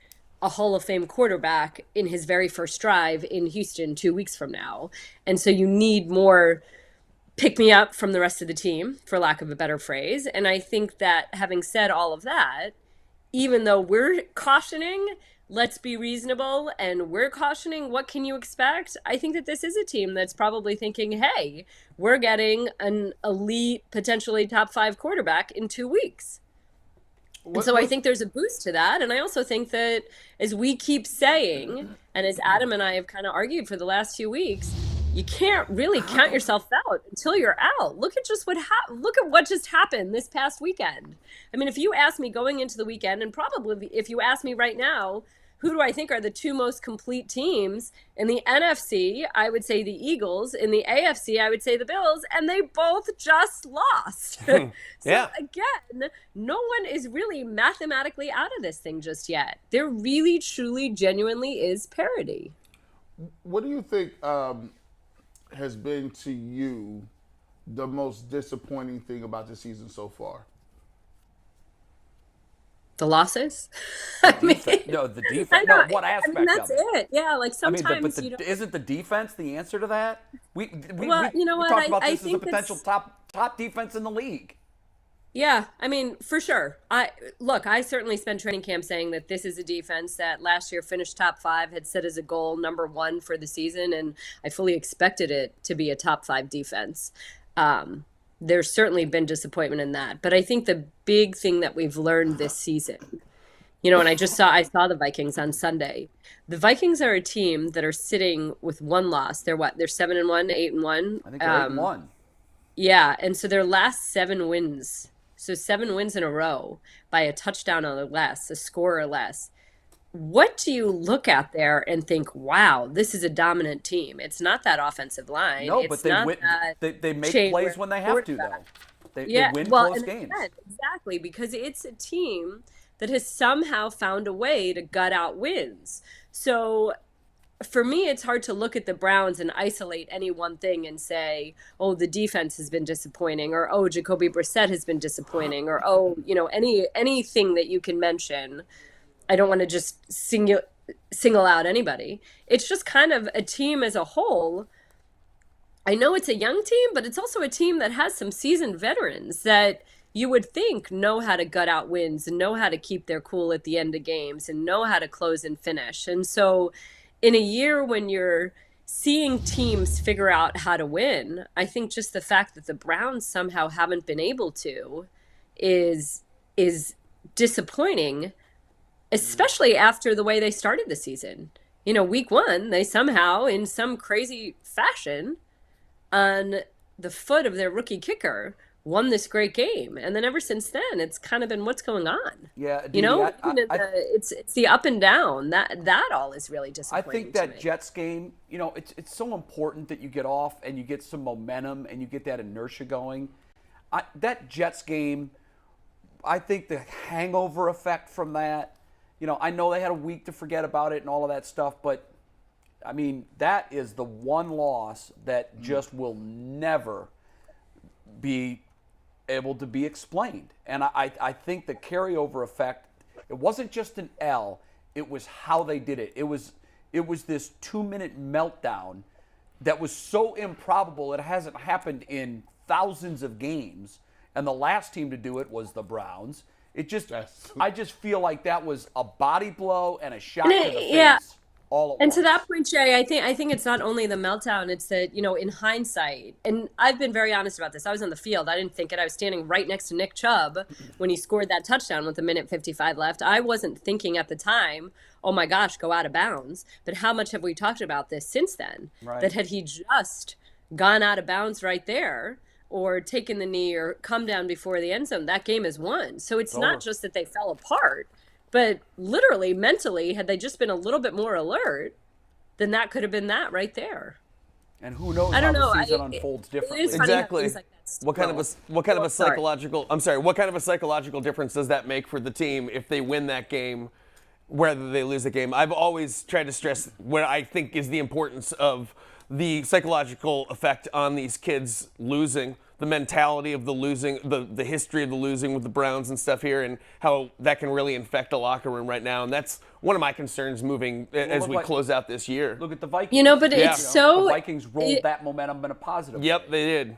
[SPEAKER 8] a Hall of Fame quarterback in his very first drive in Houston 2 weeks from now. And so you need more pick me up from the rest of the team, for lack of a better phrase. And I think that having said all of that, even though we're cautioning, let's be reasonable, and we're cautioning, what can you expect? I think that this is a team that's probably thinking, hey, we're getting an elite, potentially top 5 quarterback in 2 weeks. And so I think there's a boost to that. And I also think that, as we keep saying, and as Adam and I have kind of argued for the last few weeks, you can't really count yourself out until you're out. Look at what just happened this past weekend. I mean, if you ask me going into the weekend, and probably if you ask me right now, who do I think are the 2 most complete teams in the NFC? I would say the Eagles. In the AFC, I would say the Bills, and they both just lost. So again, no one is really mathematically out of this thing just yet. There really, truly, genuinely is parity.
[SPEAKER 4] What do you think has been to you the most disappointing thing about the season so far?
[SPEAKER 8] The losses?
[SPEAKER 2] The defense. No, what aspect
[SPEAKER 8] I mean, that's
[SPEAKER 2] of it?
[SPEAKER 8] it. Yeah, like sometimes
[SPEAKER 2] isn't the defense the answer to that? We
[SPEAKER 8] you know what?
[SPEAKER 2] talked about
[SPEAKER 8] I
[SPEAKER 2] this as a
[SPEAKER 8] think
[SPEAKER 2] potential top defense in the league.
[SPEAKER 8] Yeah, I mean, for sure. I certainly spent training camp saying that this is a defense that last year finished top 5, had set as a goal number 1 for the season, and I fully expected it to be a top 5 defense. There's certainly been disappointment in that. But I think the big thing that we've learned this season And I saw the Vikings on Sunday. The Vikings are a team that are sitting with one loss. They're what? They're 7-1, 8-1.
[SPEAKER 2] I think they're 8-1.
[SPEAKER 8] Yeah, and so their last 7 wins, so 7 wins in a row by a touchdown or less, a score or less. What do you look at there and think, wow, this is a dominant team? It's not that offensive line.
[SPEAKER 2] No,
[SPEAKER 8] it's
[SPEAKER 2] but they
[SPEAKER 8] not
[SPEAKER 2] win. They make plays when they have to, though. They win close games.
[SPEAKER 8] Exactly, because it's a team that has somehow found a way to gut out wins. So for me, it's hard to look at the Browns and isolate any one thing and say, oh, the defense has been disappointing, or oh, Jacoby Brissett has been disappointing, or oh, anything that you can mention. I don't want to just single out anybody. It's just kind of a team as a whole. I know it's a young team, but it's also a team that has some seasoned veterans that you would think know how to gut out wins and know how to keep their cool at the end of games and know how to close and finish. And so in a year when you're seeing teams figure out how to win, I think just the fact that the Browns somehow haven't been able to is disappointing, especially after the way they started the season. Week 1, they somehow, in some crazy fashion, on the foot of their rookie kicker, won this great game. And then ever since then, it's kind of been what's going on.
[SPEAKER 2] Yeah.
[SPEAKER 8] It's the up and down. That all is really disappointing.
[SPEAKER 2] I think that Jets game, it's so important that you get off and you get some momentum and you get that inertia going. That Jets game, I think the hangover effect from that, I know they had a week to forget about it and all of that stuff, but I mean, that is the one loss that just will never be able to be explained. And I think the carryover effect, it wasn't just an L, it was how they did it. It was this 2-minute meltdown that was so improbable it hasn't happened in thousands of games. And the last team to do it was the Browns. I just feel like that was a body blow and a shot to the face. And
[SPEAKER 8] to that point, Jay, I think it's not only the meltdown, it's that, in hindsight, and I've been very honest about this. I was on the field. I didn't think it. I was standing right next to Nick Chubb when he scored that touchdown with 1:55 left. I wasn't thinking at the time, oh my gosh, go out of bounds. But how much have we talked about this since then? Right. That had he just gone out of bounds right there or taken the knee or come down before the end zone, that game is won. So it's not just that they fell apart. But literally, mentally, had they just been a little bit more alert, then that could have been that right there.
[SPEAKER 2] And who knows how the season unfolds differently.
[SPEAKER 3] Exactly. What kind of a psychological difference does that make for the team if they win that game, whether they lose the game? I've always tried to stress what I think is the importance of the psychological effect on these kids losing, the mentality of the losing, the history of the losing with the Browns and stuff here, and how that can really infect a locker room right now. And that's one of my concerns moving as we close out this year.
[SPEAKER 2] Look at the Vikings. The Vikings rolled that momentum in a positive way.
[SPEAKER 3] Yep, they did.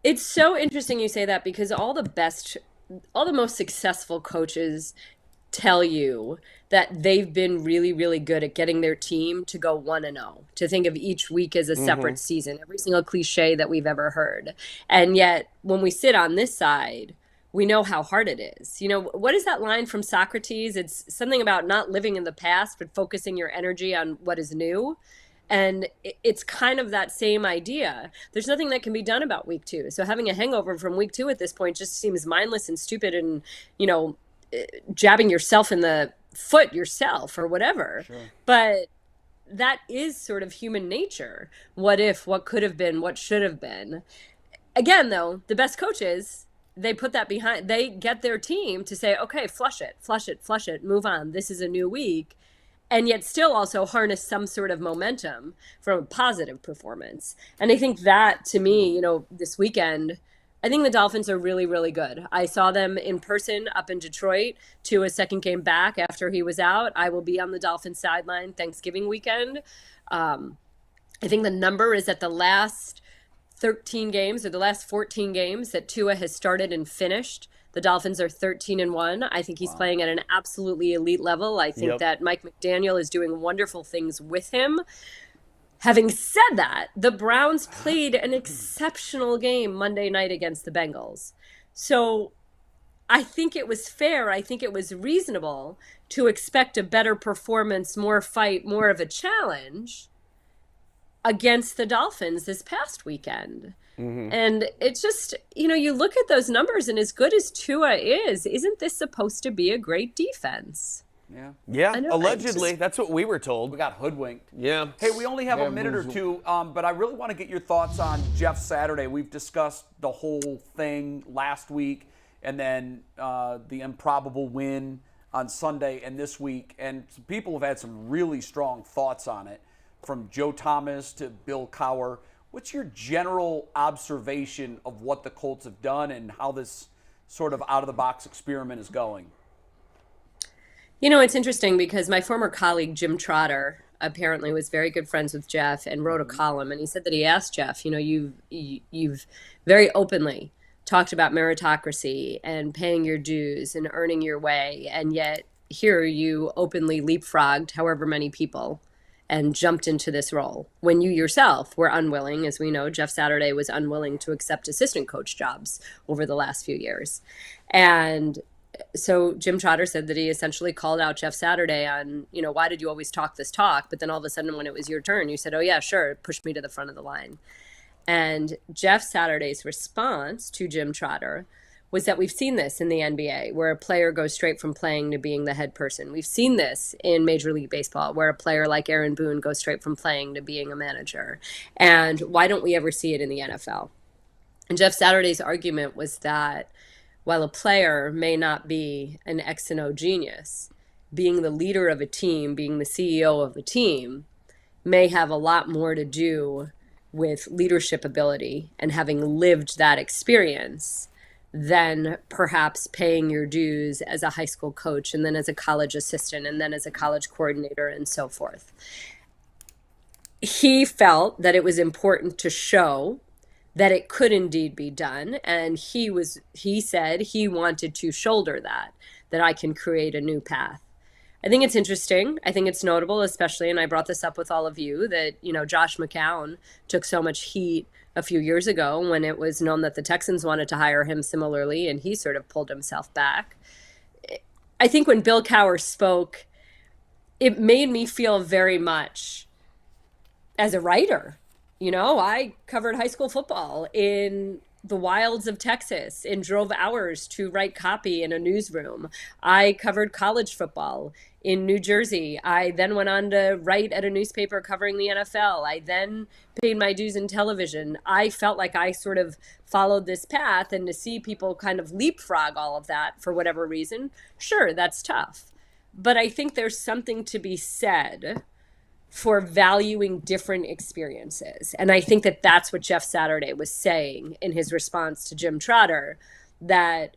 [SPEAKER 8] It's so interesting you say that, because all the most successful coaches tell you that they've been really, really good at getting their team to go 1-0, to think of each week as a separate season, every single cliche that we've ever heard. And yet, when we sit on this side, we know how hard it is. What is that line from Socrates? It's something about not living in the past, but focusing your energy on what is new. And it's kind of that same idea. There's nothing that can be done about week 2. So having a hangover from week 2 at this point just seems mindless and stupid and, jabbing yourself in the foot yourself or whatever. Sure. But that is sort of human nature. What if, what could have been, what should have been. Again, though, the best coaches, they put that behind, they get their team to say, okay, flush it, move on. This is a new week. And yet still also harness some sort of momentum from a positive performance. And I think that, to me, this weekend, I think the Dolphins are really, really good. I saw them in person up in Detroit to a second game back after he was out. I will be on the Dolphins sideline Thanksgiving weekend. I think the number is at the last 13 games or the last 14 games that Tua has started and finished. The Dolphins are 13-1. I think he's playing at an absolutely elite level. I think that Mike McDaniel is doing wonderful things with him. Having said that, the Browns played an exceptional game Monday night against the Bengals. So I think it was fair. I think it was reasonable to expect a better performance, more fight, more of a challenge against the Dolphins this past weekend. And it's just, you look at those numbers, and as good as Tua is, isn't this supposed to be a great defense?
[SPEAKER 3] Yeah, allegedly. That's what we were told.
[SPEAKER 2] We got hoodwinked.
[SPEAKER 3] Yeah.
[SPEAKER 2] Hey, we only have a minute or two, but I really want to get your thoughts on Jeff Saturday. We've discussed the whole thing last week, and then the improbable win on Sunday and this week. And some people have had some really strong thoughts on it, from Joe Thomas to Bill Cowher. What's your general observation of what the Colts have done and how this sort of out-of-the-box experiment is going?
[SPEAKER 8] It's interesting because my former colleague, Jim Trotter, apparently was very good friends with Jeff and wrote a column. And he said that he asked Jeff, you've very openly talked about meritocracy and paying your dues and earning your way. And yet here you openly leapfrogged however many people and jumped into this role when you yourself were unwilling. As we know, Jeff Saturday was unwilling to accept assistant coach jobs over the last few years. And so Jim Trotter said that he essentially called out Jeff Saturday on, why did you always talk this talk? But then all of a sudden when it was your turn, you said, oh yeah, sure, push me to the front of the line. And Jeff Saturday's response to Jim Trotter was that we've seen this in the NBA, where a player goes straight from playing to being the head person. We've seen this in Major League Baseball, where a player like Aaron Boone goes straight from playing to being a manager. And why don't we ever see it in the NFL? And Jeff Saturday's argument was that while a player may not be an X and O genius, being the leader of a team, being the CEO of a team, may have a lot more to do with leadership ability and having lived that experience than perhaps paying your dues as a high school coach and then as a college assistant and then as a college coordinator and so forth. He felt that it was important to show that it could indeed be done. And he said he wanted to shoulder that I can create a new path. I think it's interesting. I think it's notable, especially, and I brought this up with all of you, that, Josh McCown took so much heat a few years ago when it was known that the Texans wanted to hire him similarly, and he sort of pulled himself back. I think when Bill Cowher spoke, it made me feel very much as a writer. I covered high school football in the wilds of Texas and drove hours to write copy in a newsroom. I covered college football in New Jersey. I then went on to write at a newspaper covering the NFL. I then paid my dues in television. I felt like I sort of followed this path, and to see people kind of leapfrog all of that for whatever reason, sure, that's tough. But I think there's something to be said for valuing different experiences. And I think that that's what Jeff Saturday was saying in his response to Jim Trotter, that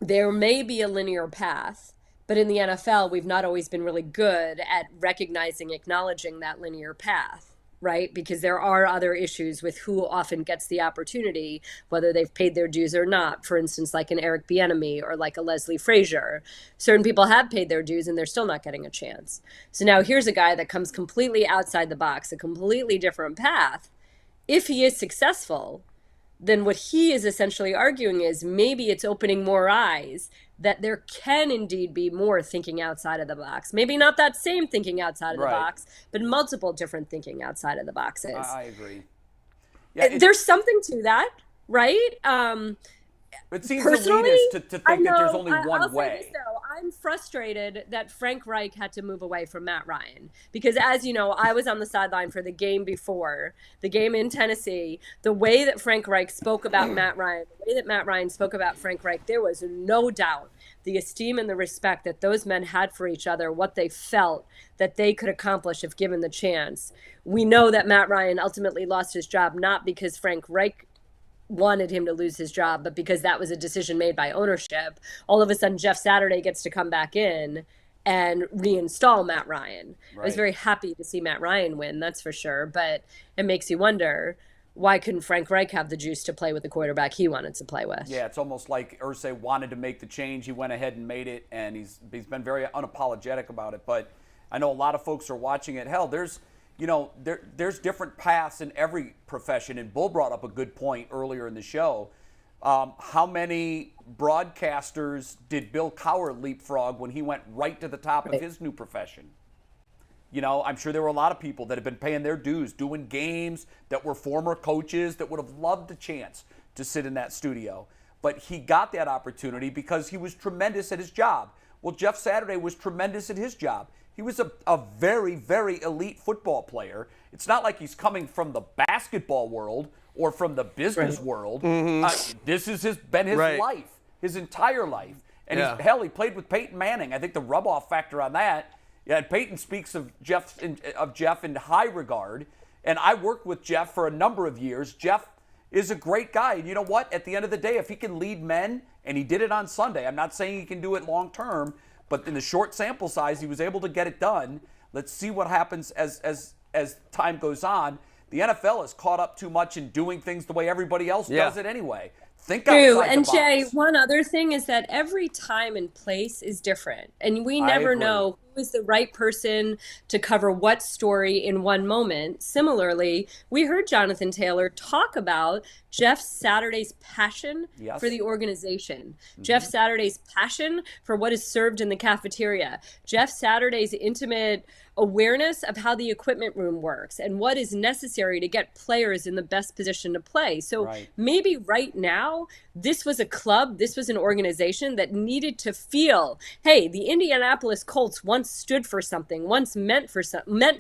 [SPEAKER 8] there may be a linear path, but in the NFL, we've not always been really good at recognizing, acknowledging that linear path, right? Because there are other issues with who often gets the opportunity, whether they've paid their dues or not. For instance, like an Eric Bieniemy or like a Leslie Frazier. Certain people have paid their dues and they're still not getting a chance. So now here's a guy that comes completely outside the box, a completely different path. If he is successful, then what he is essentially arguing is maybe it's opening more eyes, that there can indeed be more thinking outside of the box. Maybe not that same thinking outside of the box, but multiple different thinking outside of the boxes.
[SPEAKER 2] I agree. Yeah,
[SPEAKER 8] there's something to that, right?
[SPEAKER 2] It seems
[SPEAKER 8] personally,
[SPEAKER 2] elitist to think that there's only one
[SPEAKER 8] I'll say
[SPEAKER 2] way.
[SPEAKER 8] this, though. I'm frustrated that Frank Reich had to move away from Matt Ryan because, as you know, I was on the sideline for the game before, the game in Tennessee. The way that Frank Reich spoke about Matt Ryan, the way that Matt Ryan spoke about Frank Reich, there was no doubt the esteem and the respect that those men had for each other, what they felt that they could accomplish if given the chance. We know that Matt Ryan ultimately lost his job not because Frank Reich wanted him to lose his job, but because that was a decision made by ownership. All of a sudden, Jeff Saturday gets to come back in and reinstall Matt Ryan. Right. I was very happy to see Matt Ryan win, that's for sure. But it makes you wonder, why couldn't Frank Reich have the juice to play with the quarterback he wanted to play with?
[SPEAKER 2] Yeah, it's almost like Irsay wanted to make the change. He went ahead and made it, and he's been very unapologetic about it. But I know a lot of folks are watching it. Hell, there's different paths in every profession, and Bull brought up a good point earlier in the show. How many broadcasters did Bill Cowher leapfrog when he went right to the top of his new profession? I'm sure there were a lot of people that have been paying their dues, doing games, that were former coaches that would have loved the chance to sit in that studio. But he got that opportunity because he was tremendous at his job. Well, Jeff Saturday was tremendous at his job. He was a very, very elite football player. It's not like he's coming from the basketball world or from the business world. This has been his life, his entire life. And he played with Peyton Manning. I think the rub-off factor on that, and Peyton speaks of Jeff in high regard. And I worked with Jeff for a number of years. Jeff is a great guy. And you know what? At the end of the day, if he can lead men, and he did it on Sunday, I'm not saying he can do it long term, but in the short sample size, he was able to get it done. Let's see what happens as time goes on. The NFL is caught up too much in doing things the way everybody else does it anyway. Think outside the box.
[SPEAKER 8] And Jay, one other thing is that every time and place is different, and we never know who is the right person to cover what story in one moment. Similarly, we heard Jonathan Taylor talk about Jeff Saturday's passion for the organization, Jeff Saturday's passion for what is served in the cafeteria, Jeff Saturday's intimate awareness of how the equipment room works and what is necessary to get players in the best position to play. So maybe right now, this was a club, this was an organization that needed to feel, hey, the Indianapolis Colts once stood for something, once meant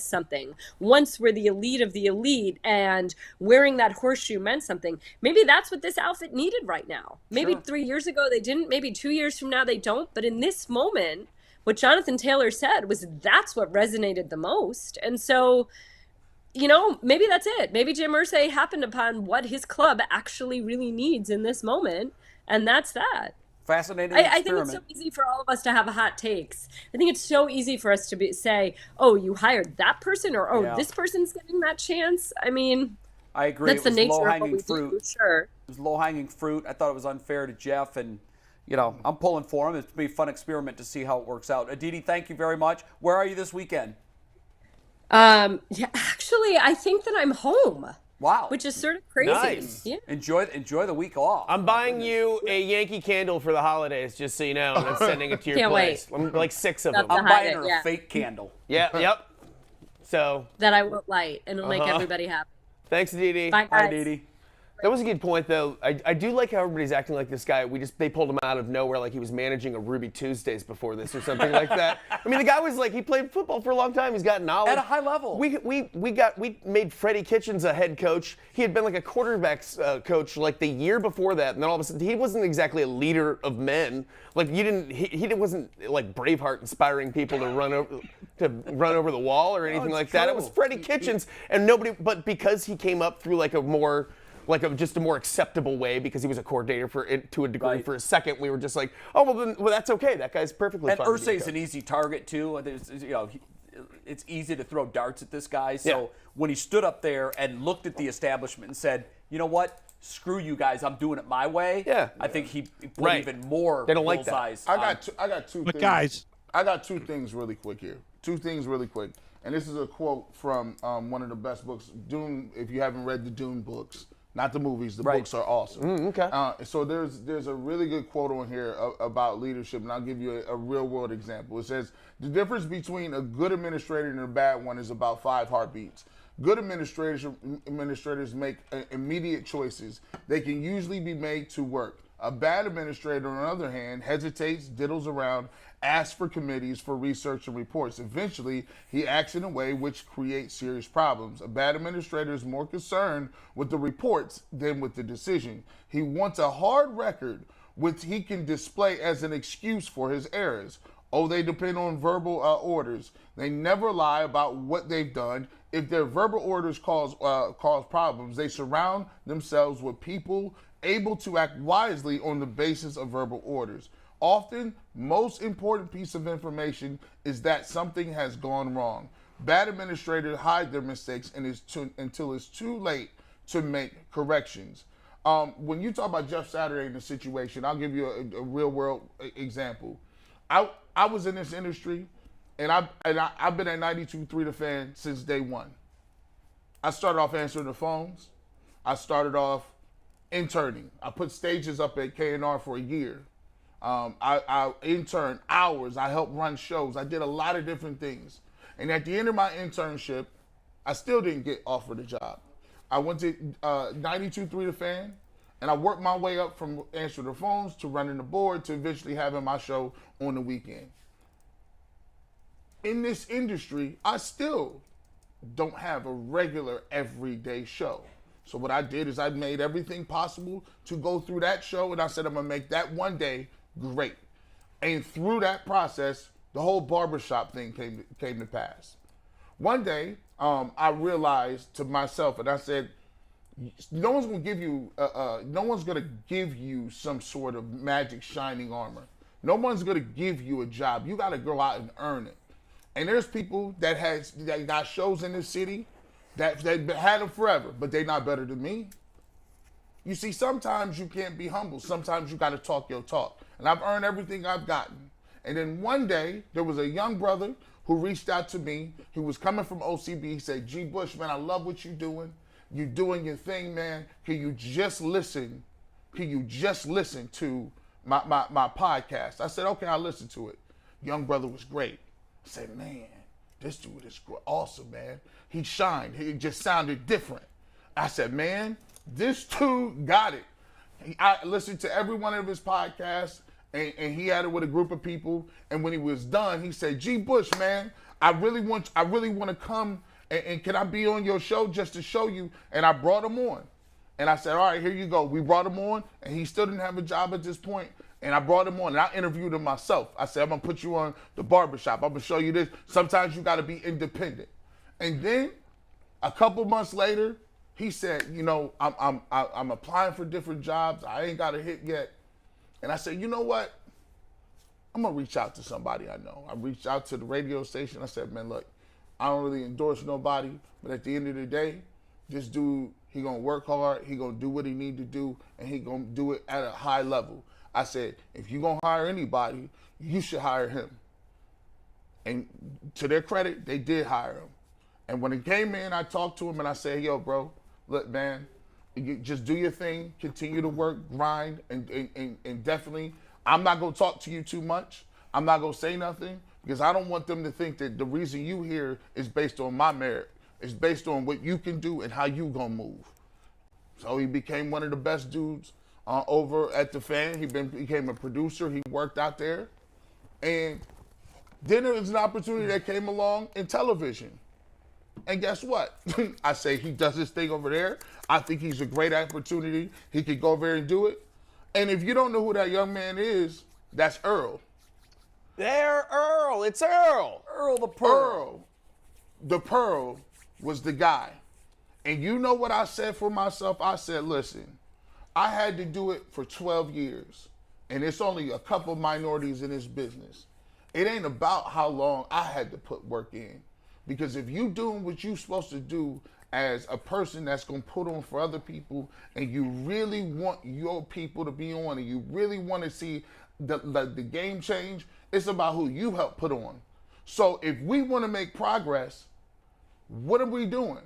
[SPEAKER 8] something, once were the elite of the elite, and wearing that horseshoe meant something. Maybe that's what this outfit needed right now. Maybe 3 years ago they didn't, maybe 2 years from now they don't, but in this moment, what Jonathan Taylor said was that's what resonated the most. And so, maybe that's it. Maybe Jim Irsay happened upon what his club actually really needs in this moment, and that's that.
[SPEAKER 2] Fascinating
[SPEAKER 8] I think it's so easy for all of us to have hot takes. I think it's so easy for us to say, oh, you hired that person, or this person's getting that chance. I mean,
[SPEAKER 2] I agree.
[SPEAKER 8] That's the nature of what we do, sure.
[SPEAKER 2] It was low-hanging fruit. I thought it was unfair to Jeff, and I'm pulling for him. It's going to be a fun experiment to see how it works out. Aditi, thank you very much. Where are you this weekend?
[SPEAKER 8] Actually, I think that I'm home.
[SPEAKER 2] Wow.
[SPEAKER 8] Which is sort of crazy.
[SPEAKER 3] Nice.
[SPEAKER 8] Yeah.
[SPEAKER 2] Enjoy the week off.
[SPEAKER 3] I'm buying you a Yankee candle for the holidays, just so you know, and I'm sending it to your
[SPEAKER 8] Can't
[SPEAKER 3] place.
[SPEAKER 8] wait.
[SPEAKER 3] I'm like 6 of
[SPEAKER 8] That's
[SPEAKER 3] them.
[SPEAKER 2] I'm buying her a fake candle.
[SPEAKER 3] Yep. So.
[SPEAKER 8] That I won't light, and it'll make everybody happy.
[SPEAKER 3] Thanks, Aditi.
[SPEAKER 8] Bye, guys.
[SPEAKER 2] Bye, Aditi.
[SPEAKER 3] That was a good point, though. I do like how everybody's acting like this guy. They pulled him out of nowhere, like he was managing a Ruby Tuesdays before this or something like that. I mean, the guy was like, he played football for a long time. He's got knowledge
[SPEAKER 2] At a high level.
[SPEAKER 3] We made Freddie Kitchens a head coach. He had been like a quarterbacks coach like the year before that, and then all of a sudden he wasn't exactly a leader of men. Like he wasn't like Braveheart inspiring people to run over the wall or anything like that. It was Freddie Kitchens, and nobody. But because he came up through like a more just a more acceptable way because he was a coordinator to a degree for a second. We were just like, well, that's okay. That guy's perfectly fine.
[SPEAKER 2] And Irsay's an easy target too. It's easy to throw darts at this guy. So when he stood up there and looked at the establishment and said, you know what? Screw you guys. I'm doing it my way.
[SPEAKER 3] Yeah.
[SPEAKER 2] I think he put even more
[SPEAKER 3] They don't like
[SPEAKER 2] bullseyes.
[SPEAKER 4] I got two
[SPEAKER 5] But
[SPEAKER 4] things.
[SPEAKER 5] guys,
[SPEAKER 4] I got 2 things really quick here. 2 things really quick. And this is a quote from one of the best books, Dune. If you haven't read the Dune books, not the movies, the books are awesome.
[SPEAKER 3] Okay.
[SPEAKER 4] So there's a really good quote on here about leadership, and I'll give you a real world example. It says, the difference between a good administrator and a bad one is about 5 heartbeats. Good administrators make immediate choices. They can usually be made to work. A bad administrator, on the other hand, hesitates, diddles around, asks for committees for research and reports. Eventually, he acts in a way which creates serious problems. A bad administrator is more concerned with the reports than with the decision. He wants a hard record which he can display as an excuse for his errors. Oh, they depend on verbal orders. They never lie about what they've done. If their verbal orders cause problems, they surround themselves with people able to act wisely on the basis of verbal orders. Often, most important piece of information is that something has gone wrong. Bad administrators hide their mistakes until it's too late to make corrections. When you talk about Jeff Saturday in the situation, I'll give you a real world example. I was in this industry, and I've been at 92.3 The Fan since day one. I started off answering the phones. I started off interning. I put stages up at K&R for a year. I interned hours. I helped run shows. I did a lot of different things. And at the end of my internship, I still didn't get offered a job. I went to 92.3 The Fan, and I worked my way up from answering the phones to running the board to eventually having my show on the weekend. In this industry, I still don't have a regular everyday show. So what I did is I made everything possible to go through that show, and I said I'm gonna make that one day great. And through that process, the whole barbershop thing came to pass. One day, I realized to myself, and I said, no one's gonna give you some sort of magic shining armor. No one's gonna give you a job. You gotta go out and earn it. And there's people that got shows in this city that had them forever, but they're not better than me. You see, sometimes you can't be humble. Sometimes you got to talk your talk. And I've earned everything I've gotten. And then one day, there was a young brother who reached out to me. He was coming from OCB. He said, G. Bush, man, I love what you're doing. You're doing your thing, man. Can you just listen? Can you just listen to my podcast? I said, okay, I'll listen to it. Young brother was great. I said, man, this dude is awesome, man. He shined. He just sounded different. I said, man, this dude got it. I listened to every one of his podcasts, and he had it with a group of people. And when he was done, he said, G. Bush, man, I really want to come, and can I be on your show just to show you? And I brought him on. And I said, all right, here you go. We brought him on, and he still didn't have a job at this point. And I brought him on, and I interviewed him myself. I said, I'm going to put you on the barbershop. I'm going to show you this. Sometimes you got to be independent. And then a couple months later, he said, you know, I'm applying for different jobs. I ain't got a hit yet. And I said, you know what? I'm going to reach out to somebody I know. I reached out to the radio station. I said, man, look, I don't really endorse nobody, but at the end of the day, this dude, he going to work hard. He going to do what he need to do, and he going to do it at a high level. I said, if you're going to hire anybody, you should hire him. And to their credit, they did hire him. And when he came in, I talked to him and I said, yo, bro, look, man, you just do your thing, continue to work, grind, and definitely, I'm not going to talk to you too much. I'm not going to say nothing because I don't want them to think that the reason you here is based on my merit. It's based on what you can do and how you going to move. So he became one of the best dudes over at the Fan. He became a producer. He worked out there. And then there was an opportunity that came along in television. And guess what? I say he does his thing over there. I think he's a great opportunity. He could go over there and do it. And if you don't know who that young man is, that's Earl.
[SPEAKER 3] There, Earl. It's Earl.
[SPEAKER 2] Earl the Pearl.
[SPEAKER 4] Earl the Pearl was the guy. And you know what I said for myself? I said, listen, I had to do it for 12 years. And it's only a couple minorities in this business. It ain't about how long I had to put work in. Because if you doing what you're supposed to do as a person that's going to put on for other people, and you really want your people to be on, and you really want to see the game change, it's about who you help put on. So if we want to make progress, what are we doing?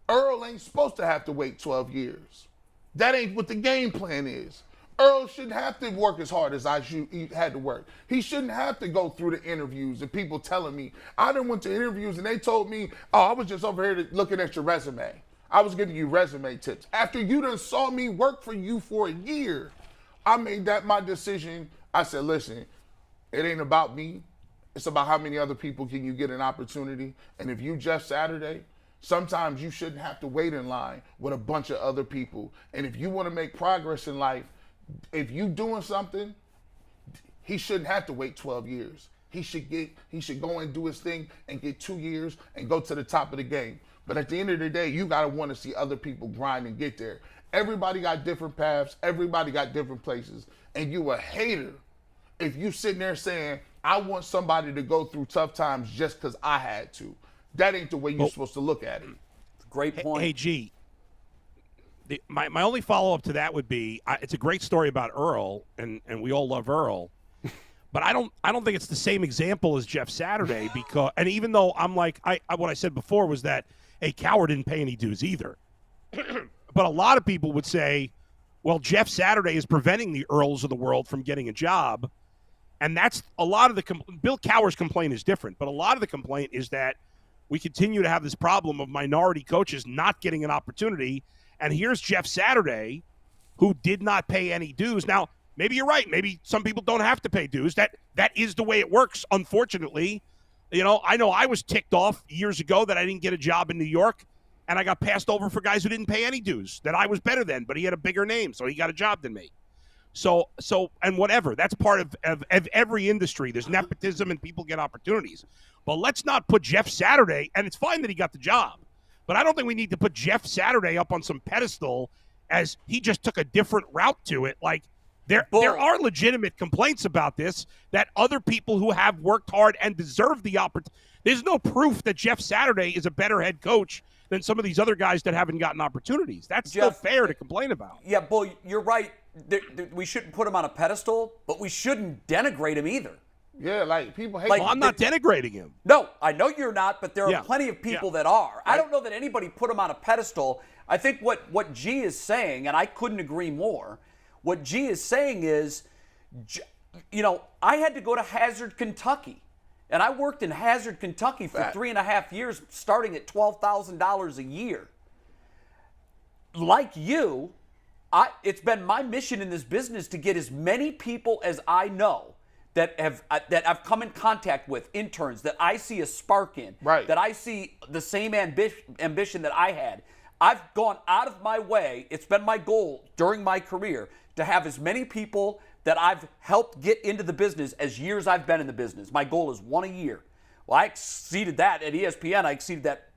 [SPEAKER 4] Earl ain't supposed to have to wait 12 years. That ain't what the game plan is. Earl shouldn't have to work as hard as he had to work. He shouldn't have to go through the interviews and people telling me. I done went to interviews and they told me, oh, I was just over here looking at your resume. I was giving you resume tips. After you done saw me work for you for a year, I made that my decision. I said, listen, it ain't about me. It's about how many other people can you get an opportunity. And if you Jeff Saturday, sometimes you shouldn't have to wait in line with a bunch of other people. And if you want to make progress in life, if you doing something, he shouldn't have to wait 12 years. He should go and do his thing and get 2 years and go to the top of the game. But at the end of the day, you gotta want to see other people grind and get there. Everybody got different paths. Everybody got different places. And you a hater if you sitting there saying, I want somebody to go through tough times just because I had to. That ain't the way you're supposed to look at it.
[SPEAKER 2] Great point.
[SPEAKER 5] Hey, G. My only follow-up to that would be, it's a great story about Earl, and we all love Earl, but I don't think it's the same example as Jeff Saturday, because, and even though I'm like, what I said before was that, hey, Cowher didn't pay any dues either. But a lot of people would say, Well, Jeff Saturday is preventing the Earls of the world from getting a job. And that's a lot of the Bill Cowher's complaint is different, but a lot of the complaint is that we continue to have this problem of minority coaches not getting an opportunity. And here's Jeff Saturday, who did not pay any dues. Now, maybe you're right. Maybe some people don't have to pay dues. That is the way it works, unfortunately. You know I was ticked off years ago that I didn't get a job in New York, and I got passed over for guys who didn't pay any dues, that I was better than, but he had a bigger name, so he got a job than me. So and whatever. That's part of every industry. There's nepotism and people get opportunities. But let's not put Jeff Saturday, and it's fine that he got the job, but I don't think we need to put Jeff Saturday up on some pedestal as he just took a different route to it. Like, there are legitimate complaints about this, that other people who have worked hard and deserve the opportunity. There's no proof that Jeff Saturday is a better head coach than some of these other guys that haven't gotten opportunities. That's still fair to complain about.
[SPEAKER 2] Yeah, Bull, you're right. We shouldn't put him on a pedestal, but we shouldn't denigrate him either.
[SPEAKER 4] Yeah, like people hate.
[SPEAKER 5] Well, I'm not denigrating him.
[SPEAKER 2] No, I know you're not, but there are plenty of people that are. I don't know that anybody put him on a pedestal. I think what G is saying, and I couldn't agree more, what G is saying is, I had to go to Hazard, Kentucky. And I worked in Hazard, Kentucky for 3.5 years, starting at $12,000 a year. Like you, it's been my mission in this business to get as many people as I know that I've come in contact with, interns, that I see a spark in, that I see the same ambition that I had. I've gone out of my way. It's been my goal during my career to have as many people that I've helped get into the business as years I've been in the business. My goal is one a year. Well, I exceeded that at ESPN. I exceeded that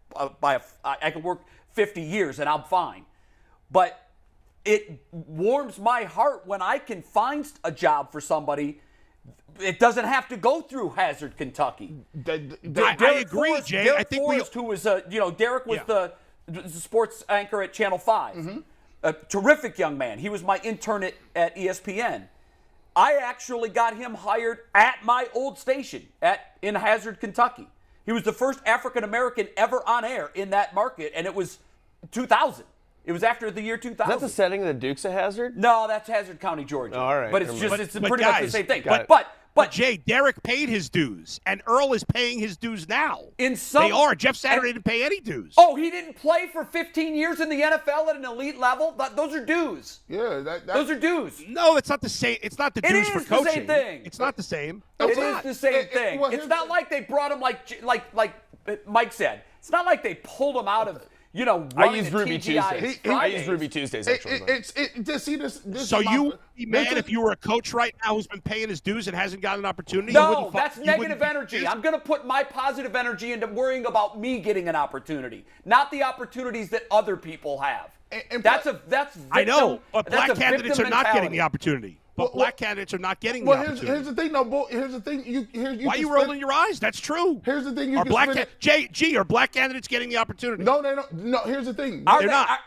[SPEAKER 2] I can work 50 years and I'm fine. But it warms my heart when I can find a job for somebody. It doesn't have to go through Hazard, Kentucky.
[SPEAKER 5] I agree, Jay.
[SPEAKER 2] Derek
[SPEAKER 5] I think
[SPEAKER 2] Forrest, who was Derek was the sports anchor at Channel 5. Mm-hmm. A terrific young man. He was my intern at ESPN. I actually got him hired at my old station in Hazard, Kentucky. He was the first African-American ever on air in that market, and it was 2000. It was after the year 2000.
[SPEAKER 3] Is that the setting of the Dukes of Hazard?
[SPEAKER 2] No, that's Hazard County, Georgia.
[SPEAKER 3] All right.
[SPEAKER 2] But it's pretty
[SPEAKER 5] guys,
[SPEAKER 2] much the same thing.
[SPEAKER 5] But Jay, Derek paid his dues, and Earl is paying his dues now. They are. Jeff Saturday didn't pay any dues.
[SPEAKER 2] Oh, he didn't play for 15 years in the NFL at an elite level? Those are dues.
[SPEAKER 4] Yeah,
[SPEAKER 2] those are dues.
[SPEAKER 5] No, it's not the same. It's not the dues for coaching.
[SPEAKER 2] It is the same thing.
[SPEAKER 5] It's not the same.
[SPEAKER 2] It is the same thing. It's not like they brought him like Mike said. It's not like they pulled him out of
[SPEAKER 3] I use Ruby Tuesdays. I use Ruby Tuesdays, actually.
[SPEAKER 5] So you would be mad if you were a coach right now who's been paying his dues and hasn't gotten an opportunity?
[SPEAKER 2] No, that's negative energy. I'm going to put my positive energy into worrying about me getting an opportunity, not the opportunities that other people have. That's victim,
[SPEAKER 5] I know, but black candidates are not getting the opportunity. But black candidates are not getting the opportunity.
[SPEAKER 4] Here's the thing, though. Here's the thing.
[SPEAKER 5] Why are you rolling your eyes? That's true.
[SPEAKER 4] Here's the thing.
[SPEAKER 5] Are black candidates getting the opportunity?
[SPEAKER 4] No. Here's the thing.
[SPEAKER 2] They're not.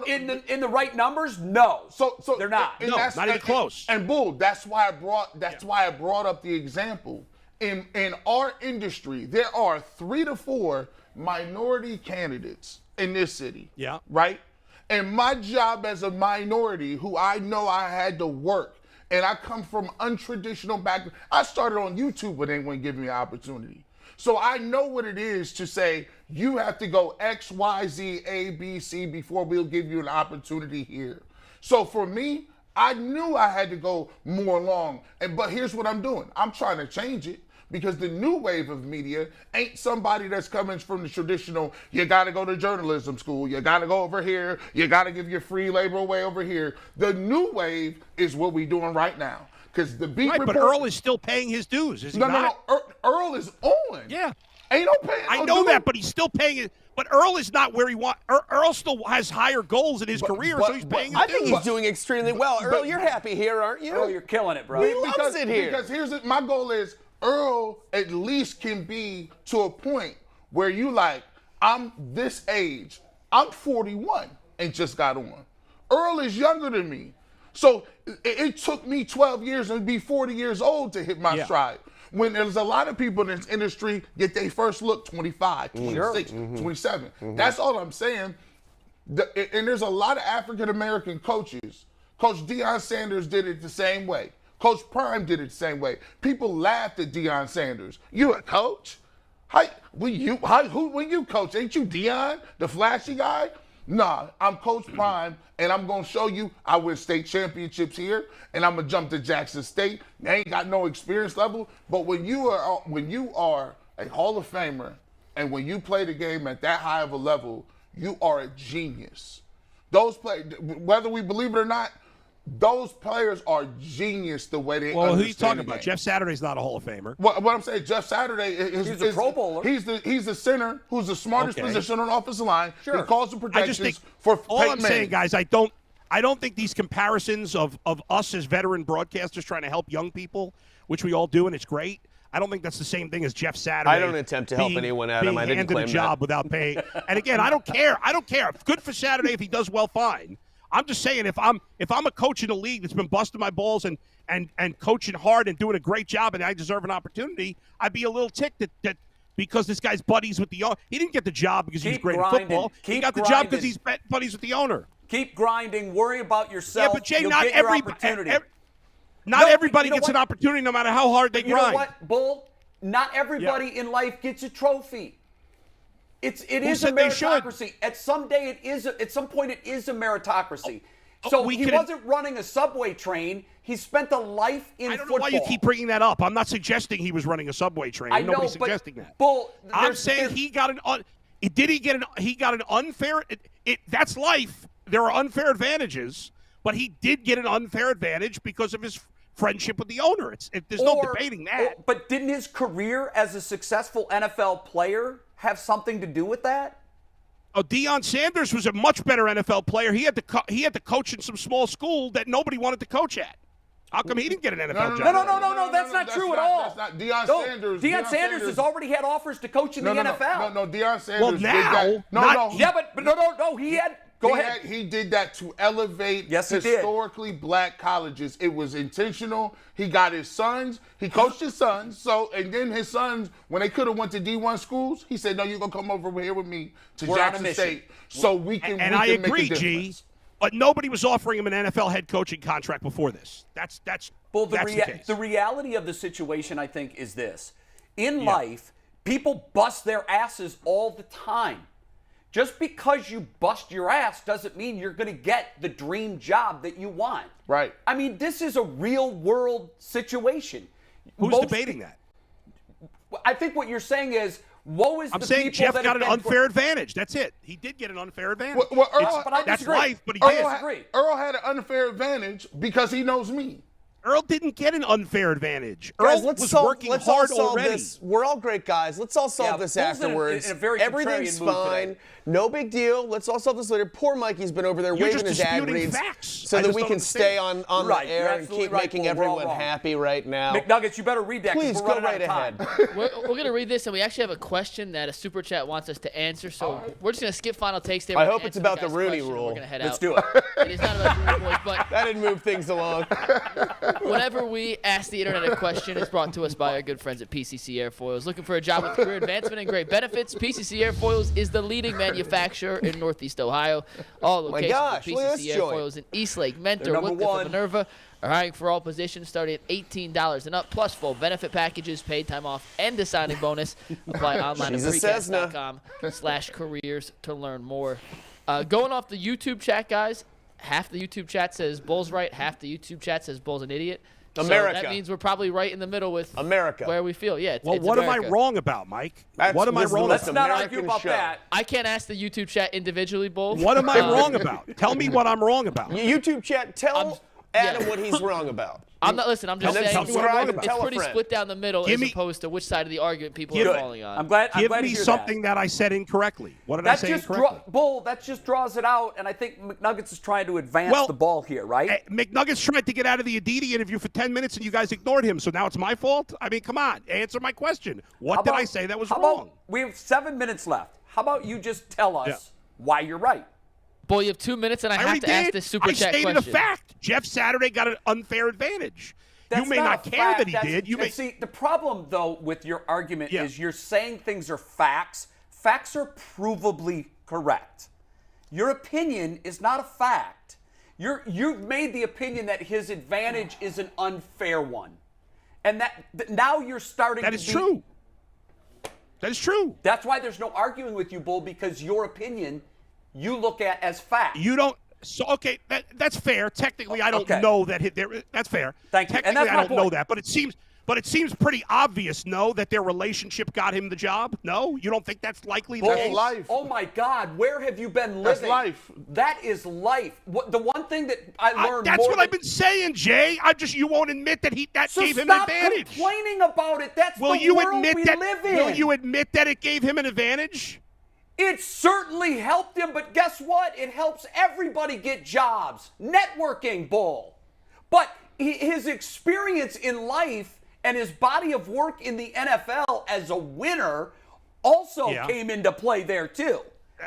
[SPEAKER 2] In the right numbers, no. So they're not.
[SPEAKER 5] Not even close.
[SPEAKER 4] And Bull, that's why I brought up the example. In our industry, there are 3 to 4 minority candidates in this city. Yeah. Right? And my job as a minority, who I know I had to work, and I come from untraditional background. I started on YouTube when they wouldn't give me an opportunity. So I know what it is to say, you have to go X, Y, Z, A, B, C before we'll give you an opportunity here. So for me, I knew I had to go more long. But here's what I'm doing. I'm trying to change it. Because the new wave of media ain't somebody that's coming from the traditional, you got to go to journalism school, you got to go over here, you got to give your free labor away over here. The new wave is what we're doing right now. Because the beat report,
[SPEAKER 5] but Earl is still paying his dues, is he not?
[SPEAKER 4] No. Earl is on.
[SPEAKER 5] Yeah.
[SPEAKER 4] Ain't no paying.
[SPEAKER 5] I know that, but he's still paying it. But Earl is not where he wants. Earl still has higher goals in his career, so he's paying his dues.
[SPEAKER 3] I think he's doing extremely well. Earl, you're happy here, aren't you?
[SPEAKER 2] Earl, you're killing it, bro.
[SPEAKER 3] He loves it here.
[SPEAKER 4] Because my goal is, Earl at least can be to a point where you like, I'm this age. I'm 41 and just got on. Earl is younger than me. So it took me 12 years and be 40 years old to hit my stride. When there's a lot of people in this industry get their first look 25, 26, 27. That's all I'm saying. And there's a lot of African-American coaches Coach Deion Sanders did it the same way. Coach Prime did it the same way. People laughed at Deion Sanders. You a coach? Who you coach? Ain't you Deion, the flashy guy? Nah, I'm Coach Prime, and I'm going to show you I win state championships here, and I'm going to jump to Jackson State. I ain't got no experience level, but when you are a Hall of Famer, and when you play the game at that high of a level, you are a genius. Whether we believe it or not, those players are genius the way they
[SPEAKER 5] Well, who are you talking
[SPEAKER 4] the
[SPEAKER 5] about?
[SPEAKER 4] game.
[SPEAKER 5] Jeff Saturday's not a Hall of Famer.
[SPEAKER 4] What I'm saying, Jeff Saturday is
[SPEAKER 2] a Pro Bowler.
[SPEAKER 4] He's the center who's the smartest position on the offensive line.
[SPEAKER 2] Sure.
[SPEAKER 4] He calls the
[SPEAKER 5] I
[SPEAKER 4] projections
[SPEAKER 5] just think
[SPEAKER 4] for
[SPEAKER 5] all
[SPEAKER 4] Peyton
[SPEAKER 5] I'm
[SPEAKER 4] Manning.
[SPEAKER 5] saying, guys, I don't think these comparisons of us as veteran broadcasters trying to help young people, which we all do, and it's great. I don't think that's the same thing as Jeff Saturday.
[SPEAKER 3] I don't attempt to help anyone, Adam. I didn't
[SPEAKER 5] handed
[SPEAKER 3] claim
[SPEAKER 5] a job without paying. And again, I don't care. Good for Saturday if he does well, fine. I'm just saying if I'm a coach in a league that's been busting my balls and coaching hard and doing a great job and I deserve an opportunity, I'd be a little ticked that because this guy's buddies with the owner. He didn't get the job because he's great at football. He got the job because he's buddies with the owner.
[SPEAKER 2] Keep grinding. Worry about yourself.
[SPEAKER 5] Yeah, but Jay,
[SPEAKER 2] You'll
[SPEAKER 5] not
[SPEAKER 2] get your
[SPEAKER 5] everybody.
[SPEAKER 2] opportunity.
[SPEAKER 5] Not everybody
[SPEAKER 2] you know
[SPEAKER 5] gets
[SPEAKER 2] what?
[SPEAKER 5] an opportunity, no matter how hard they
[SPEAKER 2] You
[SPEAKER 5] grind.
[SPEAKER 2] know what, Bull? Not everybody in life gets a trophy. It is a
[SPEAKER 5] said they should?
[SPEAKER 2] meritocracy. At some point, it is a meritocracy. So he wasn't running a subway train. He spent a life in football.
[SPEAKER 5] I don't know why you keep bringing that up. I'm not suggesting he was running a subway train.
[SPEAKER 2] I know,
[SPEAKER 5] Nobody's
[SPEAKER 2] but
[SPEAKER 5] suggesting that.
[SPEAKER 2] Bull,
[SPEAKER 5] I'm saying he got an unfair. That's life. There are unfair advantages, but he did get an unfair advantage because of his friendship with the owner. There's no debating that.
[SPEAKER 2] But didn't his career as a successful NFL player have something to do with that?
[SPEAKER 5] Oh, Deion Sanders was a much better NFL player. He had to coach in some small school that nobody wanted to coach at. How come he didn't get an NFL job?
[SPEAKER 2] No, that's not true at all.
[SPEAKER 4] That's not Deion Sanders.
[SPEAKER 2] Deion Sanders has already had offers to coach in the NFL.
[SPEAKER 4] No, Deion Sanders
[SPEAKER 5] Well,
[SPEAKER 4] did
[SPEAKER 5] now,
[SPEAKER 4] that.
[SPEAKER 2] He had. Go ahead.
[SPEAKER 4] He did that to elevate historically black colleges. It was intentional. He got his sons. He coached his sons. And then his sons, when they could have went to D1 schools, he said, "No, you're gonna come over here with me to Jackson State, so we can."
[SPEAKER 5] And I agree, G. But nobody was offering him an NFL head coaching contract before this. That's the case.
[SPEAKER 2] The reality of the situation, I think, is this: in life, people bust their asses all the time. Just because you bust your ass doesn't mean you're going to get the dream job that you want.
[SPEAKER 4] Right.
[SPEAKER 2] I mean, this is a real world situation.
[SPEAKER 5] Who's debating that?
[SPEAKER 2] I think what you're saying is, woe is the people that
[SPEAKER 5] I'm saying Jeff got an unfair advantage. That's it. He did get an unfair advantage.
[SPEAKER 4] But I
[SPEAKER 5] that's
[SPEAKER 2] disagree.
[SPEAKER 5] life, but he
[SPEAKER 2] I
[SPEAKER 5] did.
[SPEAKER 2] disagree.
[SPEAKER 4] Earl had an unfair advantage because he knows me.
[SPEAKER 5] Earl didn't get an unfair advantage.
[SPEAKER 3] Guys,
[SPEAKER 5] Earl was working hard already.
[SPEAKER 3] This. We're all great guys. Let's all solve this
[SPEAKER 2] Bull's
[SPEAKER 3] afterwards.
[SPEAKER 2] in a very
[SPEAKER 3] Everything's
[SPEAKER 2] contrarian mood
[SPEAKER 3] fine.
[SPEAKER 2] today.
[SPEAKER 3] No big deal. Let's all solve this later. Poor Mikey's been over there
[SPEAKER 5] You're
[SPEAKER 3] waving
[SPEAKER 5] just
[SPEAKER 3] his ad
[SPEAKER 5] disputing
[SPEAKER 3] reads
[SPEAKER 5] facts.
[SPEAKER 3] so
[SPEAKER 5] I
[SPEAKER 3] that
[SPEAKER 5] just
[SPEAKER 3] we
[SPEAKER 5] don't
[SPEAKER 3] can stay
[SPEAKER 5] understand.
[SPEAKER 3] on
[SPEAKER 2] Right,
[SPEAKER 3] the
[SPEAKER 2] you're
[SPEAKER 3] air and
[SPEAKER 2] absolutely
[SPEAKER 3] keep
[SPEAKER 2] right,
[SPEAKER 3] making
[SPEAKER 2] Bull. We're all
[SPEAKER 3] everyone
[SPEAKER 2] wrong.
[SPEAKER 3] happy right now.
[SPEAKER 2] McNuggets, you better read that.
[SPEAKER 3] Please
[SPEAKER 2] we're
[SPEAKER 3] go
[SPEAKER 2] running
[SPEAKER 3] right
[SPEAKER 2] out of time.
[SPEAKER 3] ahead.
[SPEAKER 6] We're going to read this, and we actually have a question that a super chat wants us to answer. So we're just going to skip final takes there.
[SPEAKER 3] I
[SPEAKER 6] We're
[SPEAKER 3] hope
[SPEAKER 6] gonna
[SPEAKER 3] it's
[SPEAKER 6] answer
[SPEAKER 3] about the
[SPEAKER 6] guy's
[SPEAKER 3] Rooney
[SPEAKER 6] question, and
[SPEAKER 3] rule.
[SPEAKER 6] We're going to head
[SPEAKER 2] Let's
[SPEAKER 6] out.
[SPEAKER 2] do it.
[SPEAKER 6] It is not about the Rooney boys, but
[SPEAKER 3] That didn't move things along.
[SPEAKER 6] whenever we ask the internet a question, it's brought to us by our good friends at PCC Airfoils. Looking for a job with career advancement and great benefits? PCC Airfoils is the leading manufacturer in Northeast Ohio. All locations
[SPEAKER 3] gosh,
[SPEAKER 6] of
[SPEAKER 3] look at
[SPEAKER 6] PCC
[SPEAKER 3] this joint.
[SPEAKER 6] Airfoils in Eastlake, Mentor,
[SPEAKER 2] number
[SPEAKER 6] Wickliffe,
[SPEAKER 2] one.
[SPEAKER 6] and Minerva are hiring for all positions starting at $18 and up, plus full benefit packages, paid time off, and a signing bonus. Apply online at
[SPEAKER 3] She's a Cessna.
[SPEAKER 6] precast.com/careers to learn more. Going off the YouTube chat, guys, half the YouTube chat says Bull's right, half the YouTube chat says Bull's an idiot.
[SPEAKER 3] America.
[SPEAKER 6] So that means we're probably right in the middle with
[SPEAKER 3] America.
[SPEAKER 6] where we feel. Yeah,
[SPEAKER 5] Well,
[SPEAKER 6] it's
[SPEAKER 5] what am I
[SPEAKER 6] America.
[SPEAKER 5] wrong about, Mike?
[SPEAKER 3] That's
[SPEAKER 5] What am I
[SPEAKER 3] wisdom.
[SPEAKER 5] wrong
[SPEAKER 2] Let's
[SPEAKER 5] about?
[SPEAKER 2] not
[SPEAKER 3] American
[SPEAKER 2] argue about
[SPEAKER 3] show.
[SPEAKER 2] that.
[SPEAKER 6] I can't ask the YouTube chat individually, Bull.
[SPEAKER 5] What am I wrong about? Tell me what I'm wrong about.
[SPEAKER 3] YouTube chat, tell Adam
[SPEAKER 6] yeah.
[SPEAKER 3] what he's wrong about.
[SPEAKER 6] I'm not. Listen, I'm just
[SPEAKER 3] And then
[SPEAKER 6] saying
[SPEAKER 3] subscribe and
[SPEAKER 6] it's
[SPEAKER 3] tell a
[SPEAKER 6] pretty
[SPEAKER 3] friend.
[SPEAKER 6] split down the middle
[SPEAKER 5] Give
[SPEAKER 6] as
[SPEAKER 5] me-
[SPEAKER 6] opposed to which side of the argument people
[SPEAKER 5] Give
[SPEAKER 6] are
[SPEAKER 5] it-
[SPEAKER 6] falling on.
[SPEAKER 2] I'm glad
[SPEAKER 5] Give
[SPEAKER 2] to
[SPEAKER 5] me
[SPEAKER 2] hear
[SPEAKER 5] something that I said incorrectly. What did I say incorrectly?
[SPEAKER 2] Bull, that just draws it out, and I think McNuggets is trying to advance the ball here, right?
[SPEAKER 5] McNuggets tried to get out of the Aditi interview for 10 minutes, and you guys ignored him, so now it's my fault? I mean, come on. Answer my question. What did I say that was wrong?
[SPEAKER 2] We have 7 minutes left. How about you just tell us why you're right?
[SPEAKER 6] Bull, you have 2 minutes, and I have
[SPEAKER 5] already
[SPEAKER 6] to ask
[SPEAKER 5] did.
[SPEAKER 6] this super
[SPEAKER 5] I
[SPEAKER 6] chat
[SPEAKER 5] stated
[SPEAKER 6] question.
[SPEAKER 5] a fact. Jeff Saturday got an unfair advantage. You may not
[SPEAKER 2] a
[SPEAKER 5] care
[SPEAKER 2] fact.
[SPEAKER 5] that he did. You may
[SPEAKER 2] See, the problem, though, with your argument
[SPEAKER 5] Yeah.
[SPEAKER 2] is you're saying things are facts. Facts are provably correct. Your opinion is not a fact. You've made the opinion that his advantage is an unfair one. And that now you're starting to be...
[SPEAKER 5] That is true. That is true.
[SPEAKER 2] That's why there's no arguing with you, Bull, because your opinion you look at as fact.
[SPEAKER 5] You don't... So, okay, that's fair. Technically, I don't know that... That's fair.
[SPEAKER 2] Thank you.
[SPEAKER 5] Technically,
[SPEAKER 2] And that's my
[SPEAKER 5] I don't
[SPEAKER 2] point.
[SPEAKER 5] know that. But it seems pretty obvious, no, that their relationship got him the job? No? You don't think that's likely the
[SPEAKER 2] Bull,
[SPEAKER 5] case?
[SPEAKER 4] life.
[SPEAKER 2] Oh, my God. Where have you been living?
[SPEAKER 4] That's life.
[SPEAKER 2] That is life. The one thing that I learned
[SPEAKER 5] That's
[SPEAKER 2] more
[SPEAKER 5] what I've been saying, Jay. You won't admit that that gave him an
[SPEAKER 2] stop
[SPEAKER 5] advantage.
[SPEAKER 2] complaining about it. That's
[SPEAKER 5] Will
[SPEAKER 2] the
[SPEAKER 5] you
[SPEAKER 2] world
[SPEAKER 5] admit
[SPEAKER 2] we
[SPEAKER 5] that?
[SPEAKER 2] live in.
[SPEAKER 5] Will you admit that it gave him an advantage?
[SPEAKER 2] It certainly helped him, but guess what? It helps everybody get jobs. Networking, Bull. But his experience in life and his body of work in the NFL as a winner also came into play there, too.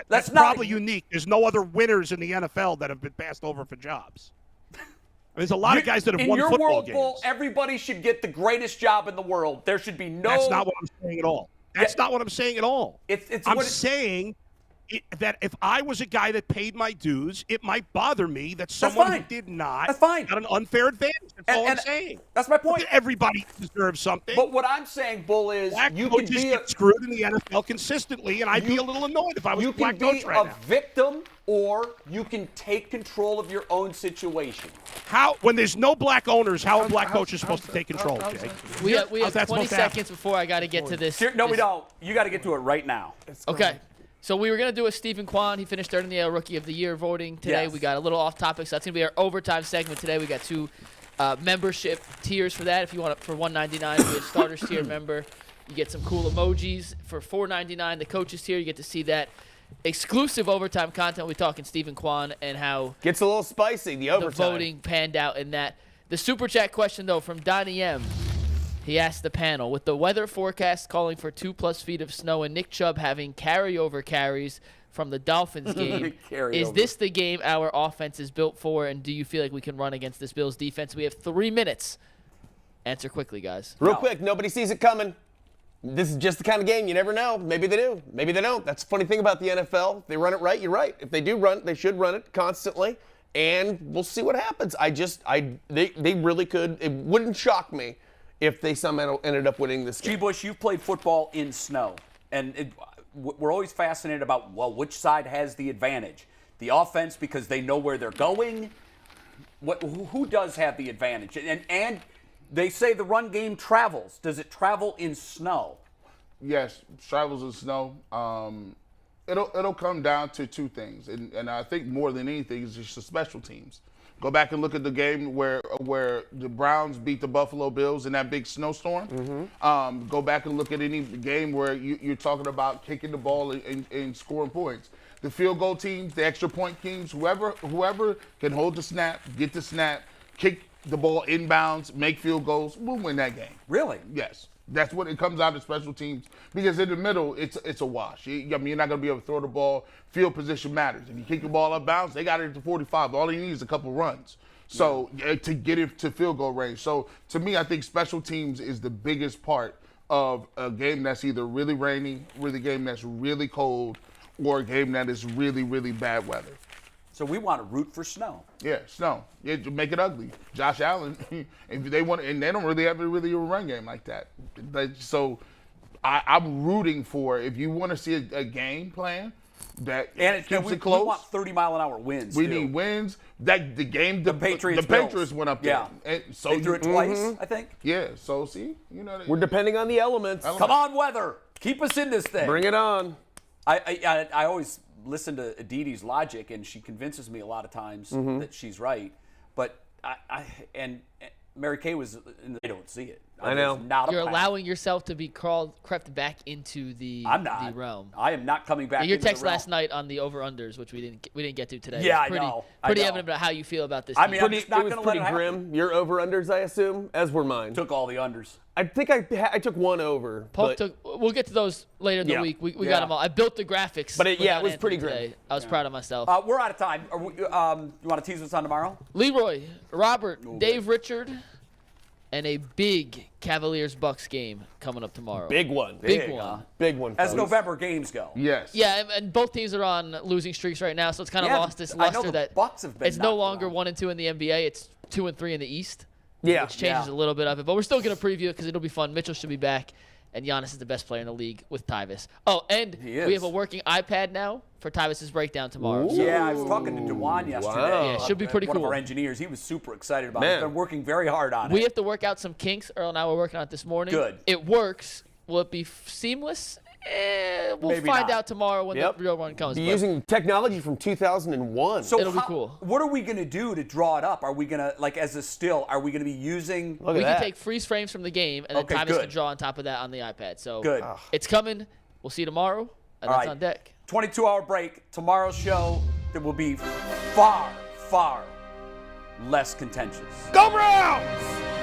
[SPEAKER 5] That's probably unique. There's no other winners in the NFL that have been passed over for jobs. There's a lot of guys that have won football
[SPEAKER 2] In your world,
[SPEAKER 5] games.
[SPEAKER 2] Bull, everybody should get the greatest job in the world. There should be no...
[SPEAKER 5] That's not what I'm saying at all. That's not what I'm saying at all. I'm saying that if I was a guy that paid my dues, it might bother me that someone who did not got an unfair advantage. That's all I'm saying.
[SPEAKER 2] That's my point.
[SPEAKER 5] Everybody deserves something.
[SPEAKER 2] But what I'm saying, Bull, is you
[SPEAKER 5] coaches
[SPEAKER 2] can be
[SPEAKER 5] get screwed in the NFL consistently, and I'd be a little annoyed if I was a black coach right now.
[SPEAKER 2] You can be a victim, or you can take control of your own situation.
[SPEAKER 5] When there's no black owners, how are black coaches supposed to take control, Jay?
[SPEAKER 6] We have 20 seconds before I got to get to this.
[SPEAKER 2] No, we don't. You got to get to it right now.
[SPEAKER 6] Okay. So we were going to do a Steven Kwan. He finished third in the Rookie of the Year voting today.
[SPEAKER 2] Yes.
[SPEAKER 6] We got a little off topic, so that's going to be our overtime segment today. We got 2 membership tiers for that. If you want it for $1.99, be a starters tier member. You get some cool emojis for $4.99. The coaches tier, you get to see that exclusive overtime content. We're talking Steven Kwan and how
[SPEAKER 3] gets a little spicy. The overtime.
[SPEAKER 6] The voting panned out in that. The super chat question though from Donnie M. He asked the panel, with the weather forecast calling for 2+ feet of snow and Nick Chubb having carryover carries from the Dolphins game, is this the game our offense is built for, and do you feel like we can run against this Bills defense? We have 3 minutes. Answer quickly, guys.
[SPEAKER 3] Real quick, nobody sees it coming. This is just the kind of game you never know. Maybe they do. Maybe they don't. That's the funny thing about the NFL. If they run it right, you're right. If they do run it, they should run it constantly, and we'll see what happens. They really could. It wouldn't shock me if they somehow ended up winning this game.
[SPEAKER 2] G. Bush, you've played football in snow, and we're always fascinated about, which side has the advantage? The offense because they know where they're going? Who does have the advantage? And they say the run game travels. Does it travel in snow?
[SPEAKER 4] Yes, travels in snow. It'll come down to 2 things, and I think more than anything is just the special teams. Go back and look at the game where the Browns beat the Buffalo Bills in that big snowstorm. Mm-hmm. Go back and look at any game where you're talking about kicking the ball and scoring points. The field goal teams, the extra point teams, whoever can hold the snap, get the snap, kick the ball inbounds, make field goals, will win that game.
[SPEAKER 2] Really?
[SPEAKER 4] Yes. That's what it comes out of special teams, because in the middle, it's a wash. You're not going to be able to throw the ball. Field position matters. If you kick the ball up bounds, they got it at the 45. All he needs is a couple runs to get it to field goal range. So to me, I think special teams is the biggest part of a game that's either really rainy, really game that's really cold, or a game that is really, really bad weather.
[SPEAKER 2] So we want to root for snow.
[SPEAKER 4] Yeah, snow. Yeah, to make it ugly. Josh Allen, if they want, and they don't really have a run game like that. So I'm rooting for, if you want to see a game plan that keeps it close.
[SPEAKER 2] We want 30-mile-an-hour winds.
[SPEAKER 4] We need wins. That the Patriots went up there.
[SPEAKER 2] Yeah.
[SPEAKER 4] And so
[SPEAKER 2] they threw it twice, I think.
[SPEAKER 4] Yeah. So see,
[SPEAKER 3] we're depending on the elements.
[SPEAKER 2] Come on, weather. Keep us in this thing.
[SPEAKER 3] Bring it on.
[SPEAKER 2] I always listen to Aditi's logic, and she convinces me a lot of times that she's right. But and Mary Kay they don't see it.
[SPEAKER 3] I know.
[SPEAKER 6] You're allowing yourself to be crept back into the realm.
[SPEAKER 2] I am not coming back.
[SPEAKER 6] Your
[SPEAKER 2] into
[SPEAKER 6] text
[SPEAKER 2] the realm.
[SPEAKER 6] last night on the over/unders, which we didn't get to today.
[SPEAKER 2] Yeah,
[SPEAKER 6] was
[SPEAKER 2] I know.
[SPEAKER 6] Pretty evident about how you feel about this.
[SPEAKER 2] I mean,
[SPEAKER 6] team.
[SPEAKER 2] I'm just not
[SPEAKER 3] it was
[SPEAKER 2] going to let
[SPEAKER 3] pretty
[SPEAKER 2] it
[SPEAKER 3] grim.
[SPEAKER 2] happen.
[SPEAKER 3] Your over/unders, I assume, as were mine.
[SPEAKER 2] Took all the unders.
[SPEAKER 3] I think I took one over.
[SPEAKER 6] Polk took. We'll get to those later in the week. We got them all. I built the graphics.
[SPEAKER 3] But it was
[SPEAKER 6] Anthony
[SPEAKER 3] pretty
[SPEAKER 6] today.
[SPEAKER 3] grim.
[SPEAKER 6] I was proud of myself.
[SPEAKER 2] We're out of time. You want to tease us on tomorrow?
[SPEAKER 6] Leroy, Robert, Dave, Richard, and a big Cavaliers-Bucks game coming up tomorrow.
[SPEAKER 3] Big one.
[SPEAKER 6] Big one.
[SPEAKER 3] Big one.
[SPEAKER 2] As
[SPEAKER 3] fellas.
[SPEAKER 2] November games go.
[SPEAKER 4] Yes.
[SPEAKER 6] Yeah, and both teams are on losing streaks right now, so it's kind of
[SPEAKER 2] Yeah,
[SPEAKER 6] lost this
[SPEAKER 2] I know
[SPEAKER 6] luster
[SPEAKER 2] the
[SPEAKER 6] that
[SPEAKER 2] Bucks have been
[SPEAKER 6] it's no
[SPEAKER 2] knocked
[SPEAKER 6] longer
[SPEAKER 2] around.
[SPEAKER 6] 1 and 2 in the NBA. It's 2 and 3 in the East.
[SPEAKER 3] Yeah.
[SPEAKER 6] Which changes
[SPEAKER 2] Yeah.
[SPEAKER 6] a little bit of it, but we're still going to preview it because it'll be fun. Mitchell should be back, and Giannis is the best player in the league with Tyvis. Oh, and
[SPEAKER 2] He is.
[SPEAKER 6] we have a working iPad now for Tyvis's breakdown tomorrow. So
[SPEAKER 2] Yeah, I was talking to Dewan yesterday.
[SPEAKER 3] Wow.
[SPEAKER 6] Yeah, it should be pretty
[SPEAKER 2] one
[SPEAKER 6] cool.
[SPEAKER 2] of our engineers. He was super excited about it.
[SPEAKER 3] Man.
[SPEAKER 2] He's been working very hard on
[SPEAKER 6] we
[SPEAKER 2] it.
[SPEAKER 6] have to work out some kinks. Earl and I were working on it this morning.
[SPEAKER 2] Good.
[SPEAKER 6] It works. Will it be seamless? We'll
[SPEAKER 2] Maybe
[SPEAKER 6] find
[SPEAKER 2] not.
[SPEAKER 6] out tomorrow when
[SPEAKER 3] Yep.
[SPEAKER 6] the real one comes.
[SPEAKER 3] Be
[SPEAKER 6] but
[SPEAKER 3] using technology from 2001.
[SPEAKER 2] So
[SPEAKER 6] It'll be cool.
[SPEAKER 2] What are we going to do to draw it up? Are we going to, like as a still, are we going to be using...
[SPEAKER 3] Look
[SPEAKER 6] we
[SPEAKER 3] at
[SPEAKER 6] can
[SPEAKER 3] that.
[SPEAKER 6] take freeze frames from the game, and then
[SPEAKER 2] Okay,
[SPEAKER 6] Tyvis
[SPEAKER 2] good.
[SPEAKER 6] can draw on top of that on the iPad. So
[SPEAKER 2] Good.
[SPEAKER 6] it's coming. We'll see you tomorrow, and
[SPEAKER 2] All
[SPEAKER 6] that's
[SPEAKER 2] right.
[SPEAKER 6] on deck.
[SPEAKER 2] 22-hour break. Tomorrow's show, that will be far, far less contentious.
[SPEAKER 3] Go Browns!